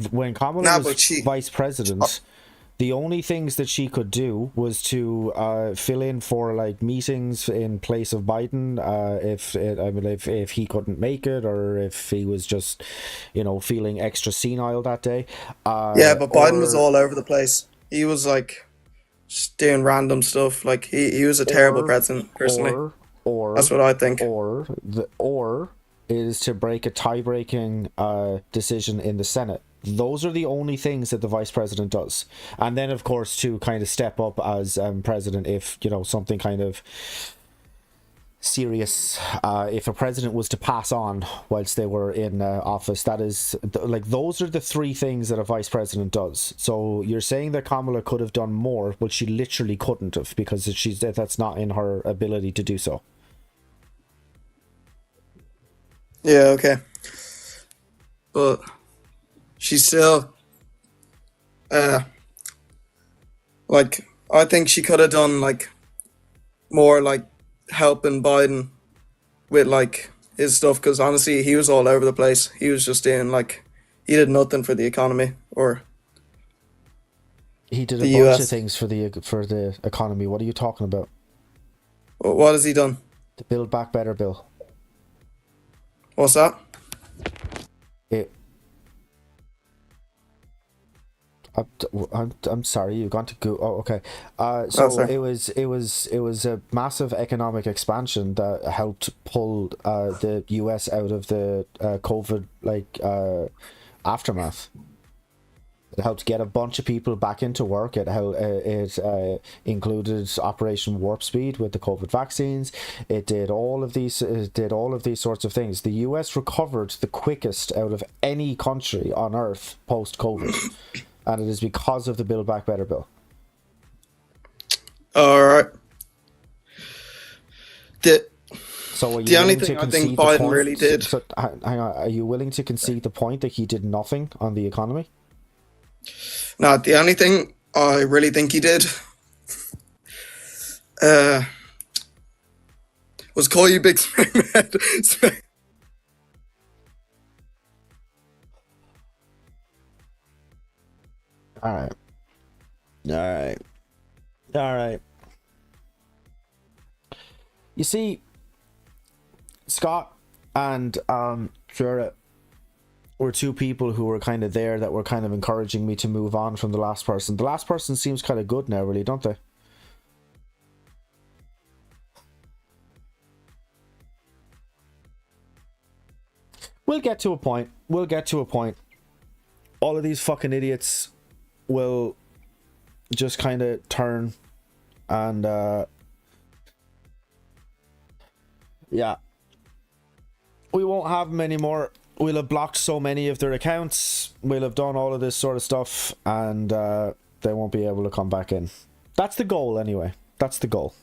when Kamala Nah, was but she- vice president, the only things that she could do was to fill in for like meetings in place of Biden, if he couldn't make it, or if he was just, feeling extra senile that day. Yeah, but Biden was or- all over the place. He was like just doing random stuff. Like he was a terrible president, personally. Or That's what I think. Or is to break a tie-breaking decision in the Senate. Those are the only things that the vice president does. And then, of course, to kind of step up as president if, something kind of serious, if a president was to pass on whilst they were in office, that is, those are the three things that a vice president does. So you're saying that Kamala could have done more, but she literally couldn't have, because that's not in her ability to do so. Yeah, okay. But she's still I think she could have done like more like helping Biden with like his stuff, because honestly he was all over the place. He was just doing like he did nothing for the economy or He did a the bunch US. of things for the economy. What are you talking about? What has he done? The Build Back Better bill. What's that? I'm sorry, you've gone to go. Oh, okay. So sorry. it was a massive economic expansion that helped pull the US out of the COVID aftermath. It helped get a bunch of people back into work. It included Operation Warp Speed with the COVID vaccines. It did all of these. It did all of these sorts of things. The U.S. recovered the quickest out of any country on Earth post COVID, and it is because of the Build Back Better bill. All right. So are you The only willing to thing I think concede the Biden point- really did. So, hang on, are you willing to concede the point that he did nothing on the economy? No, the only thing I really think he did was call you Big Smackhead. All right. You see, Scott and Jarrett were two people who were kind of there that were kind of encouraging me to move on from the last person. The last person seems kind of good now, really, don't they? We'll get to a point. All of these fucking idiots will just kind of turn and yeah, we won't have them anymore. We'll have blocked so many of their accounts, we'll have done all of this sort of stuff, and they won't be able to come back in. That's the goal anyway. That's the goal.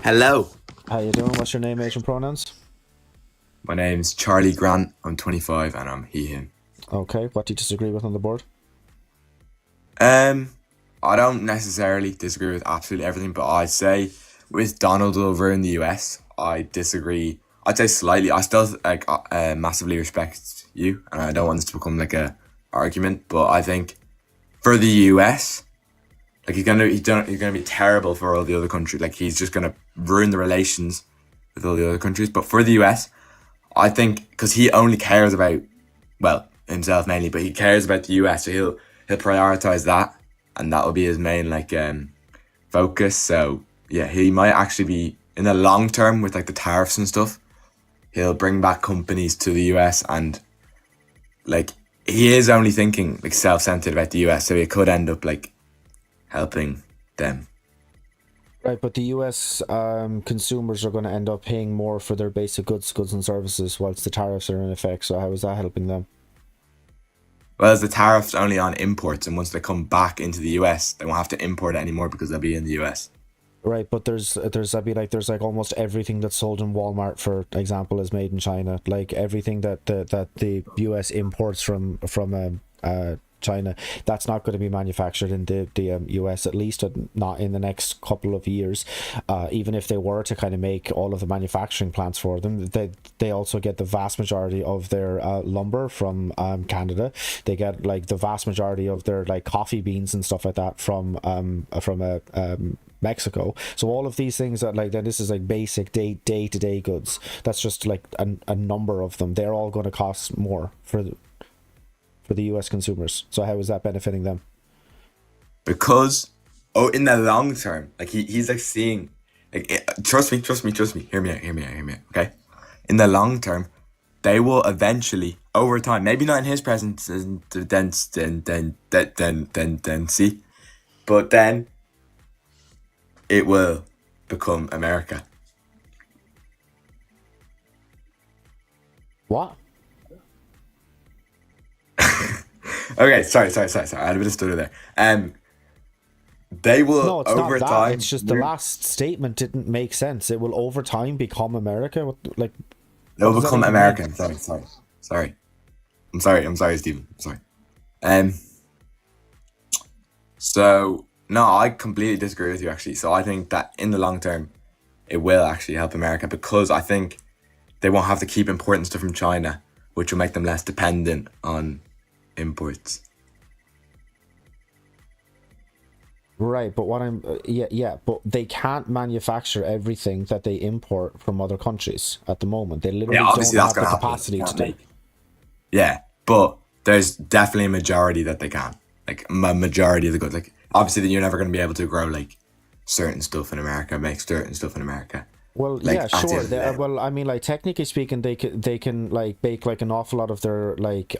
Hello. How you doing? What's your name, age, and pronouns? My name's Charlie Grant. I'm 25 and I'm he, him. Okay, what do you disagree with on the board? I don't necessarily disagree with absolutely everything, but I'd say with Donald over in the US, I disagree. I'd say slightly. I still massively respect you, and I don't want this to become like a argument. But I think for the US, like he's gonna be terrible for all the other countries. Like he's just gonna ruin the relations with all the other countries. But for the US, I think because he only cares about himself mainly, but he cares about the US, so he'll prioritize that, and that will be his main focus. So yeah, he might actually be in the long term with like the tariffs and stuff. He'll bring back companies to the US, and like he is only thinking like self-centered about the US, so he could end up like helping them. Right, but the US consumers are going to end up paying more for their basic goods and services whilst the tariffs are in effect. So how is that helping them? Well, the tariffs only on imports, and once they come back into the US, they won't have to import it anymore because they'll be in the US. Right, but there's almost everything that's sold in Walmart, for example, is made in China. Like everything that the US imports from China, that's not going to be manufactured in the US, at least not in the next couple of years. Even if they were to kind of make all of the manufacturing plants for them, they also get the vast majority of their lumber from Canada. They get like the vast majority of their like coffee beans and stuff like that from Mexico. So all of these things that like, then this is like basic day-to-day goods. That's just like a number of them. They're all going to cost more for the US consumers. So how is that benefiting them? Because in the long term, like he's like seeing, like trust me. Hear me out. Okay, in the long term, they will eventually, over time, maybe not in his presence, then see, but then it will become America. What? Okay, sorry. I had a bit of stutter there. They will No, it's over not that. time. It's just the last statement didn't make sense. It will over time become America. They'll become American. Sorry. I'm sorry, Stephen. I'm sorry. So no, I completely disagree with you actually. So I think that in the long term, it will actually help America because I think they won't have to keep importing stuff from China, which will make them less dependent on imports. Right, but but they can't manufacture everything that they import from other countries at the moment. They literally don't have the capacity to do. Yeah, but there's definitely a majority that they can. Like a majority of the goods. Like obviously, then you're never going to be able to grow like certain stuff in America, make certain stuff in America. Well, Like, yeah, at the sure. end of the day. Well, I mean, like technically speaking, they can like bake like an awful lot of their like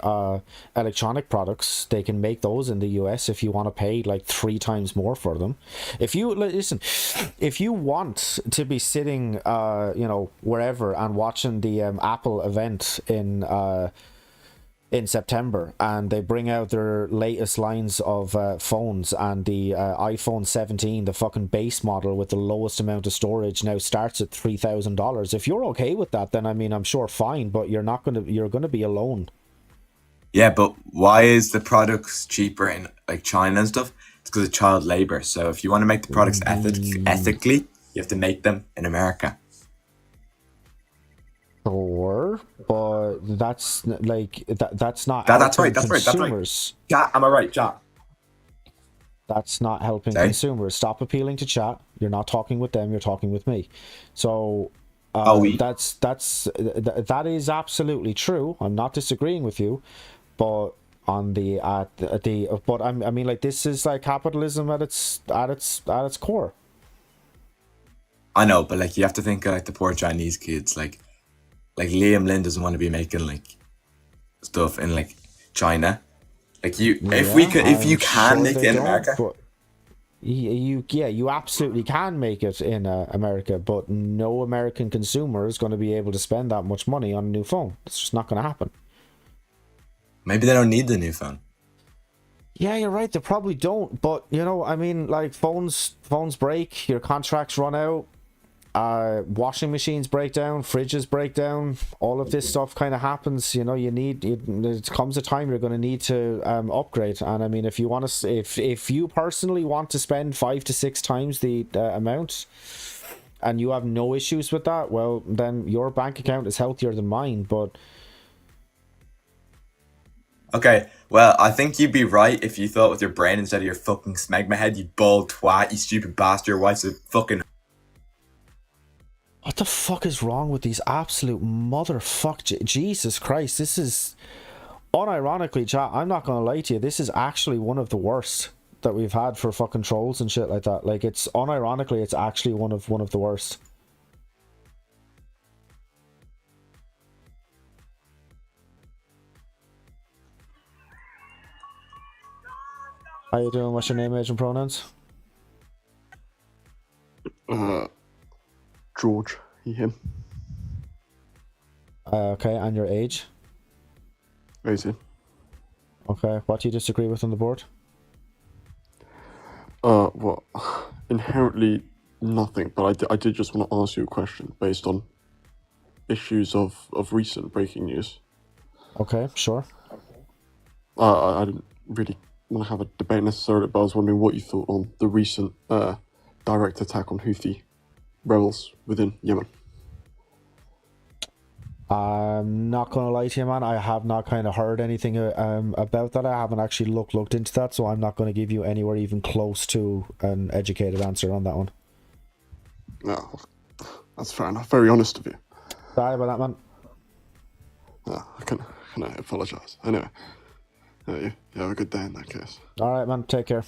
electronic products. They can make those in the US if you want to pay like 3 times more for them. If you listen, if you want to be sitting, wherever and watching the Apple event in September, and they bring out their latest lines of phones, and the iPhone 17, the fucking base model with the lowest amount of storage, now starts at $3,000. If you're okay with that, then I mean, I'm sure fine, but you're gonna be alone. Yeah, but why is the products cheaper in like China and stuff? It's because of child labor. So if you want to make the products ethically, you have to make them in America. Sure, but that's like that's not That's helping right. That's consumers. right. Chat, am I right, chat? That's not helping Sorry? consumers. Stop appealing to chat. You're not talking with them. You're talking with me. So that is absolutely true. I'm not disagreeing with you, but on the I mean, like, this is like capitalism at its core. I know, but like you have to think of like the poor Chinese kids. Like Liam Lin doesn't want to be making like stuff in like China. Like if you can make it in America. You absolutely can make it in America, but no American consumer is going to be able to spend that much money on a new phone. It's just not going to happen. Maybe they don't need the new phone. Yeah, you're right. They probably don't. But I mean, like, phones break, your contracts run out, washing machines break down, fridges break down. All of this stuff kind of happens. It comes a time you're going to need to upgrade. And I mean, if you personally want to spend 5 to 6 times the amount, and you have no issues with that, well, then your bank account is healthier than mine. But Okay, well, I think you'd be right if you thought with your brain instead of your fucking smegma head, you bald twat, you stupid bastard, your wife's a fucking... what the fuck is wrong with these absolute motherfuck... Jesus Christ, this is... Unironically, chat, I'm not gonna lie to you, this is actually one of the worst that we've had for fucking trolls and shit like that. Like, it's... Unironically, it's actually one of the worst. How you doing? What's your name, age, and pronouns? George, he, him. Okay, and your age? 18. Okay, what do you disagree with on the board? Well, inherently nothing, but I did just want to ask you a question based on issues of recent breaking news. Okay, sure. I didn't really want to have a debate necessarily, but I was wondering what you thought on the recent direct attack on Houthi rebels within Yemen. I'm not gonna lie to you, man. I have not kind of heard anything about that. I haven't actually looked into that, so I'm not going to give you anywhere even close to an educated answer on that one. No, that's fair enough. Very honest of you. Sorry about that, man. Can I apologise? Anyway, you have a good day in that case. All right, man. Take care.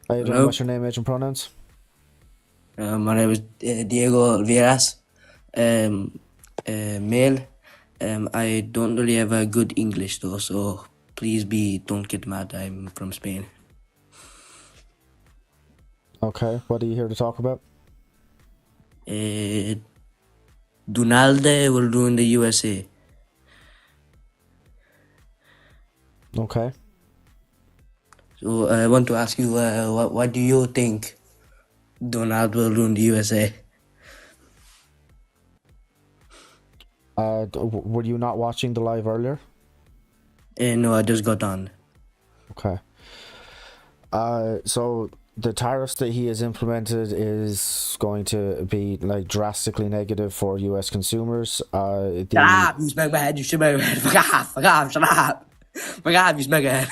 How you doing? Hello? What's your name, age, and pronouns? My name is Diego Alviras. Male. I don't really have a good English though, so please don't get mad. I'm from Spain. Okay, what are you here to talk about? Donald will ruin the USA. Okay. So I want to ask you, what do you think Donald will ruin the USA? Were you not watching the live earlier? No, I just got on. Okay. So the tariffs that he has implemented is going to be like drastically negative for US consumers. Shut up, you smack my head, you should my head. Fuck off, shut up. Fuck off, you smack my head.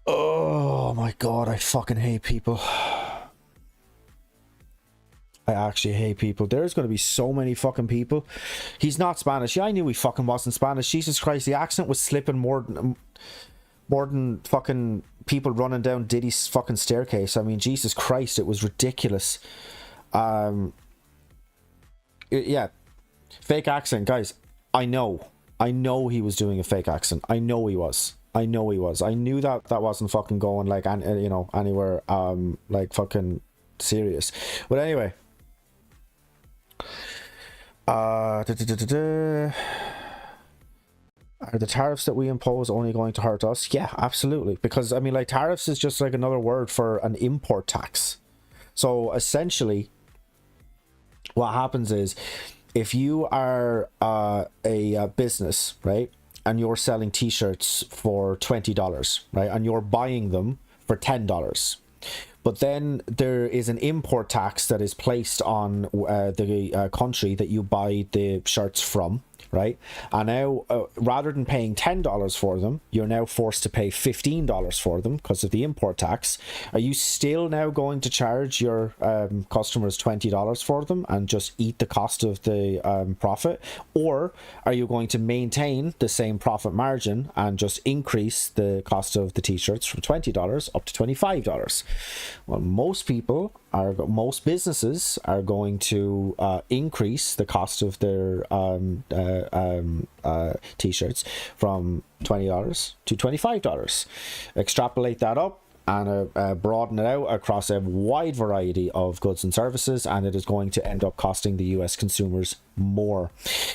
Oh my god, I fucking hate people. I actually hate people. There's going to be so many fucking people. He's not Spanish. Yeah, I knew he fucking wasn't Spanish. Jesus Christ, the accent was slipping more than fucking people running down Diddy's fucking staircase. I mean, Jesus Christ, it was ridiculous. Yeah, fake accent, guys. I know he was doing a fake accent. I know he was. I knew that wasn't fucking going like, anywhere like fucking serious. But anyway. Are the tariffs that we impose only going to hurt us? Yeah, absolutely. Because I mean, like, tariffs is just like another word for an import tax. So essentially, what happens is, if you are a business, right, and you're selling t-shirts for $20, right, and you're buying them for $10, but then there is an import tax that is placed on the country that you buy the shirts from, right? And now, rather than paying $10 for them, you're now forced to pay $15 for them because of the import tax. Are you still now going to charge your customers $20 for them and just eat the cost of the profit? Or are you going to maintain the same profit margin and just increase the cost of the t-shirts from $20 up to $25? Well, most businesses are going to increase the cost of their t-shirts from $20 to $25. Extrapolate that up and broaden it out across a wide variety of goods and services, and it is going to end up costing the US consumers more.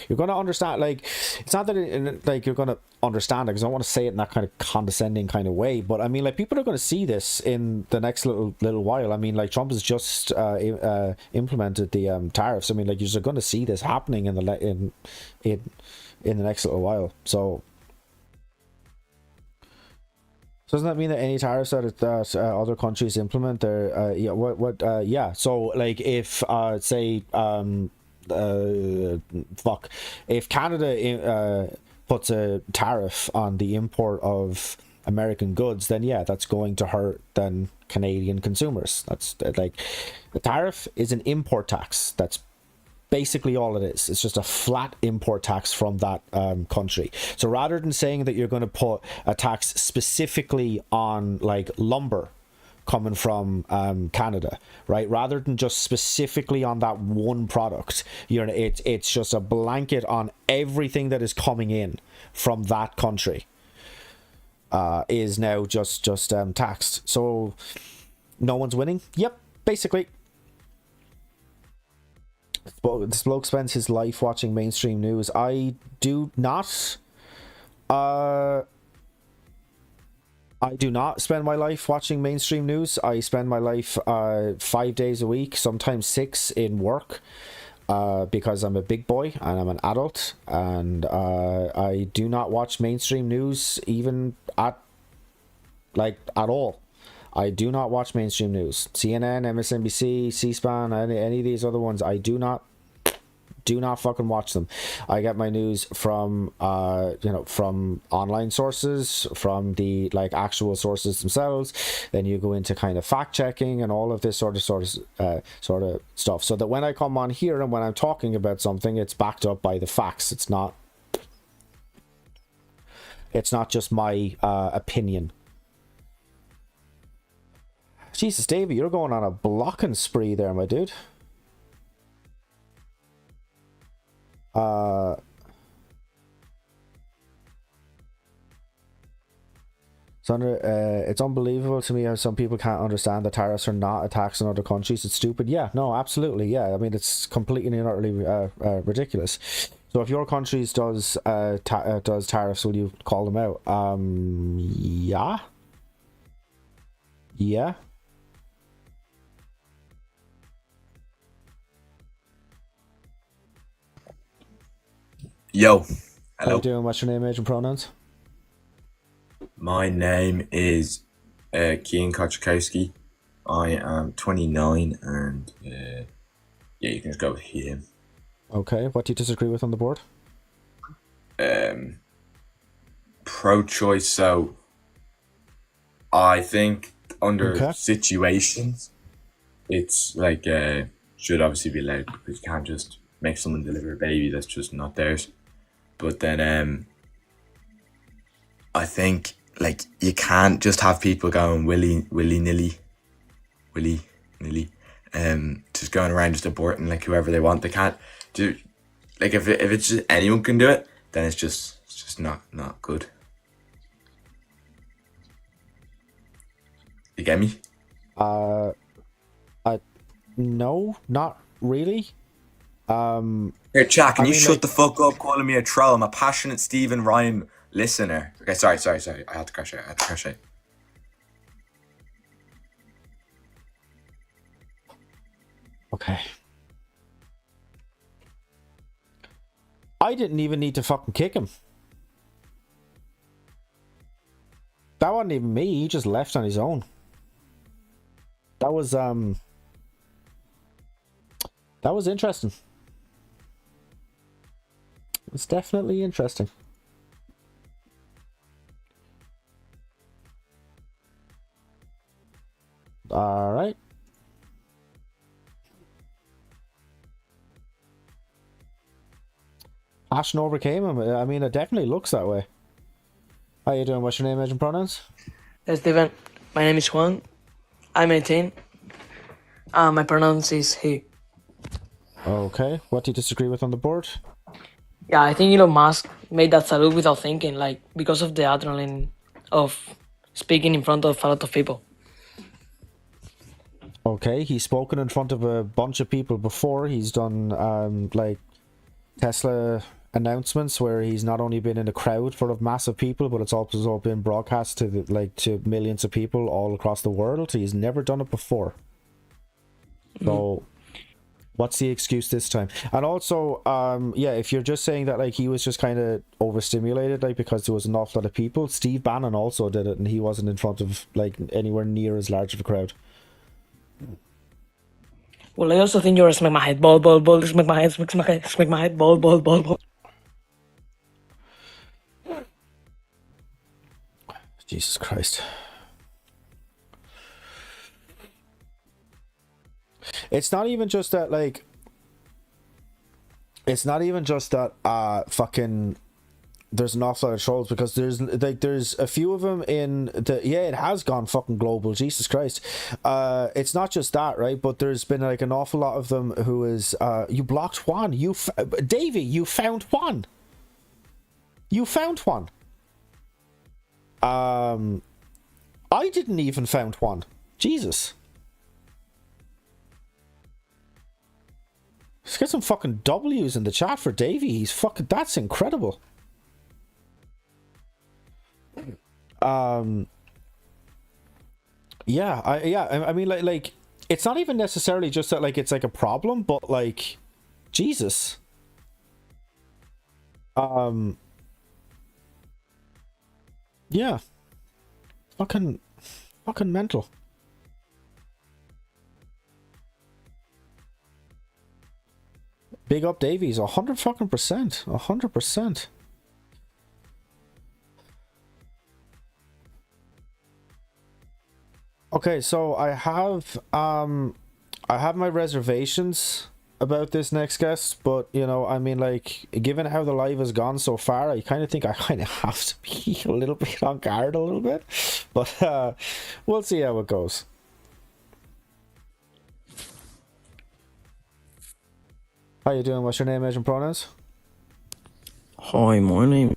You're going to understand, like, it's not that like you're going to understand it, because I don't want to say it in that kind of condescending kind of way, but I mean, like, people are going to see this in the next little while. I mean, like, Trump has just implemented the tariffs. I mean, like, you're going to see this happening in the next little while. So doesn't that mean that any tariffs that other countries implement, yeah. So like, if say if Canada puts a tariff on the import of American goods, then yeah, that's going to hurt then Canadian consumers. That's like, the tariff is an import tax. That's basically all it is. It's just a flat import tax from that country. So rather than saying that you're going to put a tax specifically on like lumber coming from Canada, right, rather than just specifically on that one product, it's just a blanket on everything that is coming in from that country, is now just taxed. So no one's winning. Yep, basically. This bloke spends his life watching mainstream news. I do not. I do not spend my life watching mainstream news. I spend my life 5 days a week, sometimes 6, in work, because I'm a big boy and I'm an adult, and I do not watch mainstream news even at all. I do not watch mainstream news. CNN, MSNBC, C-SPAN, any of these other ones, I do not fucking watch them. I get my news from from online sources, from the like actual sources themselves. Then you go into kind of fact checking and all of this sort of stuff, so that when I come on here and when I'm talking about something, it's backed up by the facts. It's not just my opinion. Jesus, Davey, you're going on a blocking spree there, my dude. It's unbelievable to me how some people can't understand that tariffs are not a tax on other countries. It's stupid. Yeah, no, absolutely. Yeah, I mean, it's completely and utterly ridiculous. So if your country does tariffs, will you call them out? Yeah. Yo, How hello. you doing? What's your name, age, and pronouns? My name is Kian Kochakowski. I am 29, and yeah, you can just go with him. Okay, what do you disagree with on the board? Pro-choice. So I think under situations, it's like should obviously be allowed, because you can't just make someone deliver a baby that's just not theirs. But then I think like you can't just have people going willy nilly, just going around just aborting like whoever they want. They can't do like if it's just anyone can do it, then it's just not good. You get me? No, not really. Here, Jack, can you shut the fuck up calling me a troll? I'm a passionate Stephen Ryan listener. Okay, sorry. I had to crash out. Okay. I didn't even need to fucking kick him. That wasn't even me. He just left on his own. That was interesting. It was definitely interesting. All right. Passion overcame him. I mean, it definitely looks that way. How you doing? What's your name, age, and pronouns? Hey, Steven. My name is Juan. I'm 18. My pronouns is he. Okay. What do you disagree with on the board? Yeah, I think Elon Musk made that salute without thinking, like, because of the adrenaline of speaking in front of a lot of people. Okay, he's spoken in front of a bunch of people before. He's done like Tesla announcements where he's not only been in a crowd full of massive people, but it's also been broadcast to to millions of people all across the world. He's never done it before. So what's the excuse this time? And also, yeah, if you're just saying that like he was just kind of overstimulated, like because there was an awful lot of people, Steve Bannon also did it, and he wasn't in front of like anywhere near as large of a crowd. Well, I also think you're a smack my head, ball, smack my head, smack my head, ball. Jesus Christ. It's not even just that, like, it's not even just that fucking there's an awful lot of trolls, because there's a few of them in the, yeah, it has gone fucking global, Jesus Christ. It's not just that, right? But there's been like an awful lot of them who is you blocked Juan. Davey, you found Juan. You found Juan. I didn't even found Juan. Jesus. Let's get some fucking W's in the chat for Davey. He's fucking, that's incredible. Yeah, I mean, like it's not even necessarily just that like it's like a problem, but like Jesus. Yeah. Fucking mental. Big up Davies, 100%. Okay, so I have my reservations about this next guest, but you know, I mean, like, given how the live has gone so far, I kind of think I kind of have to be a little bit on guard a little bit, but we'll see how it goes. How you doing? What's your name, age, and pronouns? Hi, my name.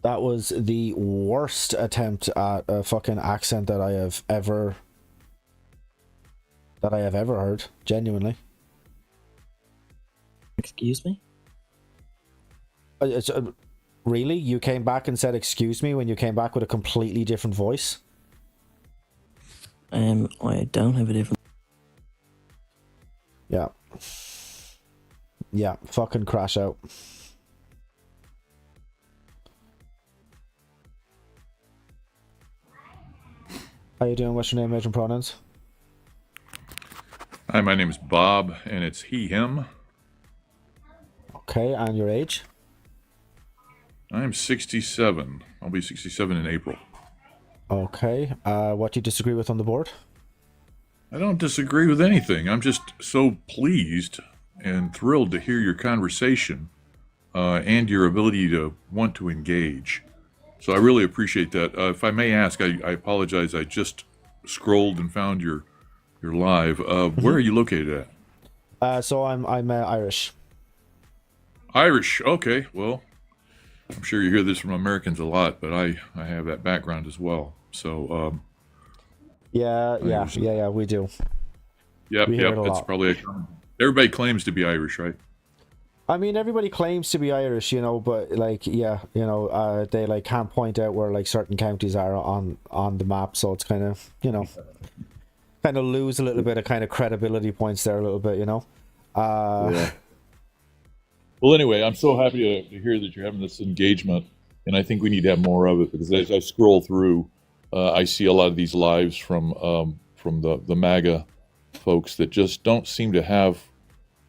That was the worst attempt at a fucking accent that I have ever heard. Genuinely. Excuse me? Really? You came back and said excuse me when you came back with a completely different voice? I don't have a different... Yeah. Yeah, fucking crash out. How you doing? What's your name, age, and pronouns? Hi, my name is Bob, and it's he, him. Okay, and your age? I'm 67. I'll be 67 in April. Okay. What do you disagree with on the board? I don't disagree with anything. I'm just so pleased and thrilled to hear your conversation and your ability to want to engage. So I really appreciate that. If I may ask, I apologize. I just scrolled and found your live. Where are you located at? So I'm Irish. Irish. Okay. Well, I'm sure you hear this from Americans a lot, but I have that background as well. So Yeah, we do. Yep. We hear it a That's lot. probably everybody claims to be Irish, right? I mean, everybody claims to be Irish, you know, but like, yeah, you know, they like can't point out where like certain counties are on the map, so it's kind of, you know, kind of lose a little bit of kind of credibility points there a little bit, you know. Yeah. Well, anyway, I'm so happy to hear that you're having this engagement, and I think we need to have more of it, because as I scroll through, I see a lot of these lives from the MAGA folks that just don't seem to have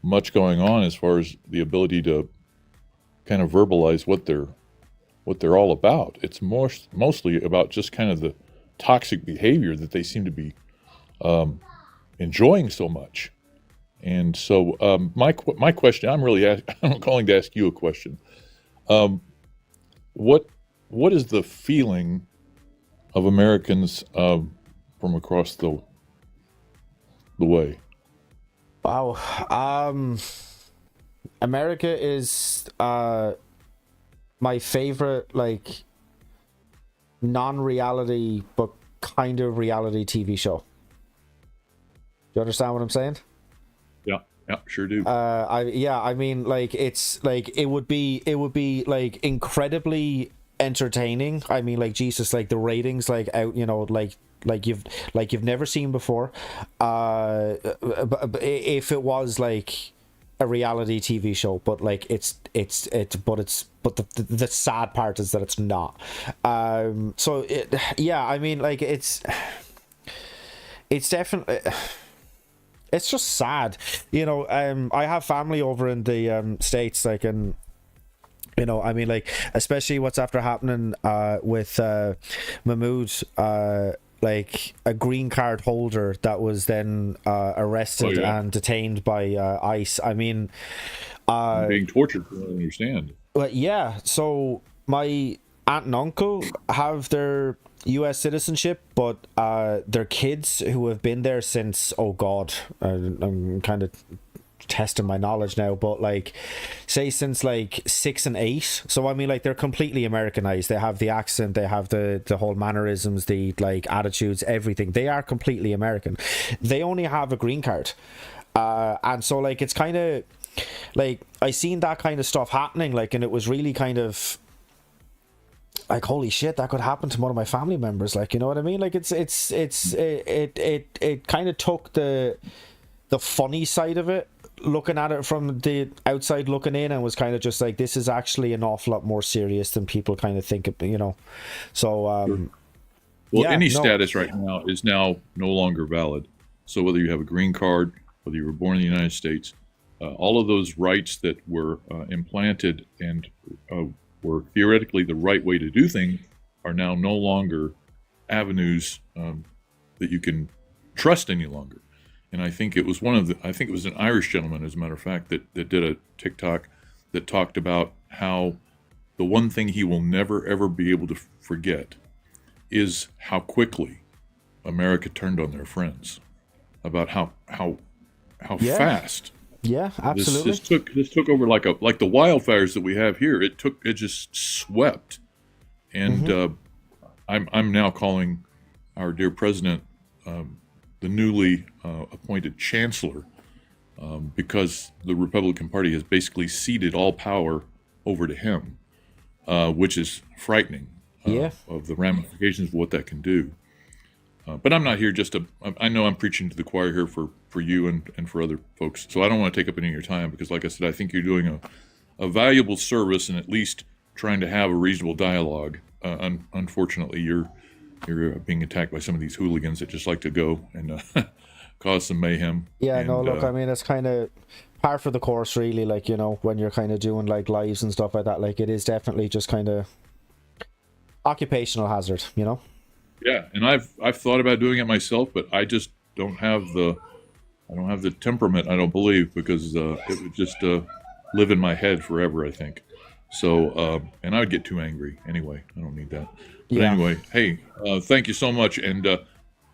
much going on as far as the ability to kind of verbalize what they're all about. It's mostly about just kind of the toxic behavior that they seem to be enjoying so much. And so my question, I'm calling to ask you a question. What is the feeling of Americans from across the way? Wow. America is my favorite, like, non-reality but kind of reality TV show. Do you understand what I'm saying? Yeah, sure do. I mean, like, it's like it would be like incredibly entertaining. I mean, like, Jesus, like the ratings, like, out, you know, like you've never seen before. If it was like a reality TV show, but like but the sad part is that it's not. I mean, like, it's definitely. It's just sad, you know. I have family over in the States, like, and you know, I mean, like, especially what's after happening with Mahmoud, like a green card holder that was then arrested and detained by ICE. I mean, being tortured, from what I understand. But yeah, so my aunt and uncle have their U.S. citizenship, but their kids who have been there since, oh god, I'm kind of testing my knowledge now, but like, say since like 6 and 8. So I mean, like, they're completely Americanized. They have the accent, they have the whole mannerisms, the like attitudes, everything. They are completely American. They only have a green card, and so like it's kind of like I seen that kind of stuff happening, like, and it was really kind of like, holy shit, that could happen to one of my family members, like, you know what I mean? Like, it kind of took the funny side of it, looking at it from the outside looking in, and was kind of just like, this is actually an awful lot more serious than people kind of think, you know. So status right now is now no longer valid. So whether you have a green card, whether you were born in the United States, all of those rights that were implanted and were theoretically the right way to do things are now no longer avenues that you can trust any longer. And I think it was it was an Irish gentleman, as a matter of fact, that did a TikTok that talked about how the one thing he will never, ever be able to forget is how quickly America turned on their friends, about how fast. Yeah, absolutely. This took over like the wildfires that we have here. It just swept, and I'm now calling our dear president the newly appointed chancellor, because the Republican Party has basically ceded all power over to him, which is frightening. Of the ramifications of what that can do. But I'm not here I know I'm preaching to the choir here for you and for other folks. So I don't want to take up any of your time, because like I said, I think you're doing a valuable service and at least trying to have a reasonable dialogue. Unfortunately, you're being attacked by some of these hooligans that just like to go and cause some mayhem. Yeah, no, look, I mean, it's kind of par for the course, really, like, you know, when you're kind of doing like lives and stuff like that. Like, it is definitely just kind of occupational hazard, you know. Yeah, and I've thought about doing it myself, but I just don't have the temperament. I don't believe, because it would just live in my head forever, I think. So, and I would get too angry anyway. I don't need that. But Yeah. anyway, hey, thank you so much, and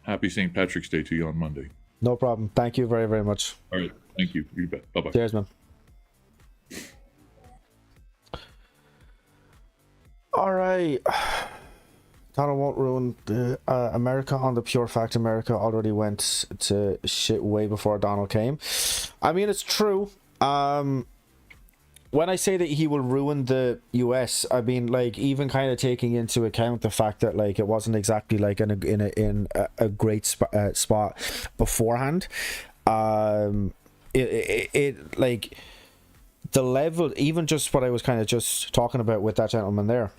happy St. Patrick's Day to you on Monday. No problem. Thank you very, very much. All right, thank you. You bet. Bye bye. Cheers, man. All right. Donald won't ruin the America on the pure fact America already went to shit way before Donald came. I mean, it's true. When I say that he will ruin the US, I mean, like, even kind of taking into account the fact that, like, it wasn't exactly like in a great spot beforehand. It like the level, even just what I was kind of just talking about with that gentleman there,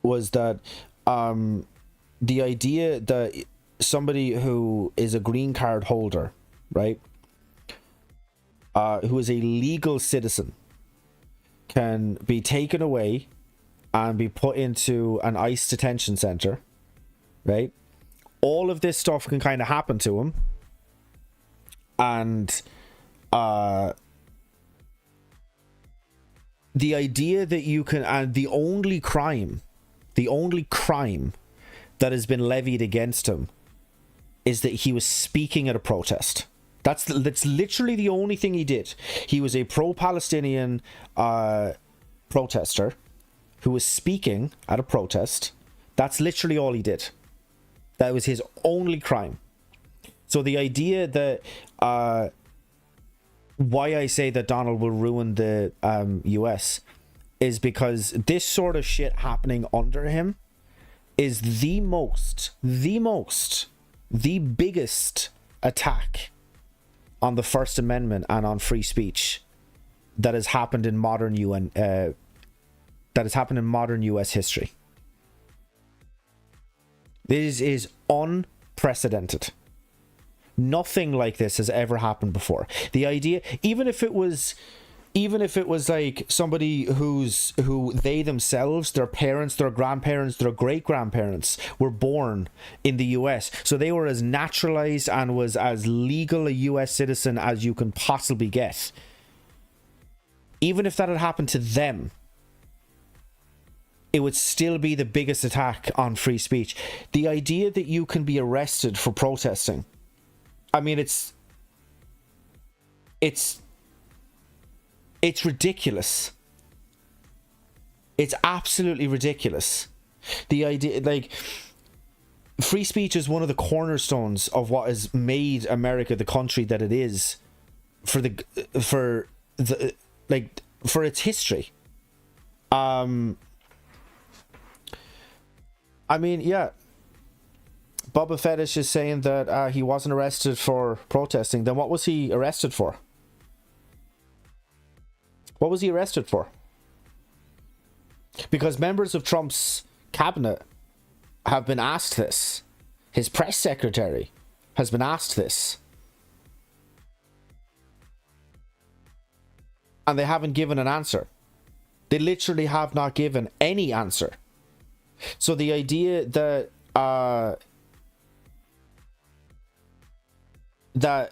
was that the idea that somebody who is a green card holder, right, who is a legal citizen, can be taken away and be put into an ICE detention center, right? All of this stuff can kind of happen to him, and the idea that you can, and the only crime that has been levied against him is that he was speaking at a protest. That's literally the only thing he did. He was a pro-Palestinian protester who was speaking at a protest. That's literally all he did. That was his only crime. So the idea that why I say that Donald will ruin the US is because this sort of shit happening under him is the biggest attack on the First Amendment and on free speech that has happened in modern US history. This is unprecedented. Nothing like this has ever happened before. The idea, even if it was like somebody who they themselves, their parents, their grandparents, their great grandparents were born in the US, so they were as naturalized and was as legal a US citizen as you can possibly get. Even if that had happened to them, it would still be the biggest attack on free speech. The idea that you can be arrested for protesting, I mean, it's ridiculous. It's absolutely ridiculous. The idea, like, free speech is one of the cornerstones of what has made America the country that it is for its history. I mean, yeah. Bubba Fetish is saying that he wasn't arrested for protesting. Then what was he arrested for? What was he arrested for? Because members of Trump's cabinet have been asked this. His press secretary has been asked this. And they haven't given an answer. They literally have not given any answer. So the idea that that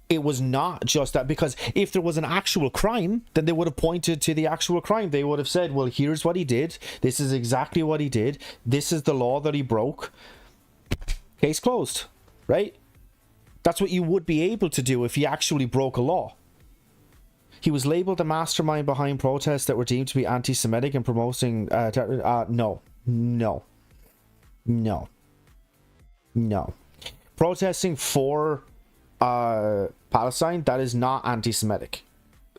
it was not just that, because if there was an actual crime, then they would have pointed to the actual crime. They would have said, well, here's what he did. This is exactly what he did. This is the law that he broke. Case closed, right? That's what you would be able to do if he actually broke a law. He was labeled the mastermind behind protests that were deemed to be anti-Semitic and promoting no. Protesting for Palestine, that is not anti-Semitic.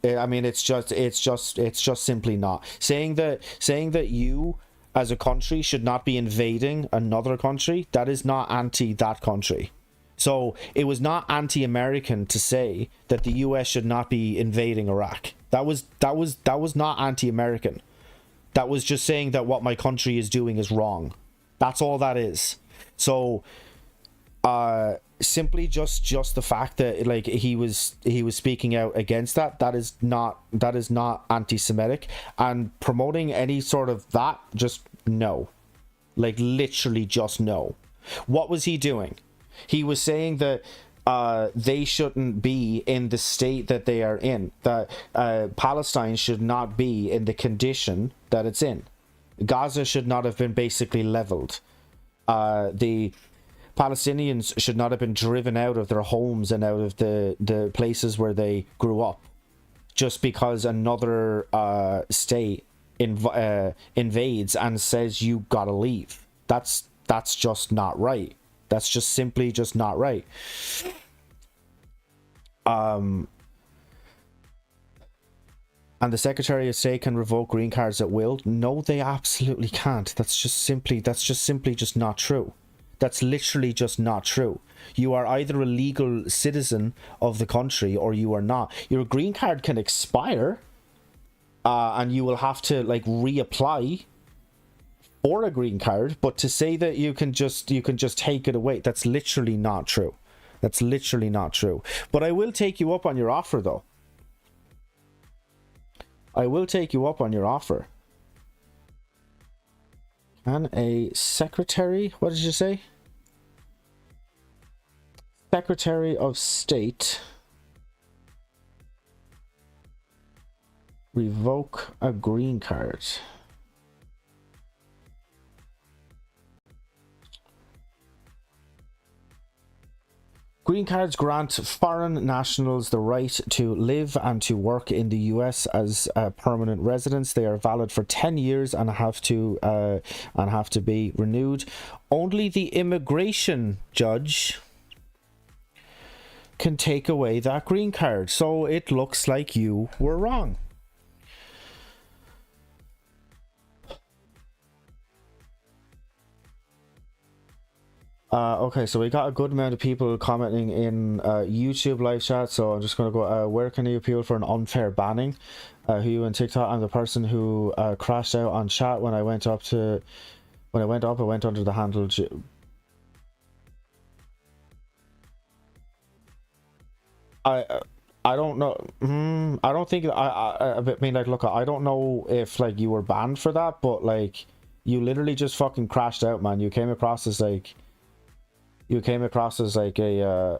I mean, it's just simply not. Saying that you as a country should not be invading another country, that is not anti that country. So it was not anti-American to say that the US should not be invading Iraq. That was not anti-American. That was just saying that what my country is doing is wrong. That's all that is. So simply just the fact that, like, he was speaking out against that is not anti-Semitic, and promoting any sort of that, just no. Like, literally just no. What was he doing? He was saying that they shouldn't be in the state that they are in. That Palestine should not be in the condition that it's in. Gaza should not have been basically leveled. The Palestinians should not have been driven out of their homes and out of the places where they grew up, just because another state invades and says you gotta leave. That's just not right. That's just simply just not right. And the Secretary of State can revoke green cards at will. No, they absolutely can't. That's just simply just not true. That's literally just not true. You are either a legal citizen of the country or you are not. Your green card can expire, and you will have to like reapply for a green card. But to say that you can just take it away, that's literally not true. That's literally not true. But I will take you up on your offer, though. I will take you up on your offer. Can a secretary, what did you say? Secretary of State revoke a green card? Green cards grant foreign nationals the right to live and to work in the US as permanent residents. They are valid for 10 years and have to be renewed. Only the immigration judge can take away that green card. So it looks like you were wrong. Okay, so we got a good amount of people commenting in YouTube live chat, so I'm just going to go, where can you appeal for an unfair banning? Who you and TikTok? I'm the person who crashed out on chat when I went up, I went under the handle... I don't know. I don't think... I mean, like, look, I don't know if, like, you were banned for that, but, like, you literally just fucking crashed out, man. You came across as, like... You came across as like as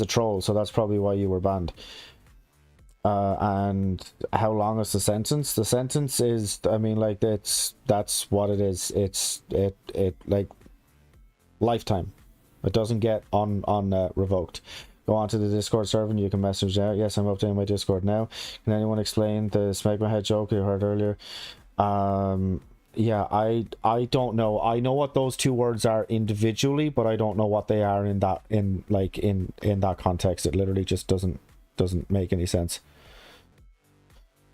a troll, so that's probably why you were banned. And how long is the sentence? The sentence is, I mean, like that's what it is. It like lifetime. It doesn't get revoked. Go on to the Discord server and you can message there. Yes, I'm updating my Discord now. Can anyone explain the Smegma head joke you heard earlier? Yeah, I don't know. I know what those two words are individually, but I don't know what they are in that context. It literally just doesn't make any sense.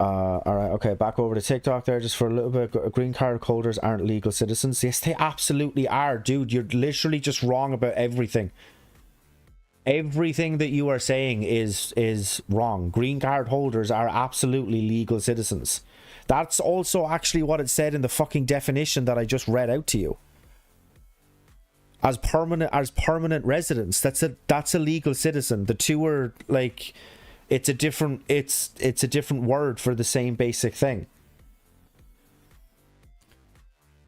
All right, okay, back over to TikTok there just for a little bit. Green card holders aren't legal citizens. Yes, they absolutely are, dude. You're literally just wrong about everything. Everything that you are saying is wrong. Green card holders are absolutely legal citizens. That's also actually what it said in the fucking definition that I just read out to you. As permanent residents, that's a legal citizen. The two are like, it's a different word for the same basic thing.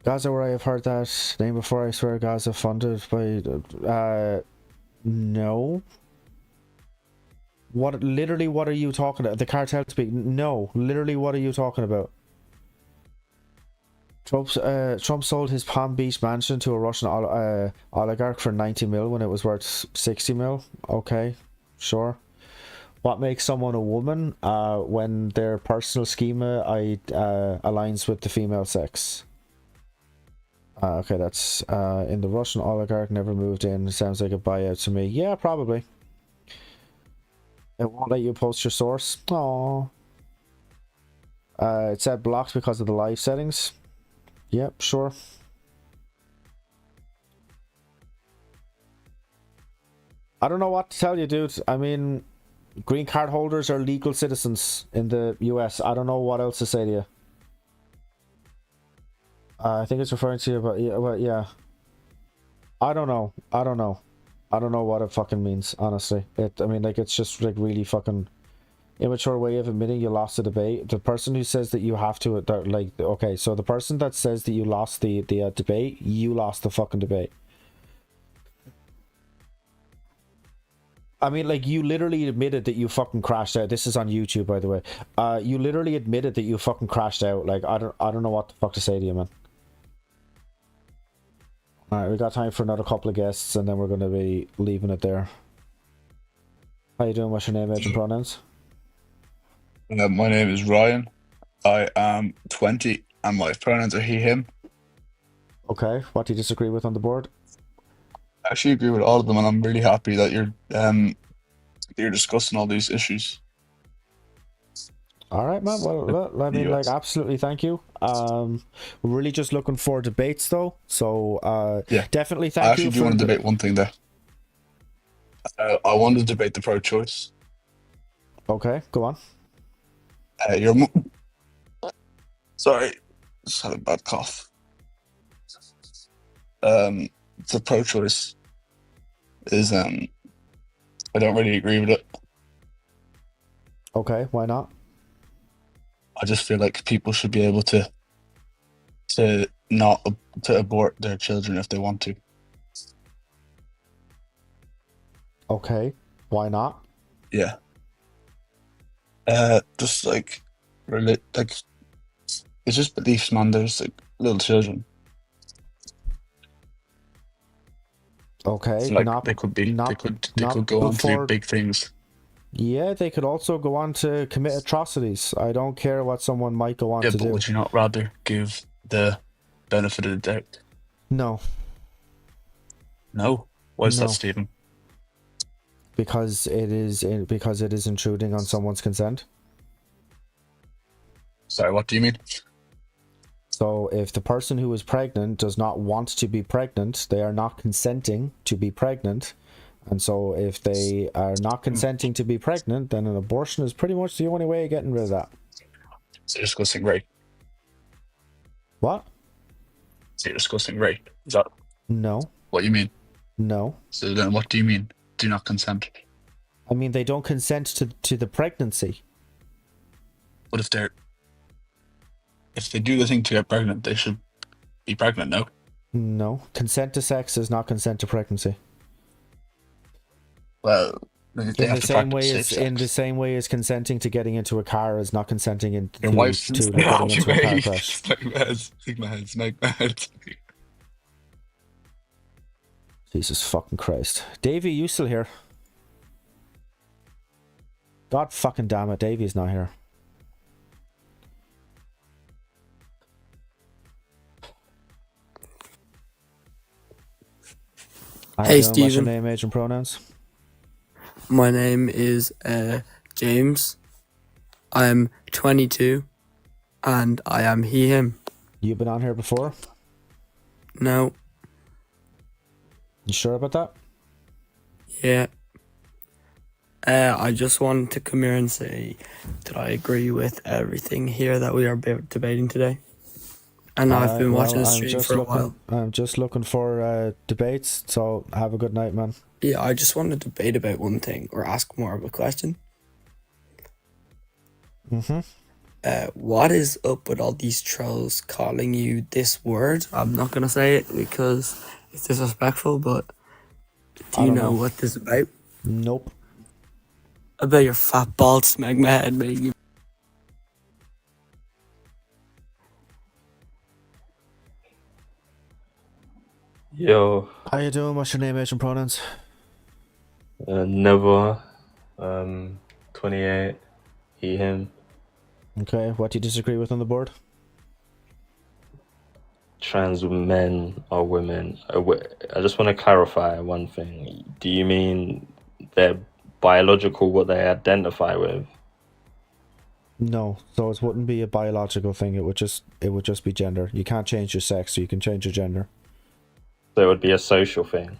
Gaza, where I have heard that name before, I swear Gaza funded by no. What are you talking about? The cartel speak? No, literally, what are you talking about? Trump sold his Palm Beach mansion to a Russian oligarch for 90 mil when it was worth 60 mil. Okay, sure. What makes someone a woman? When their personal schema aligns with the female sex. Okay, that's in the Russian oligarch never moved in. Sounds like a buyout to me. Yeah, probably. It won't let you post your source. Aww. It said blocked because of the live settings. Yep, sure. I don't know what to tell you, dude. I mean, green card holders are legal citizens in the US. I don't know what else to say to you. I think it's referring to you, but yeah. I don't know. I don't know what it fucking means, honestly. I mean, like, it's just like really fucking immature way of admitting you lost the debate. The person who says that you have to, like, okay, so the person that says that you lost the debate, you lost the fucking debate. I mean, like, you literally admitted that you fucking crashed out. This is on YouTube, by the way. You literally admitted that you fucking crashed out. Like, I don't know what the fuck to say to you, man. Alright, we got time for another couple of guests, and then we're gonna be leaving it there. How you doing? What's your name, age, and pronouns? My name is Ryan. I am 20, and my pronouns are he, him. Okay, what do you disagree with on the board? I actually agree with all of them, and I'm really happy that you're discussing all these issues. All right, man. Well, I mean, like, absolutely, thank you. We're really just looking for debates, though. So, Yeah, definitely I thank you. actually do want to debate one thing there. I want to debate the pro-choice. Okay, go on. Sorry, just had a bad cough. The pro-choice is I don't really agree with it. Okay, why not? I just feel like people should be able to not to abort their children if they want to. Okay, why not? Yeah. Just like it's just beliefs, man. There's like little children. Okay, So, like, they could go on to do big things. Yeah, they could also go on to commit atrocities. I don't care what someone might go on Yeah, to but do. would you not rather give the benefit of the doubt? No. No. Why is No. that, Stephen? Because it is intruding on someone's consent. Sorry, what do you mean? So if the person who is pregnant does not want to be pregnant, they are not consenting to be pregnant. And so if they are not consenting to be pregnant, then an abortion is pretty much the only way of getting rid of that. So you're discussing rape. What? So you're discussing rape. Is that No. what you mean? No. So then what do you mean? Do not consent. I mean, they don't consent to the pregnancy. But if they do the thing to get pregnant, they should be pregnant, no? No. Consent to sex is not consent to pregnancy. Well, they In have the to same practice way safe as sex. consenting to getting into a car is not consenting Your wife's to getting into a car crash. Snake my head. Jesus fucking Christ. Davey, you still here? God fucking damn it, Davey's not here. How you Hey, doing? What's your Stephen. name, age, and pronouns? My name is James. I'm 22 and I am he, him. You been on here before? No, You sure about that? yeah. I just wanted to come here and say that I agree with everything here that we are debating today. And I've been watching the stream for a while. I'm just looking for debates, so have a good night, man. Yeah, I just want to debate about one thing or ask more of a question. What is up with all these trolls calling you this word? I'm not going to say it because it's disrespectful, but do you know what this is about? Nope. About your fat bald smegma head, mate. Yo, How you doing? What's your name, age, and pronouns? Never, 28, he, him. Okay, what do you disagree with on the board? Trans men or women. I just want to clarify one thing. Do you mean they're biological, what they identify with? No, so it wouldn't be a biological thing. It would just be gender. You can't change your sex, so you can change your gender. So it would be a social thing.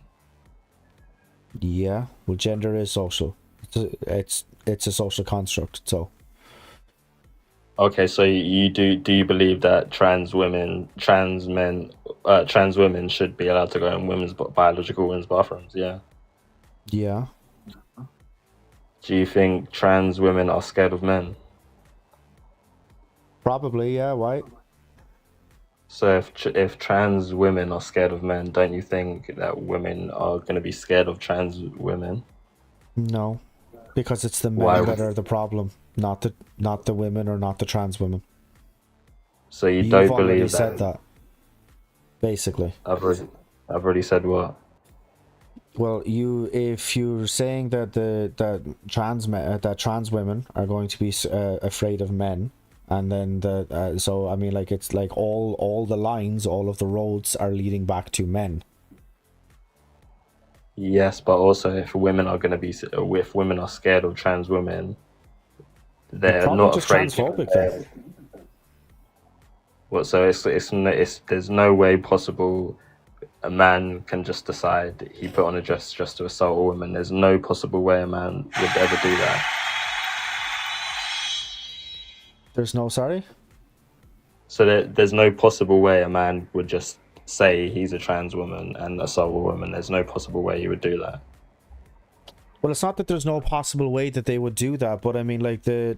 Yeah, well, gender is social. It's a social construct. So Okay, so do you believe that trans women should be allowed to go in biological women's bathrooms? Yeah. yeah, Do you think trans women are scared of men? probably, yeah. Why? So if trans women are scared of men, don't you think that women are going to be scared of trans women? No, because it's the Why men would- that are the problem, not the women or not the trans women. So you You've don't already believe said that. Basically. I've already said what? Well, if you're saying that that trans women are going to be afraid of men, and then so I mean, like, it's like all the lines, all of the roads are leading back to men. Yes, but also if women are scared of trans women, they're probably not just afraid. transphobic then. What? So it's there's no way possible a man can just decide he put on a dress just to assault a woman. There's no possible way a man would ever do that. There's no, sorry? So there's no possible way a man would just say he's a trans woman and assault a woman. There's no possible way he would do that. Well, it's not that there's no possible way that they would do that, but I mean, like, the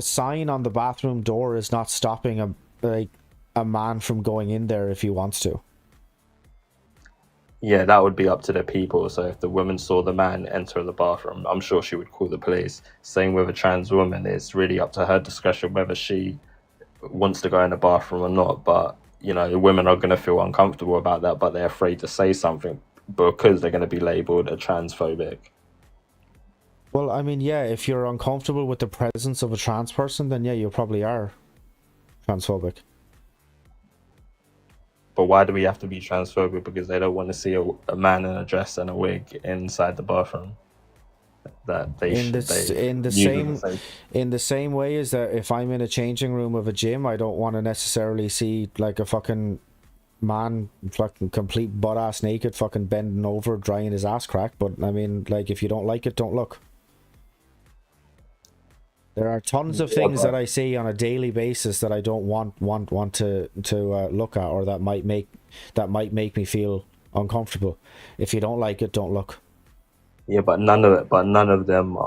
sign on the bathroom door is not stopping a man from going in there if he wants to. Yeah, that would be up to the people. So if the woman saw the man enter the bathroom, I'm sure she would call the police. Same with a trans woman. It's really up to her discretion whether she wants to go in the bathroom or not. But, you know, the women are going to feel uncomfortable about that, but they're afraid to say something because they're going to be labeled a transphobic. Well, I mean, yeah, if you're uncomfortable with the presence of a trans person, then yeah, you probably are transphobic. But why do we have to be transphobic? Because they don't want to see a man in a dress and a wig inside the bathroom. That In the same way as that if I'm in a changing room of a gym, I don't want to necessarily see like a fucking man fucking complete butt ass naked fucking bending over drying his ass crack. But I mean, like, if you don't like it, don't look. There are tons of things that I see on a daily basis that I don't want to look at, or that might make me feel uncomfortable. If you don't like it, don't look. Yeah, but none of them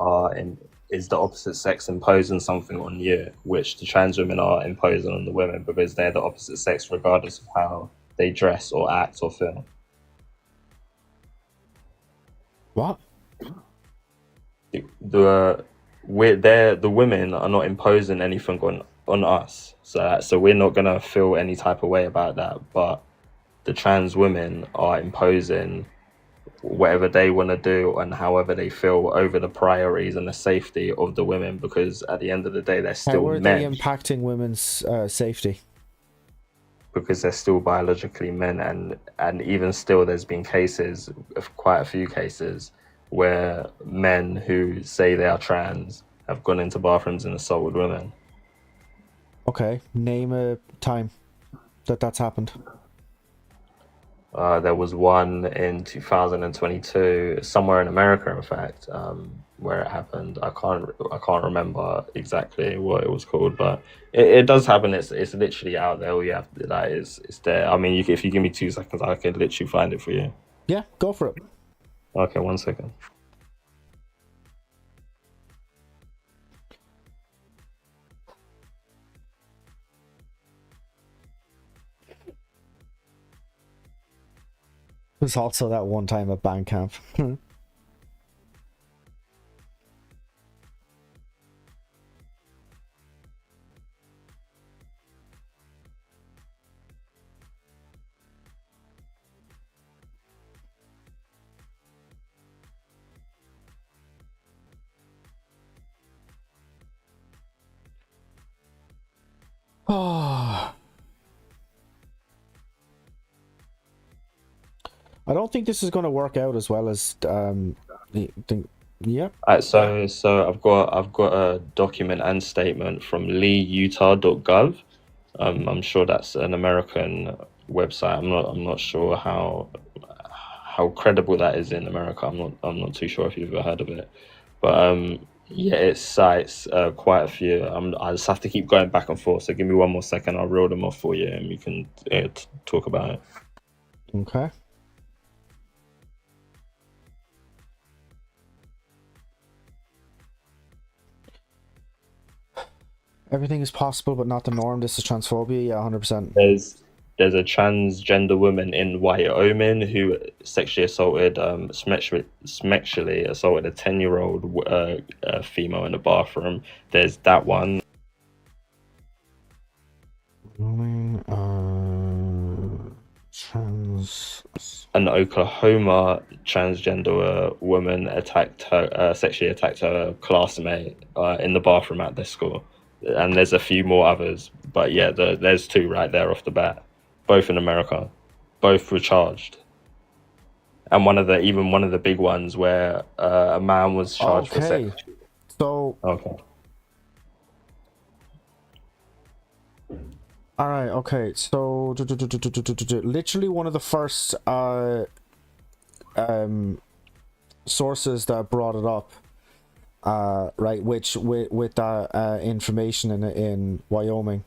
is the opposite sex imposing something on you, which the trans women are imposing on the women because they're the opposite sex regardless of how they dress or act or feel. What? The women are not imposing anything on us, so we're not gonna feel any type of way about that. But the trans women are imposing whatever they want to do and however they feel over the priorities and the safety of the women, because at the end of the day they're still How are men. they impacting women's safety? Because they're still biologically men, and even still there's been cases, quite a few cases, where men who say they are trans have gone into bathrooms and assaulted women. Okay, name a time that's happened. There was one in 2022, somewhere in America, in fact, where it happened. I can't remember exactly what it was called, but it does happen. It's literally out there. All you have to, that is, it's there. I mean, if you give me 2 seconds, I can literally find it for you. Yeah, go for it. Okay, 1 second. There's also that one time at band camp. Oh. I don't think this is going to work out as well as yeah. So I've got a document and statement from leeutah.gov. I'm sure that's an American website. I'm not sure how credible that is in America. I'm not too sure if you've ever heard of it, but yeah, it cites quite a few. I just have to keep going back and forth. So give me 1 more second. I'll reel them off for you, and we can talk about it. Okay. Everything is possible, but not the norm. This is transphobia. Yeah, 100%. there's a transgender woman in Wyoming who sexually assaulted, sexually assaulted a 10-year-old female in the bathroom. There's that one. An Oklahoma transgender woman sexually attacked her classmate in the bathroom at their school. And there's a few more others, but yeah, there's 2 right there off the bat, both in America, both were charged. And one of the big ones where a man was charged for sex. So okay. All right. Okay. So literally one of the first sources that brought it up, right, which with that information in Wyoming,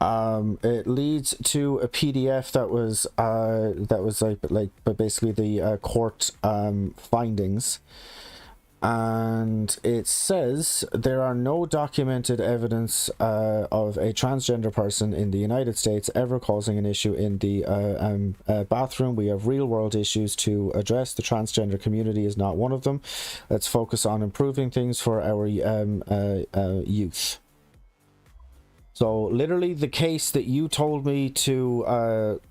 it leads to a PDF that was but basically the court findings. And it says there are no documented evidence of a transgender person in the United States ever causing an issue in the bathroom. We have real world issues to address. The transgender community is not one of them. Let's focus on improving things for our youth. So literally the case that you told me to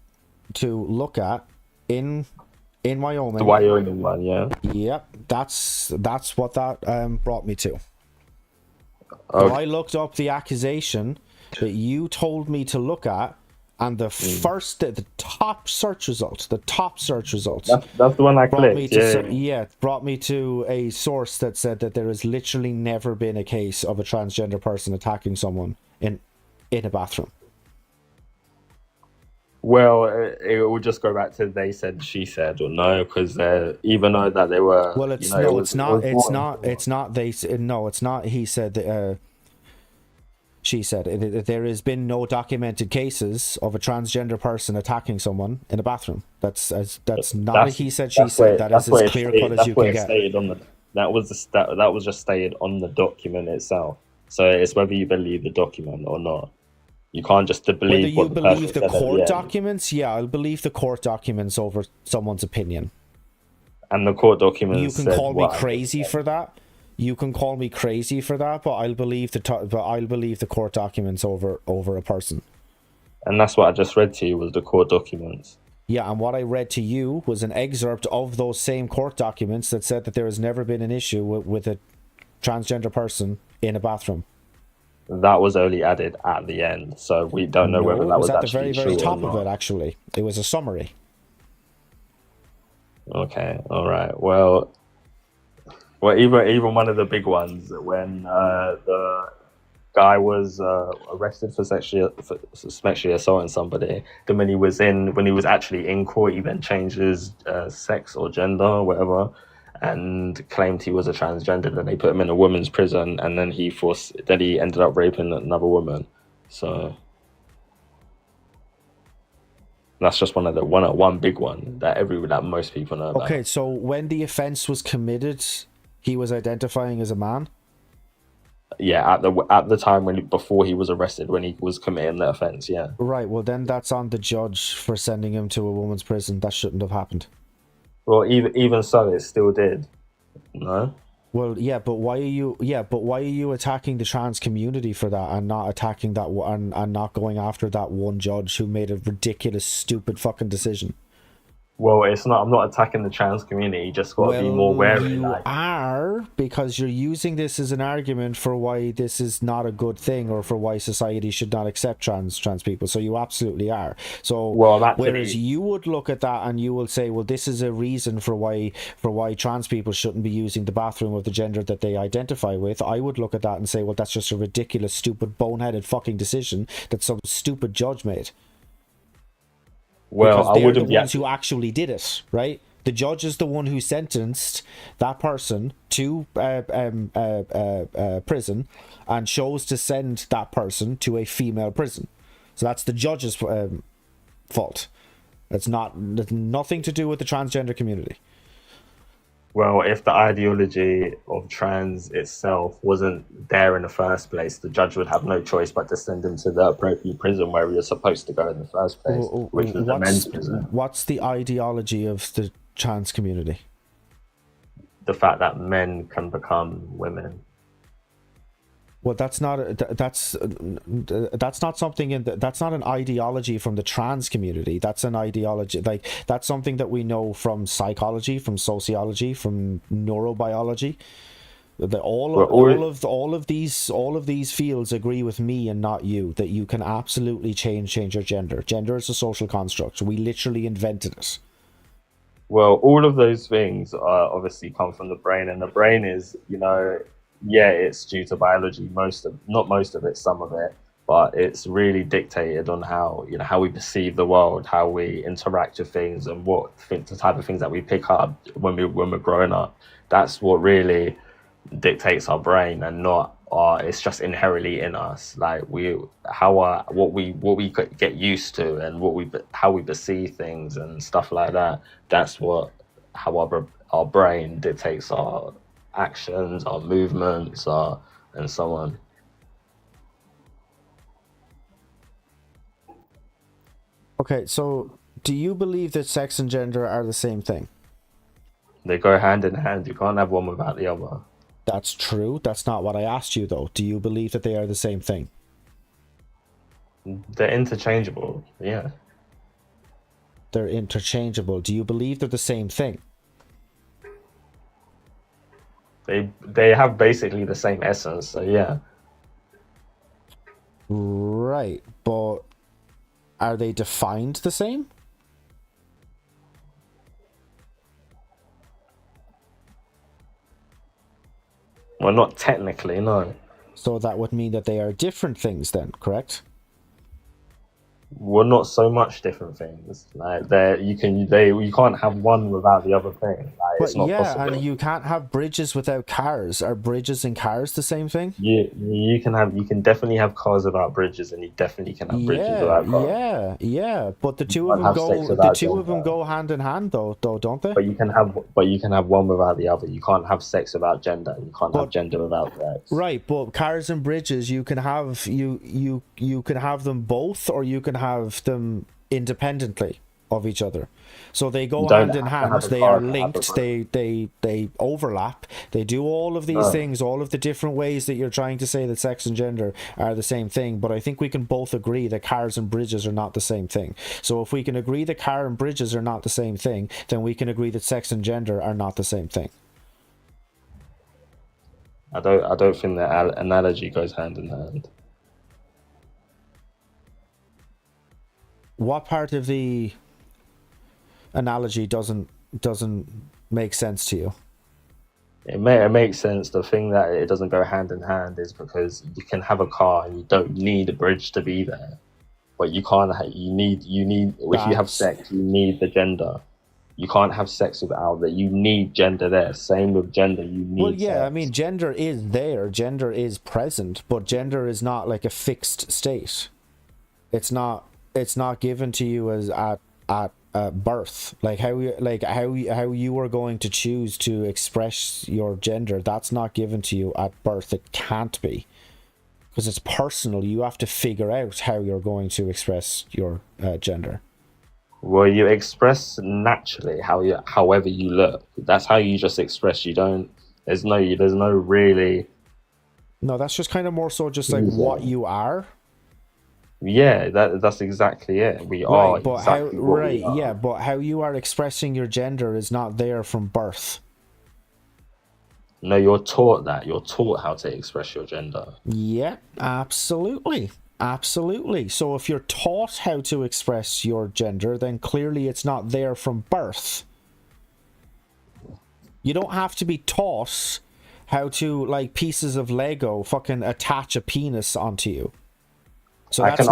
look at in Wyoming. The Wyoming one, yeah. Yep, that's what that brought me to. Okay. So I looked up the accusation that you told me to look at, and the top search results. That's the one I clicked. Brought me to a source that said that there has literally never been a case of a transgender person attacking someone in a bathroom. Well, it will just go back to they said, she said, or no, because even though that they were. Well, it's not. He said. She said there has been no documented cases of a transgender person attacking someone in a bathroom. That's not a he said, she said. That is as clear cut as you can get. That was just stated on the document itself. So it's whether you believe the document or not. You can't just believe whether you believe the court documents. Yeah, I'll believe the court documents over someone's opinion. And the court documents. You can call me crazy for that. But I'll believe the court documents over a person. And that's what I just read to you was the court documents. Yeah, and what I read to you was an excerpt of those same court documents that said that there has never been an issue with a transgender person in a bathroom. That was only added at the end, so we don't know whether that was at the actually very, very true top or of not. it. Actually, it was a summary. Okay, all right. Well, even one of the big ones when the guy was arrested for sexually assaulting somebody. Then when he was actually in court, he then changed his sex or gender or whatever, and claimed he was a transgender. Then they put him in a women's prison, and then he ended up raping another woman. So that's just one big one that most people know about. Okay, so when the offense was committed, he was identifying as a man. Yeah, at the time before he was arrested, when he was committing the offense. Yeah. Right. Well, then that's on the judge for sending him to a woman's prison. That shouldn't have happened. Well, even so, it still did. No. Well, yeah, but why are you attacking the trans community for that and not attacking that and not going after that one judge who made a ridiculous, stupid fucking decision? Well, it's not. I'm not attacking the trans community. You just got to be more wary. You are, because you're using this as an argument for why this is not a good thing, or for why society should not accept trans people. So you absolutely are. So whereas you would look at that and you will say, well, this is a reason for why trans people shouldn't be using the bathroom of the gender that they identify with. I would look at that and say, well, that's just a ridiculous, stupid, boneheaded fucking decision that some stupid judge made. Well, because I wouldn't. The ones who actually did it, right? The judge is the one who sentenced that person to prison and chose to send that person to a female prison. So that's the judge's fault. That's nothing to do with the transgender community. Well, if the ideology of trans itself wasn't there in the first place, the judge would have no choice but to send him to the appropriate prison where he was supposed to go in the first place, which was the men's prison. What's the ideology of the trans community? The fact that men can become women. Well, that's not something that's not an ideology from the trans community. That's an ideology, like that's something that we know from psychology, from sociology, from neurobiology. All of these fields agree with me and not you that you can absolutely change your gender. Gender is a social construct. We literally invented it. Well, all of those things obviously come from the brain, and the brain is, yeah, it's due to biology, not most of it, some of it, but it's really dictated on how we perceive the world, how we interact with things, and the type of things that we pick up when we're growing up. That's what really dictates our brain, and not it's just inherently in us. Like what we get used to, and how we perceive things and stuff like that. That's how our brain dictates our actions, our movements, and so on. Okay, so do you believe that sex and gender are the same thing? They go hand in hand. You can't have one without the other. That's true. That's not what I asked you, though. Do you believe that they are the same thing? They're interchangeable, yeah. They're interchangeable. Do you believe they're the same thing? They have basically the same essence, so yeah. Right, but are they defined the same? Well, not technically, no. So that would mean that they are different things then, correct? Well, not so much different things. Like you can't have one without the other thing. Like, it's not possible. And you can't have bridges without cars. Are bridges and cars the same thing? You can definitely have cars without bridges, and you definitely can have bridges without cars. Yeah. But the two of them go hand in hand, though, don't they? But you can have one without the other. You can't have sex without gender. You can't have gender without sex. Right, but cars and bridges, you can have you can have them both, or you can have them independently of each other. So they go hand in hand. They are linked. They overlap. They do all of these things, all of the different ways that you're trying to say that sex and gender are the same thing. But I think we can both agree that cars and bridges are not the same thing. So if we can agree that car and bridges are not the same thing, then we can agree that sex and gender are not the same thing. I don't think the analogy goes hand in hand. What part of the analogy doesn't make sense to you? It makes sense. The thing that it doesn't go hand in hand is because you can have a car and you don't need a bridge to be there, but you can't. You need. If you have sex, you need the gender. You can't have sex without that. You need gender there. Same with gender. You need. Well, yeah. sex. I mean, gender is there. Gender is present, but gender is not like a fixed state. It's not given to you as at birth. Like how you are going to choose to express your gender, that's not given to you at birth. It can't be, because it's personal. You have to figure out how you're going to express your gender. Well, you express naturally however you look. That's how you just express. You don't. There's no really. No, that's just kind of more so just like what you are. Yeah, that's exactly it. We are but exactly how, what right, we are. yeah, but how you are expressing your gender is not there from birth. No, you're taught that. You're taught how to express your gender. Yeah, absolutely. Absolutely. So if you're taught how to express your gender, then clearly it's not there from birth. You don't have to be taught how to, like pieces of Lego, fucking attach a penis onto you. So that's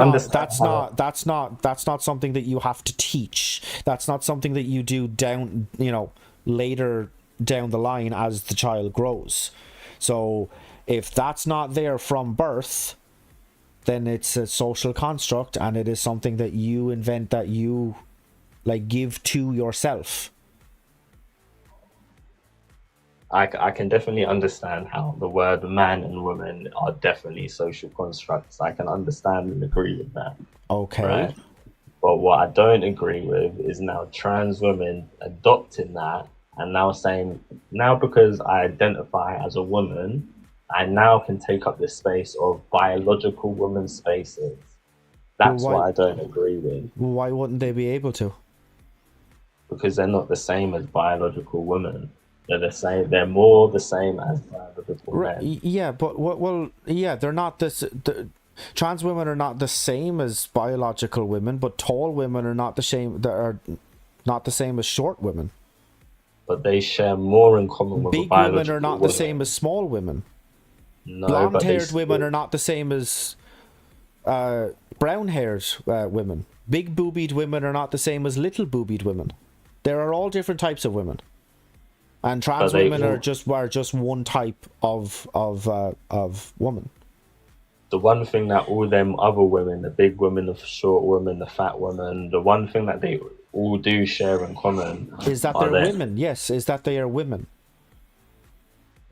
not something that you have to teach. That's not something that you do later down the line as the child grows. So if that's not there from birth, then it's a social construct, and it is something that you invent, that you give to yourself. I can definitely understand how the word man and woman are definitely social constructs. I can understand and agree with that. Okay. Right? But what I don't agree with is now trans women adopting that and now saying, now because I identify as a woman, I now can take up this space of biological woman spaces. That's Well, why- what I don't agree with, Why wouldn't they be able to? because they're not the same as biological women. They're the same. They're more the same as biological men. Yeah, but well, yeah, they're not this. Trans women are not the same as biological women, but tall women are not the same. That are not the same as short women. But they share more in common with a Big biological women are not the woman. same as small women. No, but they Blonde-haired women still- are not the same as brown-haired women. Big boobied women are not the same as little boobied women. There are all different types of women, and trans But they women all- are just one type of woman. The one thing that all them other women, the big women, the short women, the fat women, the one thing that they all do share in common Is that are they're their- women? Yes, is that they are women.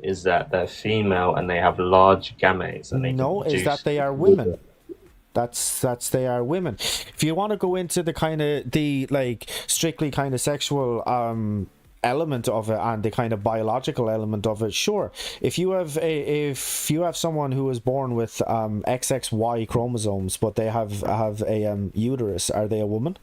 is that they're female and they have large gametes and they No, can is that produce they are women. That's they are women. If you want to go into the kind of the like strictly kind of sexual element of it and the kind of biological element of it, sure. If you have someone who is born with XXY chromosomes but they have a uterus, are they a woman?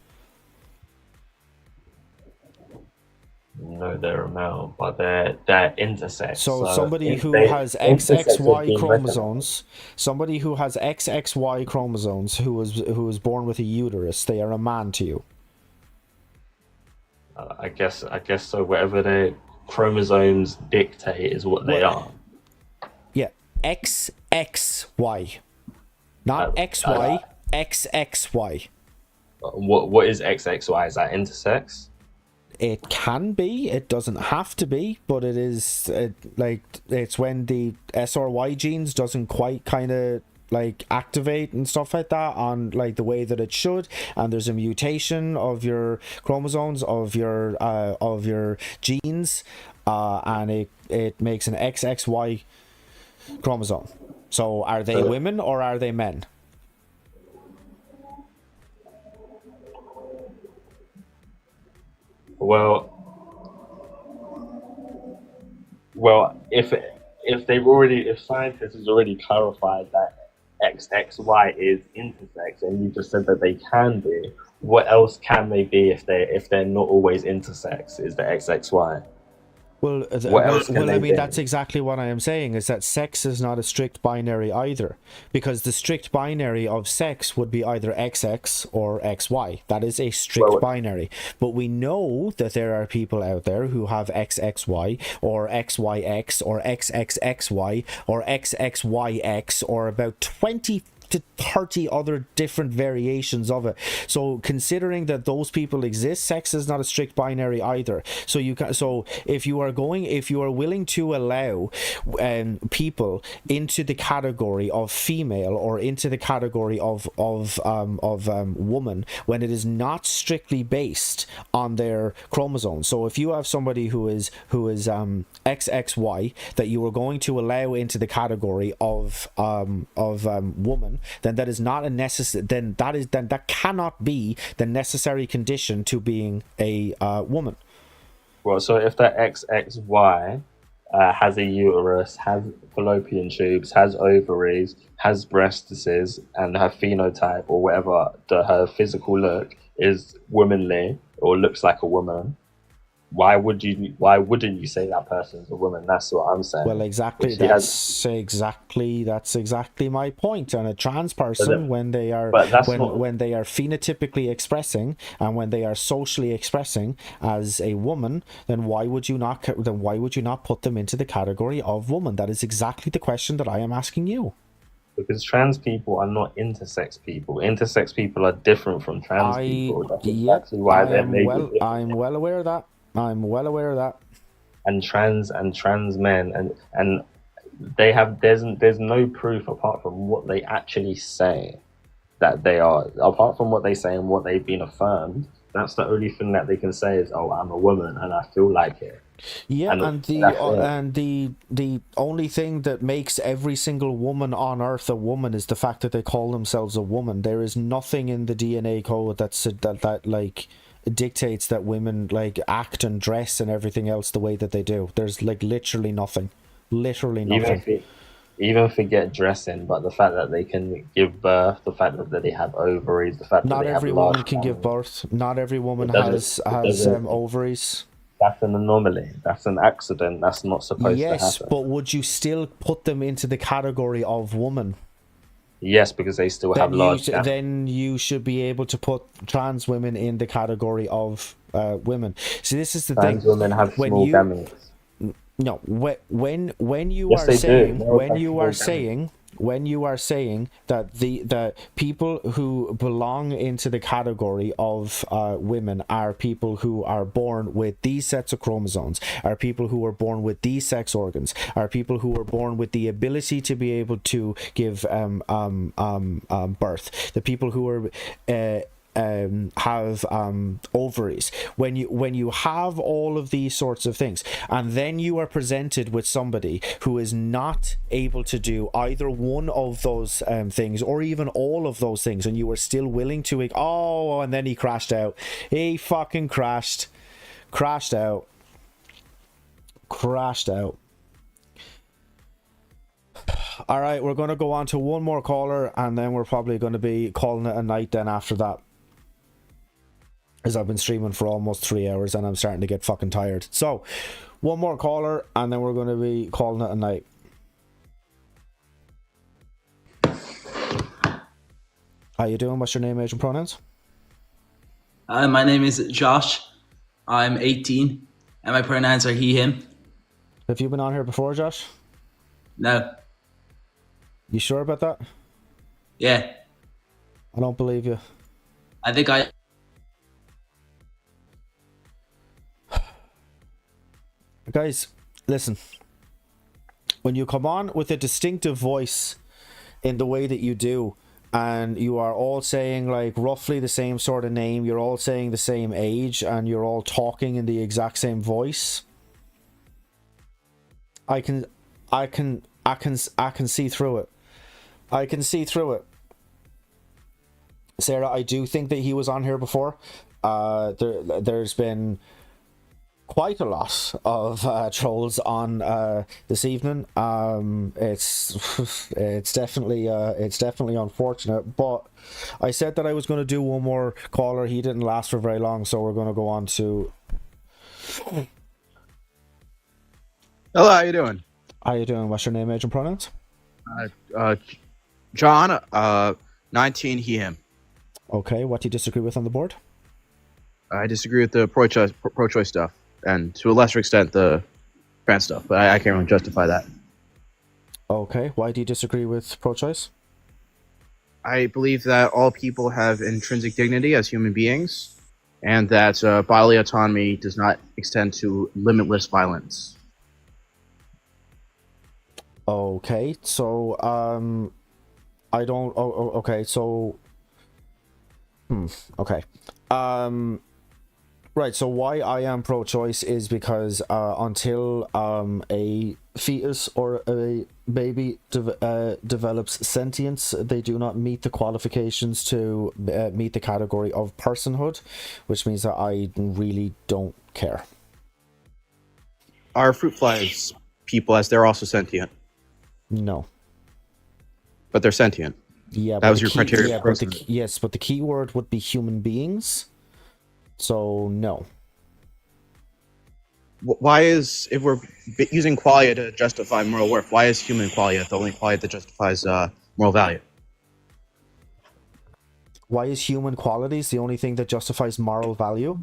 No, they're a male, but they're intersex. So somebody if who they- has intersex has XXY been chromosomes, somebody who has XXY chromosomes who was born with a uterus, they are a man to you. I guess so. Whatever their chromosomes dictate is what they are. Yeah, XXY, not XY, XXY. What is XXY? Is that intersex? It can be. It doesn't have to be, but it is. It's when the SRY genes doesn't quite kind of like activate and stuff like that on like the way that it should, and there's a mutation of your chromosomes of your genes, and it makes an XXY chromosome. So are they women or are they men? Well, if scientists has already clarified that XXY is intersex, and you just said that they can be, what else can they be if they're not always intersex? Is the XXY? Well, What else can I they mean, be? that's exactly what I am saying, is that sex is not a strict binary either. Because the strict binary of sex would be either XX or XY. That is a strict binary. But we know that there are people out there who have XXY or XYX or XXXY or XXYX or about 20 to 30 other different variations of it. So considering that those people exist, sex is not a strict binary either. So if you are willing to allow people into the category of female or into the category of woman when it is not strictly based on their chromosomes. So if you have somebody who is XXY that you are going to allow into the category of woman, then that is not a that cannot be the necessary condition to being a woman. Well, so if that XXY has a uterus, has fallopian tubes, has ovaries, has breasts, and her phenotype or whatever, her physical look is womanly or looks like a woman, why wouldn't you say that person's a woman? That's what I'm saying. Well, exactly. If she That's exactly my point. And a trans person, when they are when they are phenotypically expressing and when they are socially expressing as a woman, then why would you not put them into the category of woman? That is exactly the question that I am asking you. Because trans people are not intersex people. Intersex people are different from trans people. That's exactly why they're made. I'm well aware of that. And trans men and they have there's no proof apart from what they actually say that they are. Apart from what they say and what they've been affirmed, that's the only thing that they can say is, oh, I'm a woman and I feel like it. Yeah, and that's the it. and the only thing that makes every single woman on Earth a woman is the fact that they call themselves a woman. There is nothing in the DNA code that like dictates that women like act and dress and everything else the way that they do. There's like literally nothing, Even even forget dressing, but the fact that they can give birth, the fact that they have ovaries, the fact that Not they have every large woman can give birth. Not every woman It doesn't- has it has doesn't- ovaries. That's an anomaly. That's an accident. That's not supposed to Yes, happen. but would you still put them into the category of woman? Yes, because they still have large. Then you should be able to put trans women in the category of women. See, this is the Trans thing. women have When small you gametes. no, when you Yes, are they do. saying They when have you small are gametes. saying when you are saying that the people who belong into the category of women are people who are born with these sets of chromosomes, are people who are born with these sex organs, are people who are born with the ability to be able to give birth, the people who are have ovaries. When you have all of these sorts of things, and then you are presented with somebody who is not able to do either one of those things or even all of those things, and you are still willing to and then he crashed out. He fucking crashed out. All right, we're going to go on to one more caller, and then we're probably going to be calling it a night then after that, as I've been streaming for almost 3 hours and I'm starting to get fucking tired. So, one more caller, and then we're going to be calling it a night. How you doing? What's your name, age, and pronouns? My name is Josh. I'm 18, and my pronouns are he, him. Have you been on here before, Josh? No. You sure about that? Yeah. I don't believe you. I think I... Guys, listen. When you come on with a distinctive voice in the way that you do, and you are all saying like roughly the same sort of name, you're all saying the same age, and you're all talking in the exact same voice, I can see through it. I can see through it. Sarah, I do think that he was on here before. There's been quite a lot of trolls on this evening. It's definitely unfortunate, but I said that I was going to do one more caller. He didn't last for very long, so we're going to go on to... Hello, how you doing? How you doing? What's your name, age, and pronouns? John, 19, he, him. Okay, what do you disagree with on the board? I disagree with the pro-choice stuff, and to a lesser extent the trans stuff, but I can't really justify that. Okay, why do you disagree with pro-choice? I believe that all people have intrinsic dignity as human beings, and that bodily autonomy does not extend to limitless violence. Okay, so I don't. Okay, so. Okay. Right. So why I am pro-choice is because until a fetus or a baby develops sentience, they do not meet the qualifications to meet the category of personhood, which means that I really don't care. Are fruit flies people, as they're also sentient? No. But they're sentient. Yeah, that was your criteria. Yeah, but yes, but the key word would be human beings. So no. Why is, if we're using qualia to justify moral worth, why is human qualia the only qualia that justifies moral value? Why is human qualities the only thing that justifies moral value?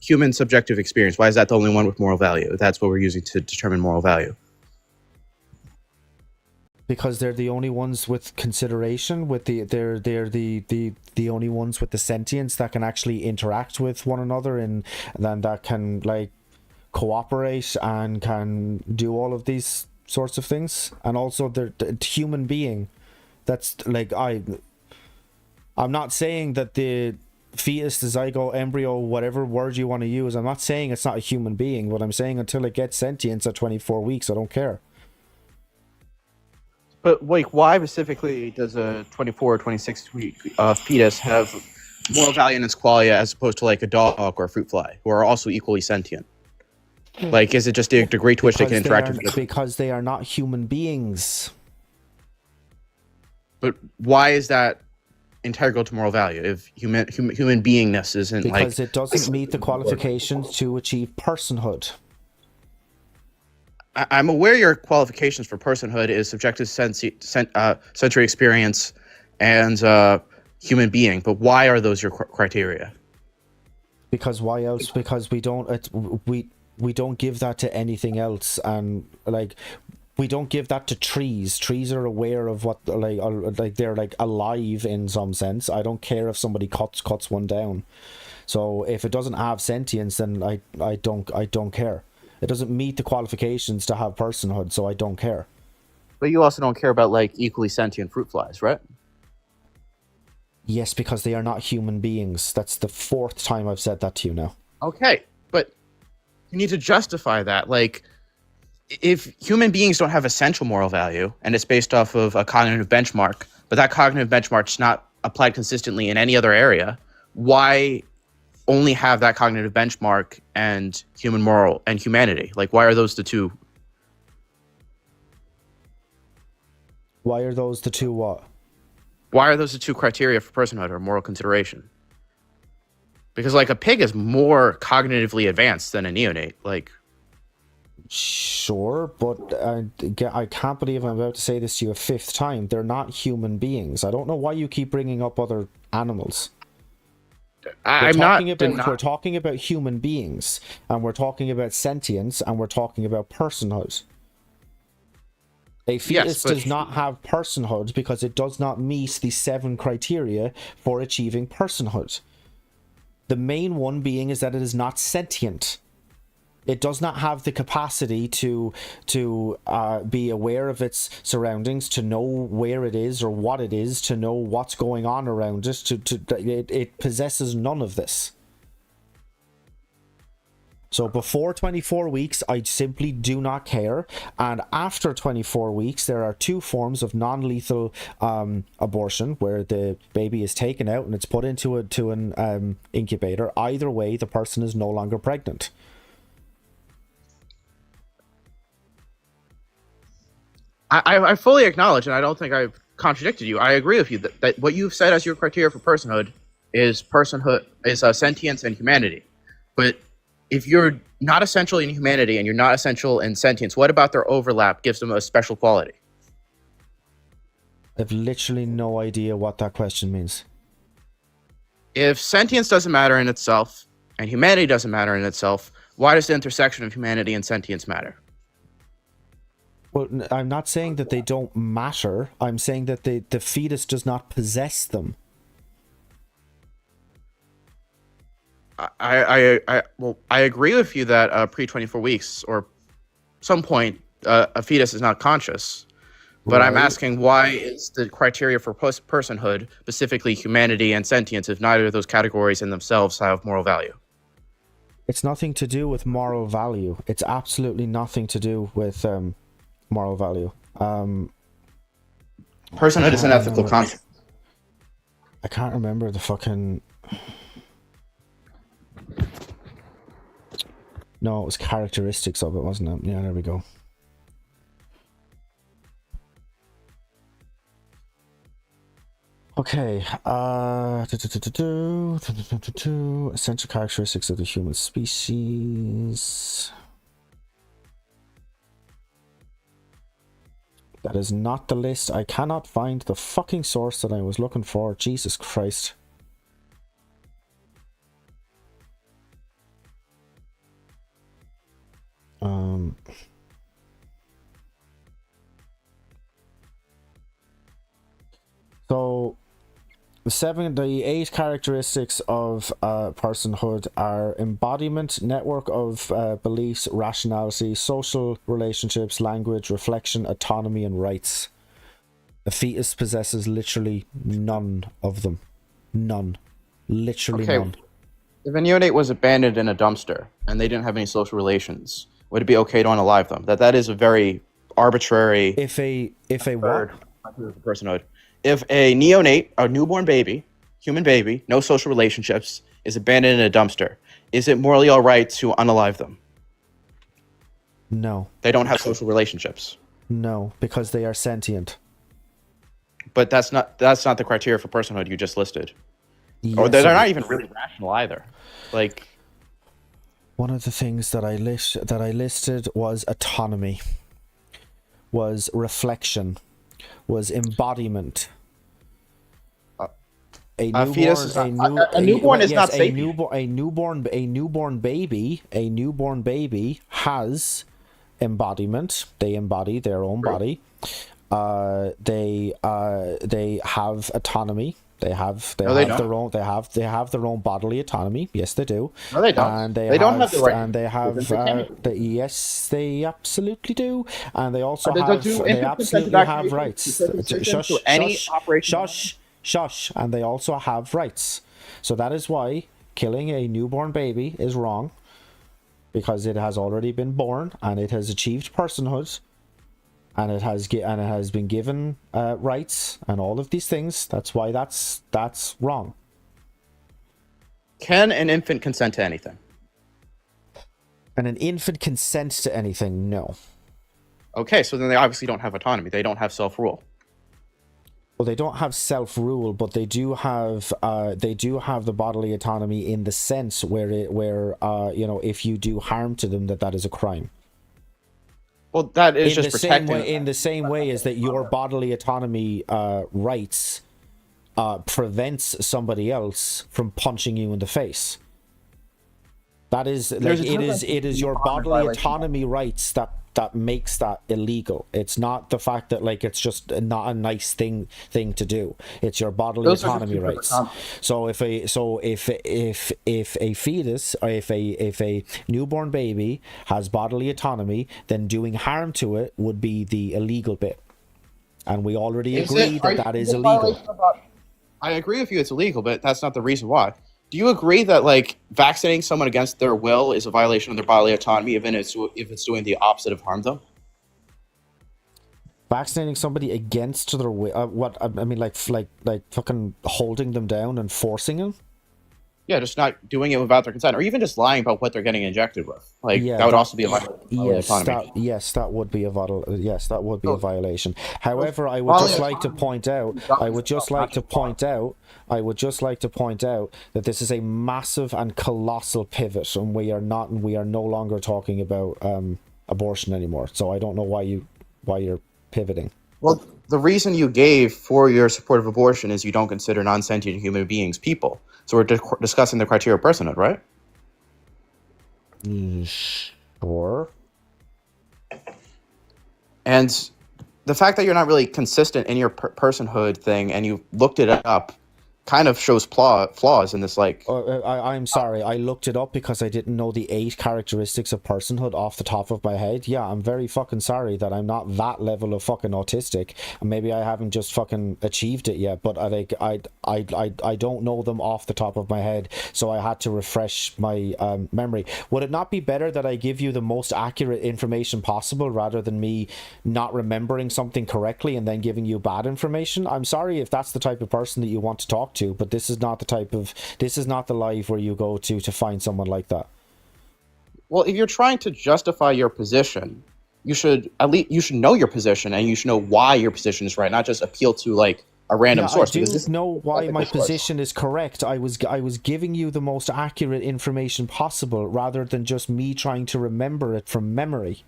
Human subjective experience. Why is that the only one with moral value? That's what we're using to determine moral value. Because they're the only ones with consideration, with they're the only ones with the sentience that can actually interact with one another, and then that can like cooperate and can do all of these sorts of things. And also they're the human being. That's like I'm not saying that the fetus, the zygote, embryo, whatever word you want to use. I'm not saying it's not a human being, but I'm saying until it gets sentience at 24 weeks, I don't care. But like, why specifically does a 24 or 26 week fetus have moral value in its qualia as opposed to like a dog or a fruit fly, who are also equally sentient? Like, is it just the degree to which they can interact with? Because they are not human beings. But why is that integral to moral value if human beingness isn't like? Because it doesn't meet the qualifications to achieve personhood. I'm aware your qualifications for personhood is subjective sensory experience and human being, but why are those your criteria? Because why else? Because we don't give that to anything else, and like we don't give that to trees. Trees are aware of what like they're like alive in some sense. I don't care if somebody cuts one down. So if it doesn't have sentience, then I don't care. It doesn't meet the qualifications to have personhood, so I don't care. But you also don't care about like equally sentient fruit flies, right? Yes, because they are not human beings. That's the 4th time I've said that to you now. Okay, but you need to justify that. Like, if human beings don't have essential moral value, and it's based off of a cognitive benchmark, but that cognitive benchmark is not applied consistently in any other area, why only have that cognitive benchmark and human moral and humanity? Like, why are those the two? Why are those the two what? Why are those the two criteria for personhood or moral consideration? Because like a pig is more cognitively advanced than a neonate. Like, sure, but I can't believe I'm about to say this to you a 5th time. They're not human beings. I don't know why you keep bringing up other animals. We're talking about human beings, and we're talking about sentience, and we're talking about personhood. A fetus does not have personhood because it does not meet the 7 criteria for achieving personhood. The main one being is that it is not sentient. It does not have the capacity to be aware of its surroundings, to know where it is or what it is, to know what's going on around it. It possesses none of this. So before 24 weeks, I simply do not care. And after 24 weeks, there are 2 forms of non-lethal abortion where the baby is taken out and it's put into an incubator. Either way, the person is no longer pregnant. I fully acknowledge, and I don't think I've contradicted you. I agree with you that what you've said as your criteria for personhood is sentience and humanity. But if you're not essential in humanity and you're not essential in sentience, what about their overlap gives them a special quality? I have literally no idea what that question means. If sentience doesn't matter in itself and humanity doesn't matter in itself, why does the intersection of humanity and sentience matter? Well, I'm not saying that they don't matter. I'm saying that the fetus does not possess them. I agree with you that pre-24 weeks or some point a fetus is not conscious. But right. I'm asking, why is the criteria for personhood, specifically humanity and sentience, if neither of those categories in themselves have moral value? It's nothing to do with moral value. It's absolutely nothing to do with moral value. Personhood is an ethical concept. I can't remember the fucking... No, it was characteristics of it, wasn't it? Yeah, there we go. Okay, essential characteristics of the human species. That is not the list. I cannot find the fucking source that I was looking for. Jesus Christ. So the 8 characteristics of personhood are embodiment, network of beliefs, rationality, social relationships, language, reflection, autonomy, and rights. A fetus possesses literally none of them. None. Literally Okay. none. If a neonate was abandoned in a dumpster and they didn't have any social relations, would it be okay to unalive them? That is a very arbitrary. If a what? Personhood. If a neonate, a newborn baby, human baby, no social relationships, is abandoned in a dumpster, is it morally all right to unalive them? No. They don't have social relationships. No, because they are sentient. But that's not the criteria for personhood you just listed. Or Yes, they're it- not even really rational either. Like, one of the things that I listed was autonomy, was reflection, was embodiment. A fetus is not- a newborn is not a sapient. newborn baby has embodiment. They embody their own body. They have autonomy. They have No, they don't. their own bodily autonomy. Yes, they do. No, they don't. And They don't have the right And they have yes, they absolutely do. And they also Do have infant they consented absolutely have activations rights. consistent to any operation? Shush. And they also have rights. So that is why killing a newborn baby is wrong, because it has already been born and it has achieved personhood. And it has been given rights and all of these things. That's why that's wrong. Can an infant consent to anything? And an infant consents to anything? No. Okay, so then they obviously don't have autonomy. They don't have self-rule. Well, they don't have self-rule, but they do have the bodily autonomy in the sense where if you do harm to them, that is a crime. Well, that is in just the protecting. same way, in the same way as that your bodily autonomy rights prevents somebody else from punching you in the face. That is There's a difference it is your between bodily violation. autonomy rights that makes that illegal. It's not the fact that it's just not a nice thing to do. It's your bodily Those are just autonomy two different rights. concepts. So if a fetus or if a newborn baby has bodily autonomy, then doing harm to it would be the illegal bit. And we already agree that is illegal. I agree with you, it's illegal, but that's not the reason why. Do you agree that vaccinating someone against their will is a violation of their bodily autonomy, even if it's doing the opposite of harm them? Vaccinating somebody against their will? What I mean, like fucking holding them down and forcing them? Yeah, just not doing it without their consent, or even just lying about what they're getting injected with. That would also be a violation of bodily autonomy. That would be a violation. However, I would just like to point out that this is a massive and colossal pivot, and we are no longer talking about abortion anymore. So I don't know why you're pivoting. Well, the reason you gave for your support of abortion is you don't consider non-sentient human beings people. So we're discussing the criteria of personhood, right? Sure. And the fact that you're not really consistent in your personhood thing, and you looked it up, kind of shows flaws in this. I'm sorry, I looked it up because I didn't know the 8 characteristics of personhood off the top of my head. Yeah, I'm very fucking sorry that I'm not that level of fucking autistic, and maybe I haven't just fucking achieved it yet. But I don't know them off the top of my head, so I had to refresh my memory. Would it not be better that I give you the most accurate information possible rather than me not remembering something correctly and then giving you bad information? I'm sorry if that's the type of person that you want to talk to, but this is not the live where you go to find someone like that. Well, if you're trying to justify your position, you should know your position, and you should know why your position is right, not just appeal to a random source. I do because this know why my source. position is correct. I was giving you the most accurate information possible rather than just me trying to remember it from memory.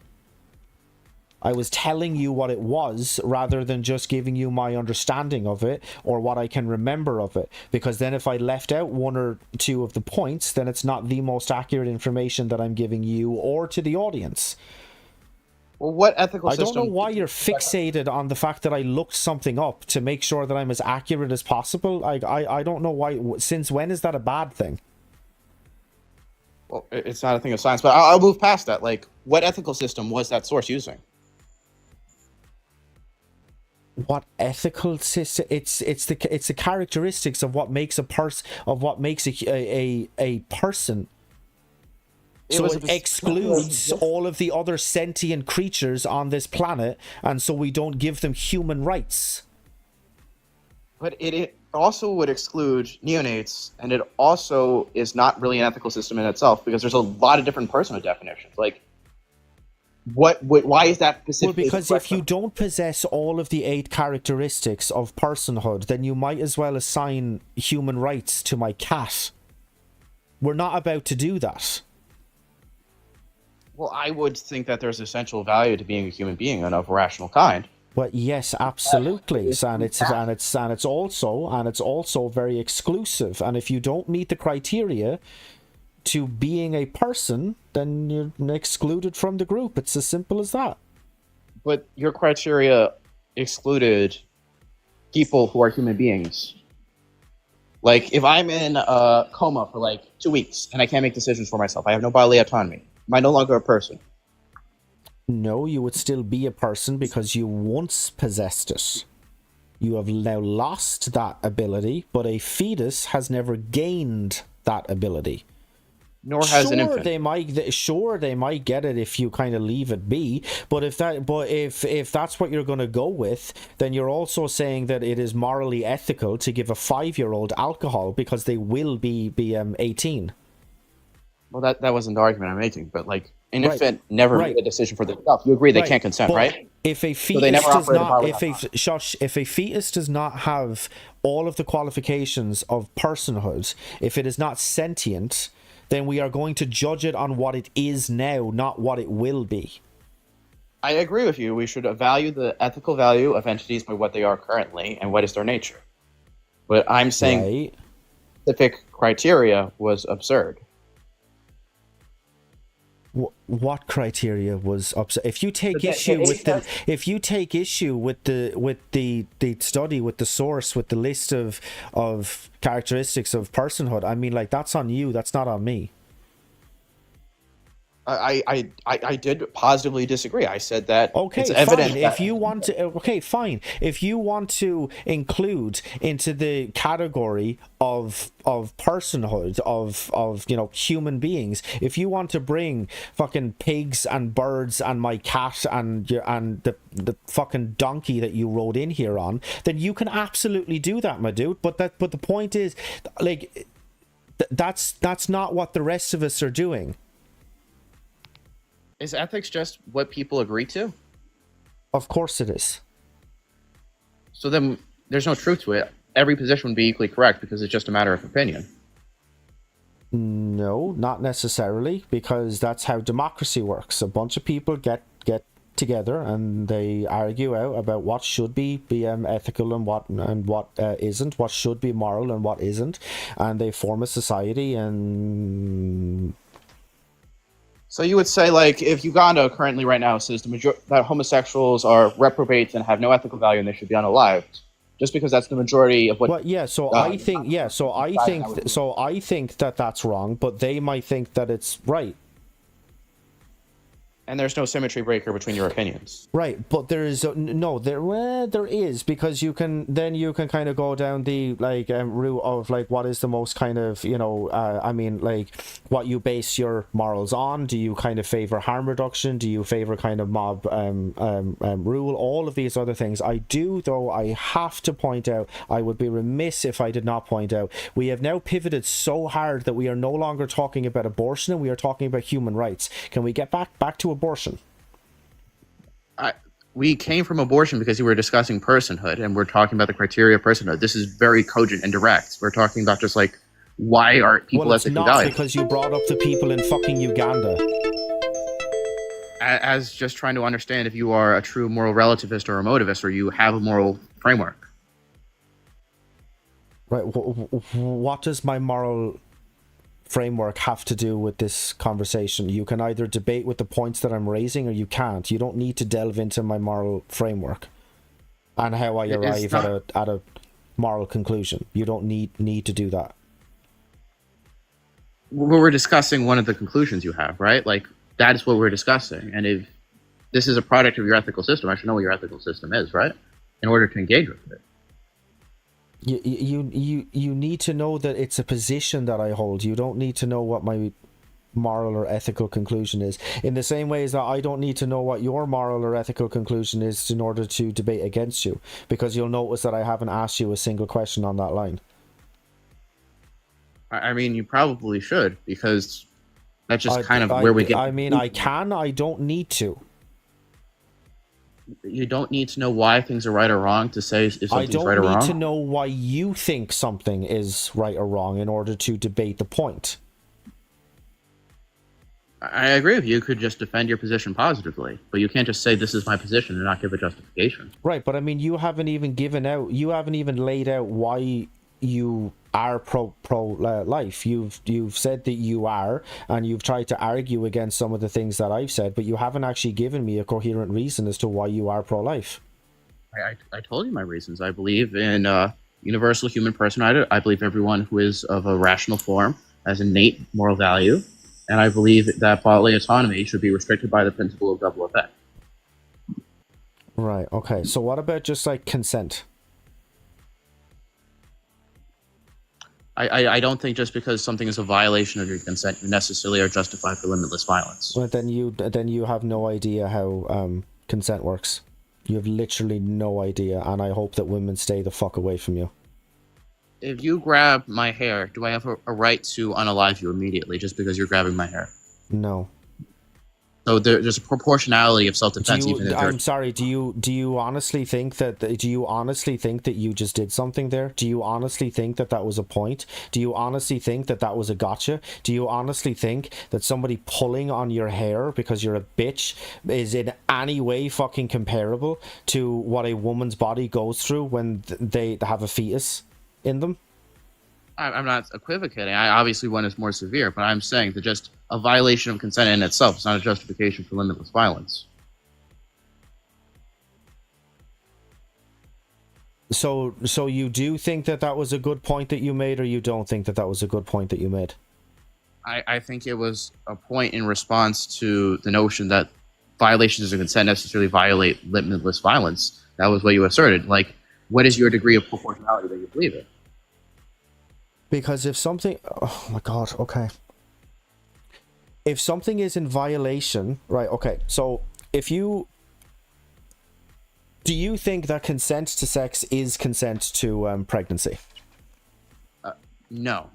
I was telling you what it was rather than just giving you my understanding of it or what I can remember of it. Because then if I left out 1 or 2 of the points, then it's not the most accurate information that I'm giving you or to the audience. Well, what ethical I system? don't know why you're fixated on the fact that I looked something up to make sure that I'm as accurate as possible. I don't know why. Since when is that a bad thing? Well, it's not a thing of science, but I'll move past that. What ethical system was that source using? What ethical system? It's the characteristics of what makes a a person. So it excludes all of the other sentient creatures on this planet, and so we don't give them human rights. But it also would exclude neonates, and it also is not really an ethical system in itself, because there's a lot of different personhood definitions. Like, why is that specifically? Well, because if you don't possess all of the 8 characteristics of personhood, then you might as well assign human rights to my cat. We're not about to do that. Well, I would think that there's essential value to being a human being and of a rational kind. But yes, absolutely, and it's also very exclusive. And if you don't meet the criteria to being a person, then you're excluded from the group. It's as simple as that. But your criteria excluded people who are human beings. Like, if I'm in a coma for like 2 weeks and I can't make decisions for myself, I have no bodily autonomy. Am I no longer a person? No, you would still be a person because you once possessed it. You have now lost that ability, but a fetus has never gained that ability. Nor has an infant. They might get it if you kind of leave it be, but if that's what you're going to go with, then you're also saying that it is morally ethical to give a 5-year-old alcohol because they will be 18. Well, that wasn't the argument I'm making, but like an infant never made a decision for themselves. You agree they can't consent, but right? If a fetus if a fetus does not have all of the qualifications of personhood, if it is not sentient, then we are going to judge it on what it is now, not what it will be. I agree with you. We should value the ethical value of entities by what they are currently and what is their nature. But I'm saying specific criteria was absurd. What criteria was upset? If you take issue with the study, with the source, with the list of characteristics of personhood, I mean, like, that's on you. That's not on me. I did positively disagree. I said that it's fine. evident. If you want to, fine. If you want to include into the category of personhood of human beings, if you want to bring fucking pigs and birds and my cat and the fucking donkey that you rode in here on, then you can absolutely do that, my dude. But the point is, like, that's not what the rest of us are doing. Is ethics just what people agree to? Of course it is. So then there's no truth to it. Every position would be equally correct because it's just a matter of opinion. No, not necessarily, because that's how democracy works. A bunch of people get together and they argue out about what should be ethical and what isn't, what should be moral and what isn't, and they form a society. And so you would say, like, if Uganda currently right now says that homosexuals are reprobates and have no ethical value and they should be unalived, just because that's the majority of what. But yeah, I think that that's wrong, but they might think that it's right. And there's no symmetry breaker between your opinions. Right, but there is there is, because you can kind of go down the route of like what is the most kind of I mean, like, what you base your morals on. Do you kind of favor harm reduction? Do you favor kind of mob rule? All of these other things. I do, though. I have to point out, I would be remiss if I did not point out, we have now pivoted so hard that we are no longer talking about abortion and we are talking about human rights. Can we get back to abortion? We came from abortion because we were discussing personhood and we're talking about the criteria of personhood. This is very cogent and direct. We're talking about just like, why are people ethically valued? Well, it's not because you brought up the people in fucking Uganda. As just trying to understand if you are a true moral relativist or a motivist, or you have a moral framework. Right. What does my moral framework have to do with this conversation? You can either debate with the points that I'm raising or you can't. You don't need to delve into my moral framework and how I arrive at a moral conclusion. You don't need to do that. We're discussing one of the conclusions you have, right? Like, that is what we're discussing. And if this is a product of your ethical system, I should know what your ethical system is, right? in order to engage with it. You need to know that it's a position that I hold. You don't need to know what my moral or ethical conclusion is. In the same way as that I don't need to know what your moral or ethical conclusion is in order to debate against you, because you'll notice that I haven't asked you a single question on that line. I mean, you probably should, because that's just kind of where we get. I mean, I don't need to. You don't need to know why things are right or wrong to say if something's right or wrong. I don't need to know why you think something is right or wrong in order to debate the point. I agree with you. You could just defend your position positively, but you can't just say this is my position and not give a justification. Right, but I mean, you haven't even laid out why you are pro life. You've said that you are, and you've tried to argue against some of the things that I've said, but you haven't actually given me a coherent reason as to why you are pro life. I told you my reasons. I believe in universal human personhood. I believe everyone who is of a rational form has innate moral value, and I believe that bodily autonomy should be restricted by the principle of double effect. Right. Okay. So what about just like consent? I don't think just because something is a violation of your consent, you necessarily are justified for limitless violence. Well, then you have no idea how consent works. You have literally no idea, and I hope that women stay the fuck away from you. If you grab my hair, do I have a right to unalive you immediately just because you're grabbing my hair? No. So there's a proportionality of self-defense. I'm sorry. Do you honestly think that? Do you honestly think that you just did something there? Do you honestly think that that was a point? Do you honestly think that that was a gotcha? Do you honestly think that somebody pulling on your hair because you're a bitch is in any way fucking comparable to what a woman's body goes through when they have a fetus in them? I'm not equivocating. Obviously one is more severe, but I'm saying that just a violation of consent in itself is not a justification for limitless violence. So you do think that that was a good point that you made, or you don't think that that was a good point that you made? I think it was a point in response to the notion that violations of consent necessarily violate limitless violence. That was what you asserted. Like, what is your degree of proportionality that you believe in? Because if something... Oh my god, okay. If something is in violation... Right, okay. So, if you... Do you think that consent to sex is consent to pregnancy? No.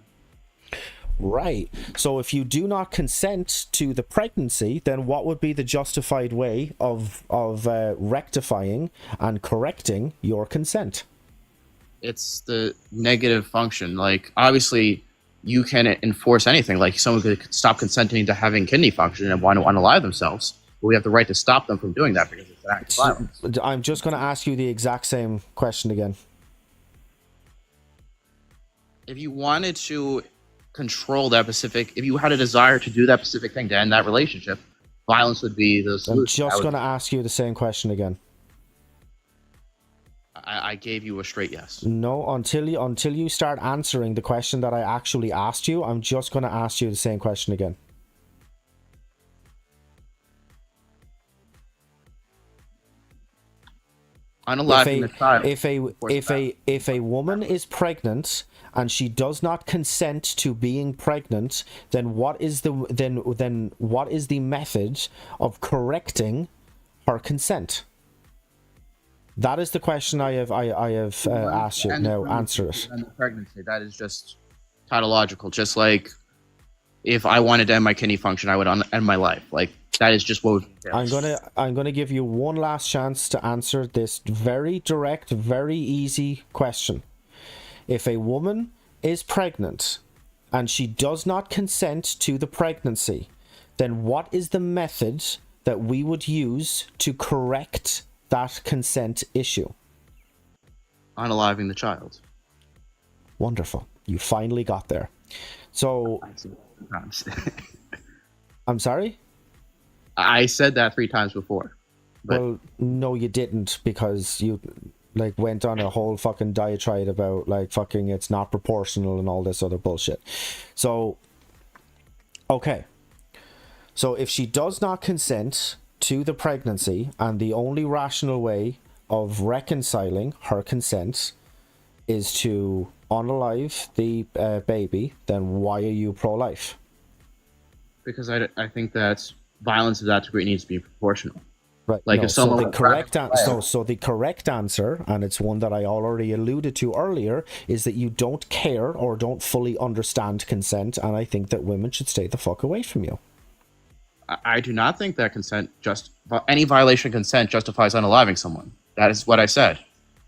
Right. So if you do not consent to the pregnancy, then what would be the justified way of rectifying and correcting your consent? It's the negative function. Like, obviously, you can enforce anything. Like, someone could stop consenting to having kidney function and want to unalive themselves. But we have the right to stop them from doing that because it's an act of violence. I'm just going to ask you the exact same question again. If you wanted to control that specific, if you had a desire to do that specific thing to end that relationship, violence would be the solution. I'm just going to ask you the same question again. I gave you a straight yes. No, until you start answering the question that I actually asked you, I'm just going to ask you the same question again. Unaliving the child. If a woman is pregnant and she does not consent to being pregnant, then what is the method of correcting her consent? That is the question I have asked you. Now answer it. And the pregnancy, that is just tautological. Just like if I wanted to end my kidney function, I would end my life. Like, that is just what I'm gonna give you one last chance to answer this very direct, very easy question. If a woman is pregnant and she does not consent to the pregnancy, then what is the method that we would use to correct that consent issue? Unaliving the child. Wonderful. You finally got there. So I'm sorry? I said that 3 times before. Well, no, you didn't, because you went on a whole fucking diatribe about fucking it's not proportional and all this other bullshit. So, okay. So if she does not consent to the pregnancy, and the only rational way of reconciling her consent is to unalive the baby, then why are you pro-life? Because I think that violence of that degree needs to be proportional. Right. Like no, if someone so the was correct rapid fire- so the correct answer, and it's one that I already alluded to earlier, is that you don't care or don't fully understand consent, and I think that women should stay the fuck away from you. I do not think that any violation of consent justifies unaliving someone. That is what I said,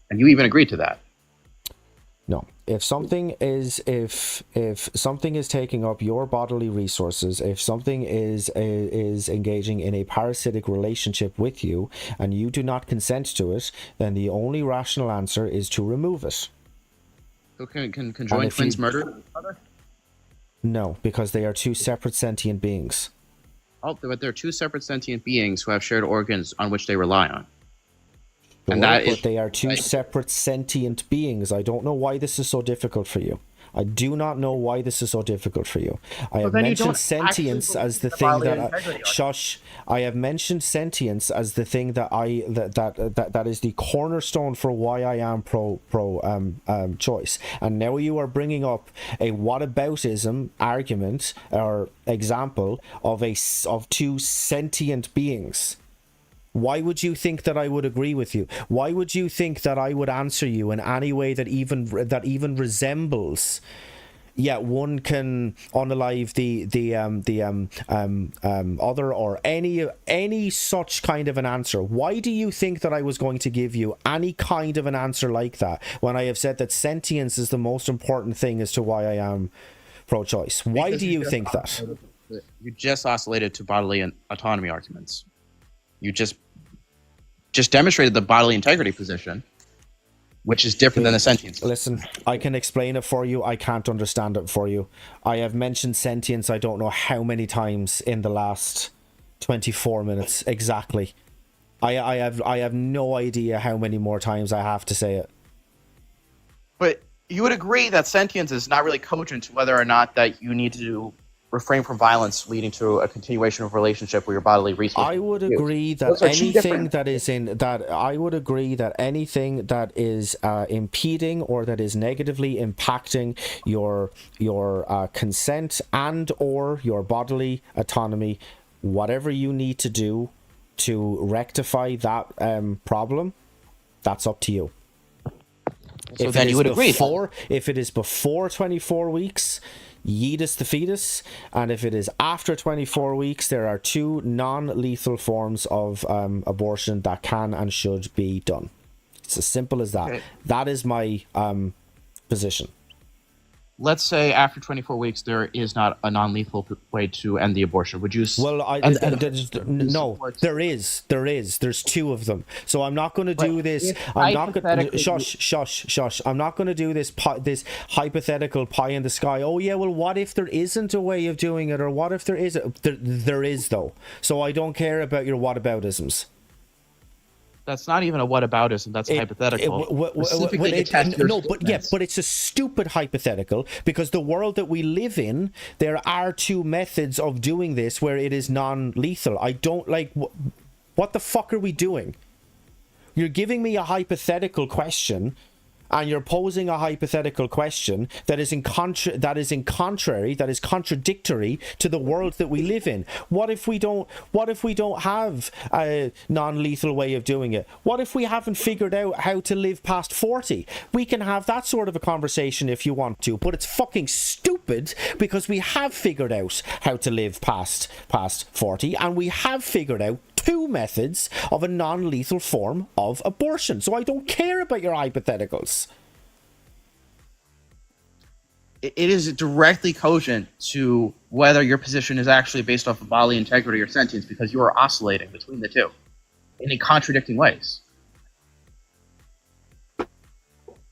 and you even agreed to that. No, if something is taking up your bodily resources, if something is engaging in a parasitic relationship with you, and you do not consent to it, then the only rational answer is to remove it. So can conjoined twins murder each other? No, because they are two separate sentient beings. Oh, but they're two separate sentient beings who have shared organs on which they rely on. Sure, And that but is they are two separate sentient beings. I don't know why this is so difficult for you. I do not know why this is so difficult for you. I have then you mentioned don't sentience actually as the believe thing in that bodily integrity, shush. I have mentioned sentience as the thing that that is the cornerstone for why I am pro choice. And now you are bringing up a whataboutism argument or example of two sentient beings. Why would you think that I would agree with you? Why would you think that I would answer you in any way that even resembles? Yeah, one can unalive the other, or any such kind of an answer. Why do you think that I was going to give you any kind of an answer like that when I have said that sentience is the most important thing as to why I am pro-choice? Why Because do you think that? You just oscillated to bodily and autonomy arguments. You just demonstrated the bodily integrity position, which is different than the sentience. Listen, I can explain it for you. I can't understand it for you. I have mentioned sentience I don't know how many times in the last 24 minutes exactly. I have no idea how many more times I have to say it. But you would agree that sentience is not really cogent to whether or not that you need to refrain from violence leading to a continuation of relationship with your bodily resources. I would agree that I would agree that anything that is impeding or that is negatively impacting your consent and or your bodily autonomy, whatever you need to do to rectify that problem, that's up to you. So then you would agree. If it is before 24 weeks, yeetus the fetus, and if it is after 24 weeks, there are two non-lethal forms of abortion that can and should be done. It's as simple as that. Okay. That is my position. Let's say after 24 weeks there is not a non-lethal way to end the abortion. Would you? Well, no, there is. There's two of them. So I'm not going to do this. I'm not going to shush. I'm not going to do this hypothetical pie in the sky. Oh yeah, well, what if there isn't a way of doing it, or what if there is? There is though. So I don't care about your whataboutisms. That's not even a whataboutism. That's hypothetical. But it's a stupid hypothetical, because the world that we live in, there are two methods of doing this where it is non-lethal. I don't like. What the fuck are we doing? You're giving me a hypothetical question, and you're posing a hypothetical question that is contradictory to the world that we live in. What if we don't have a non-lethal way of doing it? What if we haven't figured out how to live past 40? We can have that sort of a conversation if you want to, but it's fucking stupid, because we have figured out how to live past 40, and we have figured out two methods of a non-lethal form of abortion. So I don't care about your hypotheticals. It is directly cogent to whether your position is actually based off of bodily integrity or sentience, because you are oscillating between the two in contradicting ways.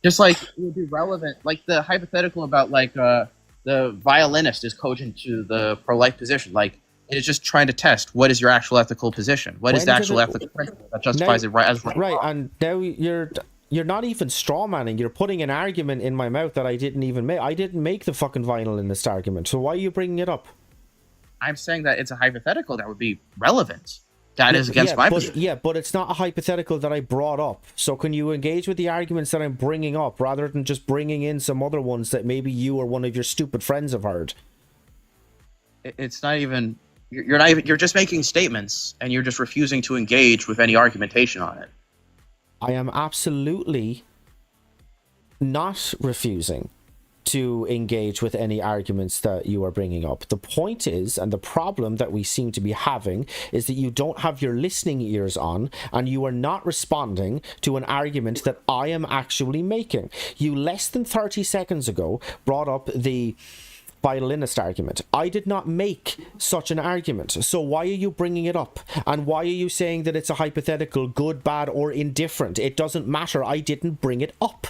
Just like it would be relevant, like the hypothetical about the violinist is cogent to the pro-life position. Like, it is just trying to test what is your actual ethical position. What is the actual ethical principle that justifies it right as right? Right, and now you're not even straw manning. You're putting an argument in my mouth that I didn't even make. I didn't make the fucking violinist argument. So why are you bringing it up? I'm saying that it's a hypothetical that would be relevant. that is against my but, position. Yeah, but it's not a hypothetical that I brought up. So can you engage with the arguments that I'm bringing up rather than just bringing in some other ones that maybe you or one of your stupid friends have heard? It's not even. You're not even. You're just making statements, and you're just refusing to engage with any argumentation on it. I am absolutely not refusing to engage with any arguments that you are bringing up. The point is, and the problem that we seem to be having, is that you don't have your listening ears on and you are not responding to an argument that I am actually making. You less than 30 seconds ago brought up the violinist argument. I did not make such an argument. So why are you bringing it up? And why are you saying that it's a hypothetical, good, bad, or indifferent? It doesn't matter. I didn't bring it up.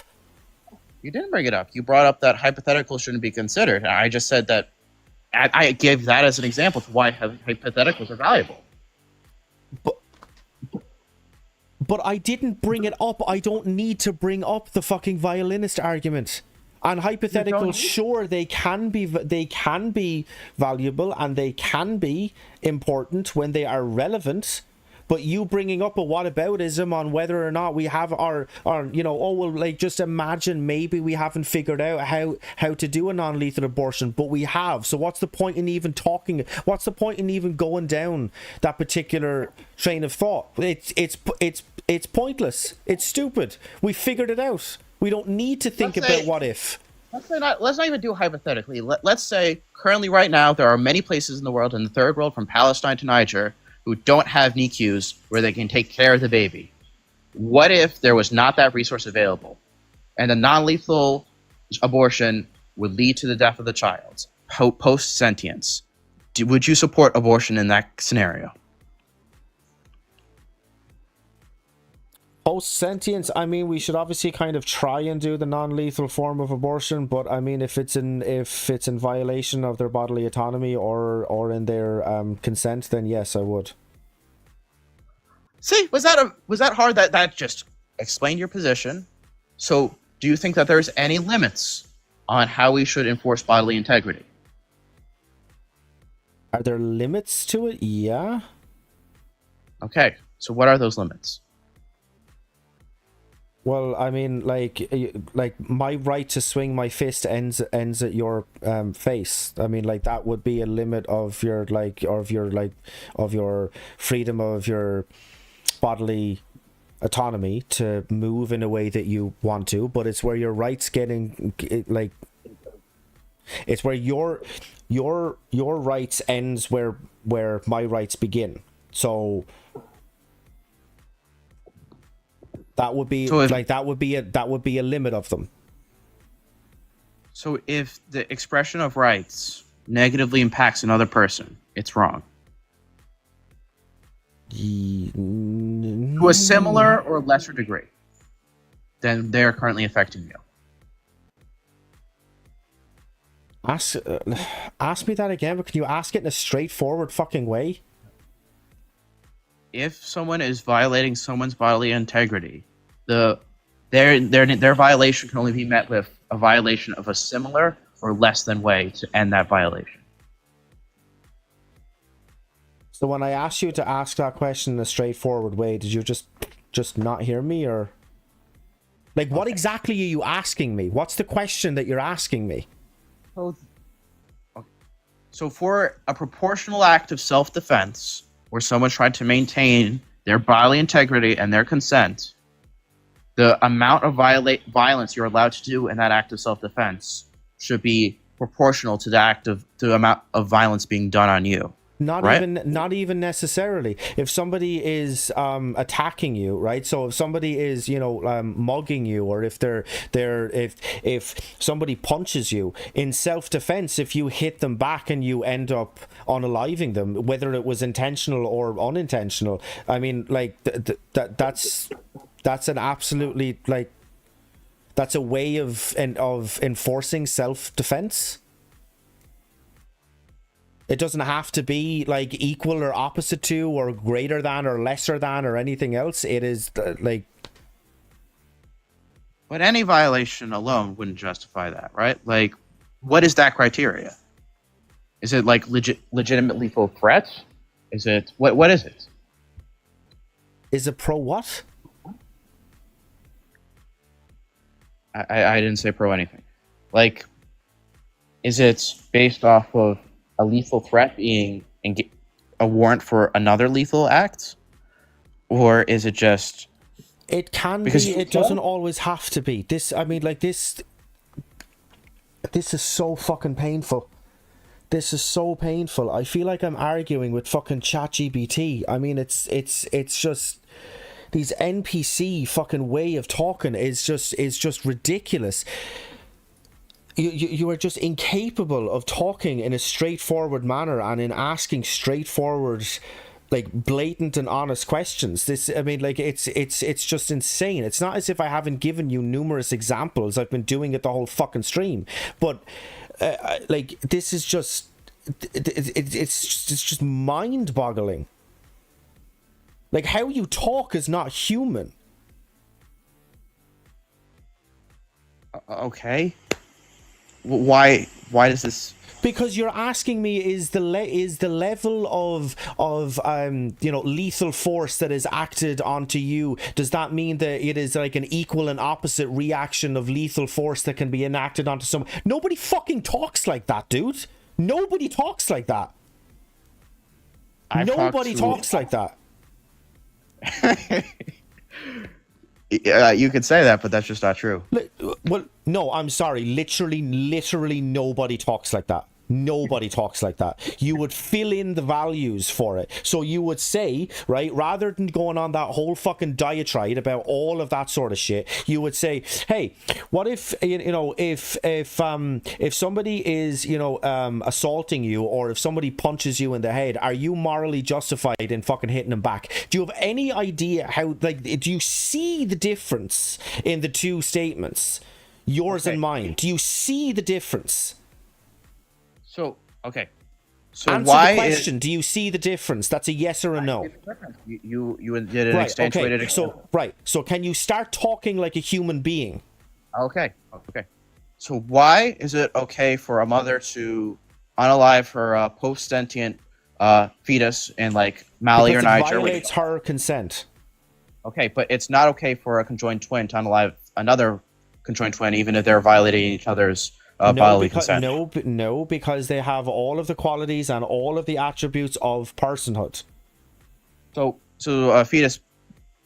You didn't bring it up. You brought up that hypothetical shouldn't be considered. I just said that I gave that as an example to why hypotheticals are valuable. But I didn't bring it up. I don't need to bring up the fucking violinist argument. And hypotheticals, sure, they can be valuable and they can be important when they are relevant. But you bringing up a whataboutism on whether or not we have our just imagine maybe we haven't figured out how to do a non-lethal abortion, but we have. So what's the point in even talking? What's the point in even going down that particular train of thought? It's pointless. It's stupid. We figured it out. We don't need to think about what if. Let's not even do it hypothetically. Let's say currently right now there are many places in the world, in the third world, from Palestine to Niger, who don't have NICUs where they can take care of the baby. What if there was not that resource available and a non-lethal abortion would lead to the death of the child post-sentience? Would you support abortion in that scenario? Post-sentience, I mean, we should obviously kind of try and do the non-lethal form of abortion, but I mean, if it's in violation of their bodily autonomy or in their consent, then yes, I would. See, was that hard? That just explained your position. So, do you think that there's any limits on how we should enforce bodily integrity? Are there limits to it? Yeah. Okay, so what are those limits? Well, I mean, like my right to swing my fist ends at your face. I mean, like that would be a limit of your freedom of your bodily autonomy to move in a way that you want to. But it's where your rights it's where your rights ends where my rights begin. So. That would be that would be a limit of them. So if the expression of rights negatively impacts another person, it's wrong. To a similar or lesser degree than they're currently affecting you. Ask me that again, but can you ask it in a straightforward fucking way? If someone is violating someone's bodily integrity, their violation can only be met with a violation of a similar or less than way to end that violation. So when I asked you to ask that question in a straightforward way, did you just not hear me, or like what exactly are you asking me? What's the question that you're asking me? So for a proportional act of self-defense, where someone's trying to maintain their bodily integrity and their consent, the amount of violence you're allowed to do in that act of self-defense should be proportional to the amount of violence being done on you. Not even necessarily. If somebody is attacking you, right? So if somebody is, mugging you, or if if somebody punches you in self-defense, if you hit them back and you end up unaliving them, whether it was intentional or unintentional, I mean, like that's an absolutely that's a way of enforcing self-defense. It doesn't have to be like equal or opposite to or greater than or lesser than or anything else. It is like. But any violation alone wouldn't justify that, right? Like, what is that criteria? Is it like legitimate lethal threats? Is it what is it? Is it pro what? I didn't say pro anything. Like, is it based off of a lethal threat being a warrant for another lethal act? Or is it just... It can Because be, you it can- doesn't always have to be. This is so fucking painful. This is so painful. I feel like I'm arguing with fucking ChatGPT. I mean, it's just these NPC fucking way of talking is just ridiculous. You are just incapable of talking in a straightforward manner and in asking straightforward, like, blatant and honest questions. It's just insane. It's not as if I haven't given you numerous examples. I've been doing it the whole fucking stream, but this is just it's just mind-boggling. Like, how you talk is not human. Okay. Why does this... Because you're asking me, is the level of lethal force that is acted onto you, does that mean that it is like an equal and opposite reaction of lethal force that can be enacted onto someone? Nobody fucking talks like that, dude. Nobody talks like that. Nobody talks like that. You could say that, but that's just not true. Well, no, I'm sorry. Literally nobody talks like that. Nobody talks like that. You would fill in the values for it. So you would say, right, rather than going on that whole fucking diatribe about all of that sort of shit, you would say, hey, what if, if somebody is, assaulting you, or if somebody punches you in the head, are you morally justified in fucking hitting them back? Do you have any idea how, like, do you see the difference in the two statements? Yours and mine. Do you see the difference? So, okay. So Answer why the question. Do you see the difference? That's a yes or a no. You did an accentuated... So can you start talking like a human being? Okay. So why is it okay for a mother to unalive her post-sentient fetus in, like, Mali Because or it Niger? violates her consent. Okay, but it's not okay for a conjoined twin to unalive another conjoined twin, even if they're violating each other's bodily consent. No, because they have all of the qualities and all of the attributes of personhood. So a fetus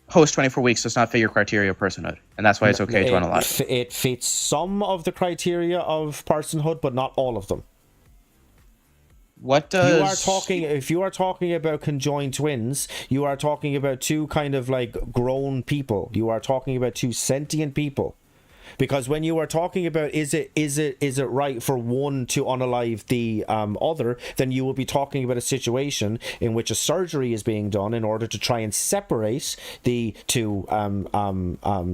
post 24 weeks does not fit your criteria of personhood, and that's why it's okay to unalive. It fits some of the criteria of personhood, but not all of them. What does... If you are talking about conjoined twins, you are talking about two kind of like grown people. You are talking about two sentient people. Because when you are talking about is it right for one to unalive the other, then you will be talking about a situation in which a surgery is being done in order to try and separate the two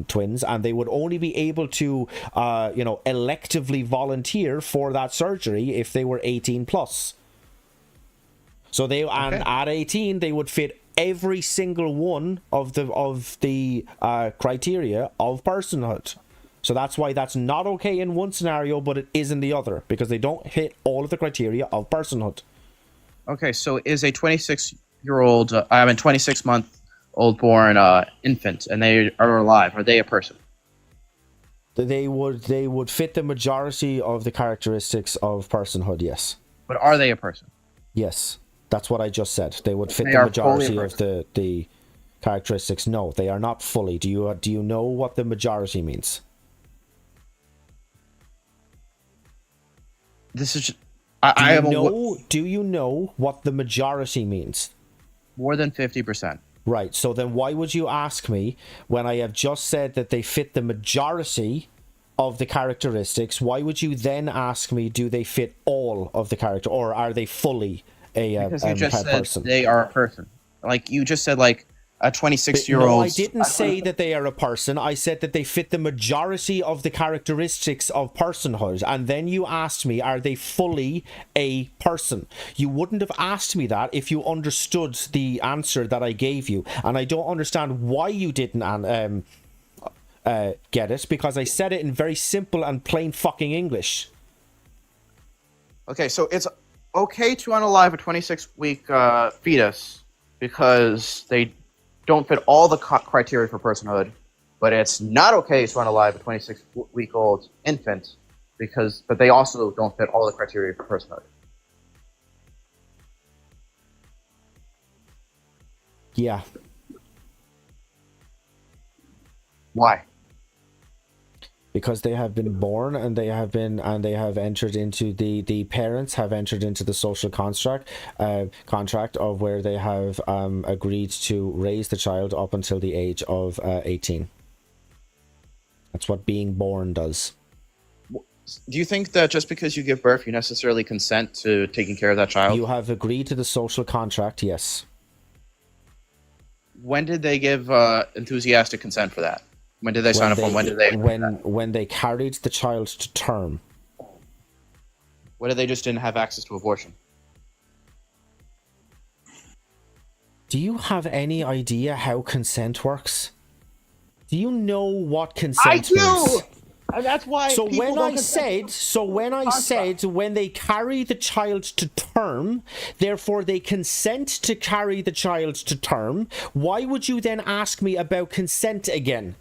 twins, and they would only be able to electively volunteer for that surgery if they were 18 plus. So and at 18 they would fit every single one of the criteria of personhood. So that's why that's not okay in one scenario, but it is in the other, because they don't hit all of the criteria of personhood. Okay, so is a 26-month-old born infant, and they are alive, are they a person? They would fit the majority of the characteristics of personhood, yes. But are they a person? Yes, that's what I just said. They would fit They the are majority fully a of the characteristics. No, they are not fully. Do you know what the majority means? This is just, do you know what the majority means? More than 50%. Right. So then why would you ask me when I have just said that they fit the majority of the characteristics? Why would you then ask me, do they fit all of the character, or are they fully because you just said person? They are a person. Like you just said, like a 26-year-old. No, I didn't say that they are a person. I said that they fit the majority of the characteristics of personhood. And then you asked me, are they fully a person? You wouldn't have asked me that if you understood the answer that I gave you. And I don't understand why you didn't get it, because I said it in very simple and plain fucking English. Okay, so it's okay to unalive a 26-week fetus because they don't fit all the criteria for personhood, but it's not okay to unalive a 26-week-old infant but they also don't fit all the criteria for personhood. Yeah. Why? Because they have been born and they have entered into the parents have entered into the social contract of where they have agreed to raise the child up until the age of 18. That's what being born does. Do you think that just because you give birth, you necessarily consent to taking care of that child? You have agreed to the social contract, yes. When did they give enthusiastic consent for that? When did they sign up for? When did they? When they carried the child to term. Whether they just didn't have access to abortion. Do you have any idea how consent works? Do you know what consent means? And that's why. So when I said when they carry the child to term, therefore they consent to carry the child to term, why would you then ask me about consent again?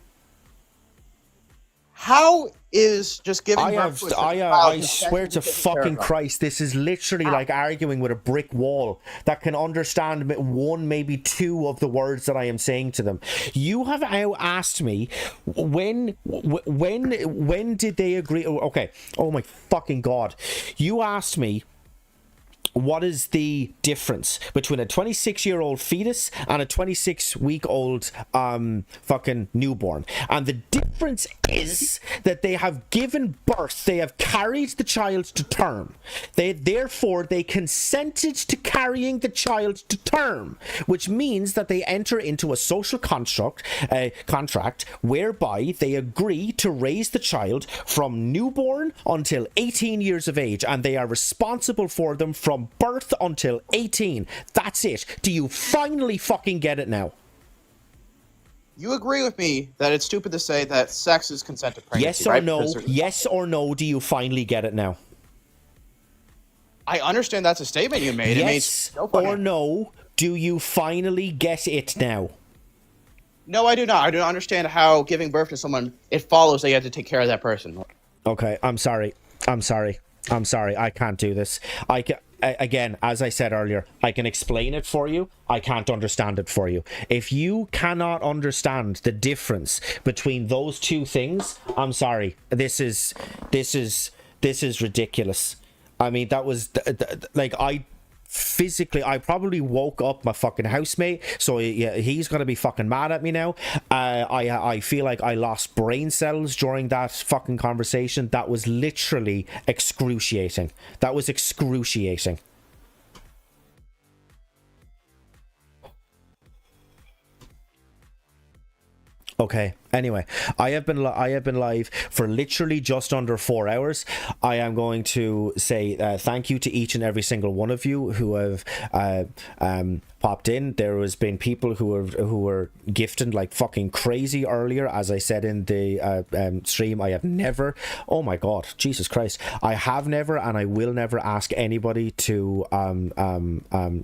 How is just giving birth to a child I swear to fucking Christ, this is literally like arguing with a brick wall that can understand one, maybe two of the words that I am saying to them. You have now asked me when did they agree? Okay, oh my fucking God. You asked me what is the difference between a 26-year-old fetus and a 26-week-old fucking newborn? And the difference is that they have given birth, they have carried the child to term. Therefore, they consented to carrying the child to term, which means that they enter into a social contract whereby they agree to raise the child from newborn until 18 years of age, and they are responsible for them from birth until 18. That's it. Do you finally fucking get it now? You agree with me that it's stupid to say that sex is consent to pregnancy, yes or right? no? Yes or no? Do you finally get it now? I understand that's a statement you made. Yes or no? Do you finally get it now? No, I do not. I do not understand how giving birth to someone, it follows that you have to take care of that person. Okay, I'm sorry. I can't do this. Again, as I said earlier, I can explain it for you. I can't understand it for you. If you cannot understand the difference between those two things, I'm sorry. This is ridiculous. I mean, that was like I probably woke up my fucking housemate, so yeah, he's gonna be fucking mad at me now. I feel like I lost brain cells during that fucking conversation. That was literally excruciating. That was excruciating. Okay, anyway, I have been live for literally just under 4 hours. I am going to say thank you to each and every single one of you who have popped in. There has been people who were gifting like fucking crazy earlier. As I said in the stream, I have never, oh my God, Jesus Christ, I have never and I will never ask anybody to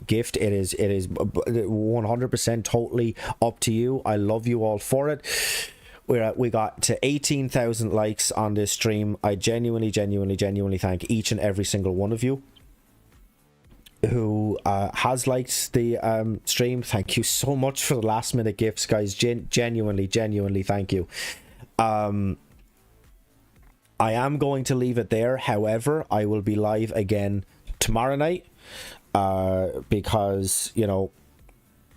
gift. It is 100% totally up to you. I love you all for it. We got to 18,000 likes on this stream. I genuinely thank each and every single one of you who has liked the stream. Thank you so much for the last minute gifts, guys. Genuinely thank you. I am going to leave it there. However, I will be live again tomorrow night because, you know,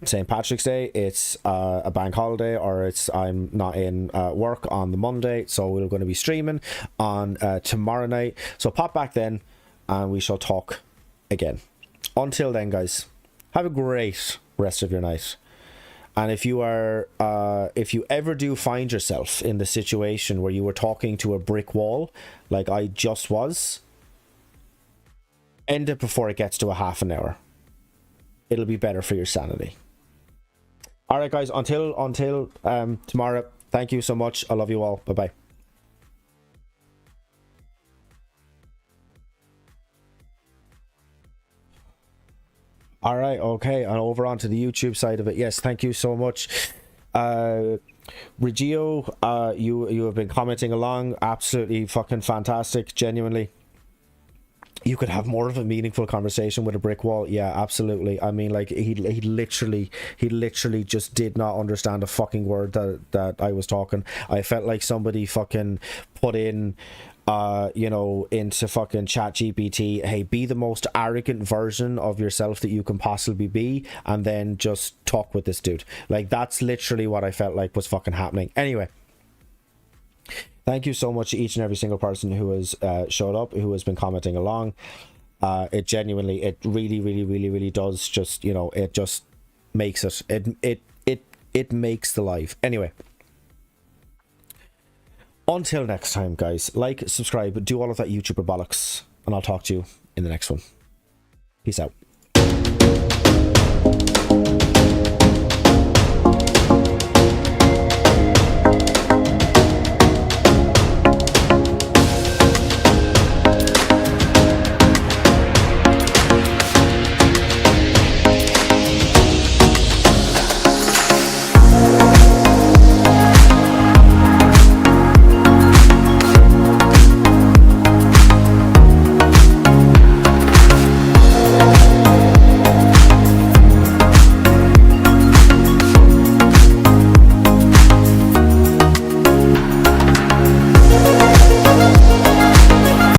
St. Patrick's Day, it's a bank holiday, or I'm not in work on the Monday, so we're going to be streaming on tomorrow night. So pop back then and we shall talk again. Until then, guys, have a great rest of your night. And if you ever do find yourself in the situation where you were talking to a brick wall like I just was, end it before it gets to a half an hour. It'll be better for your sanity. All right, guys, until tomorrow, thank you so much. I love you all. Bye-bye. All right, okay, and over onto the YouTube side of it. Yes, thank you so much. Regio, you have been commenting along. Absolutely fucking fantastic, genuinely. You could have more of a meaningful conversation with a brick wall. Yeah, absolutely. I mean, like, he literally just did not understand a fucking word that I was talking. I felt like somebody fucking put in into fucking ChatGPT, hey, be the most arrogant version of yourself that you can possibly be, and then just talk with this dude. Like, that's literally what I felt like was fucking happening. Anyway, thank you so much to each and every single person who has showed up, who has been commenting along. It genuinely, it really does just, it just makes it makes the life. Anyway, until next time, guys, like, subscribe, do all of that YouTuber bollocks, and I'll talk to you in the next one. Peace out.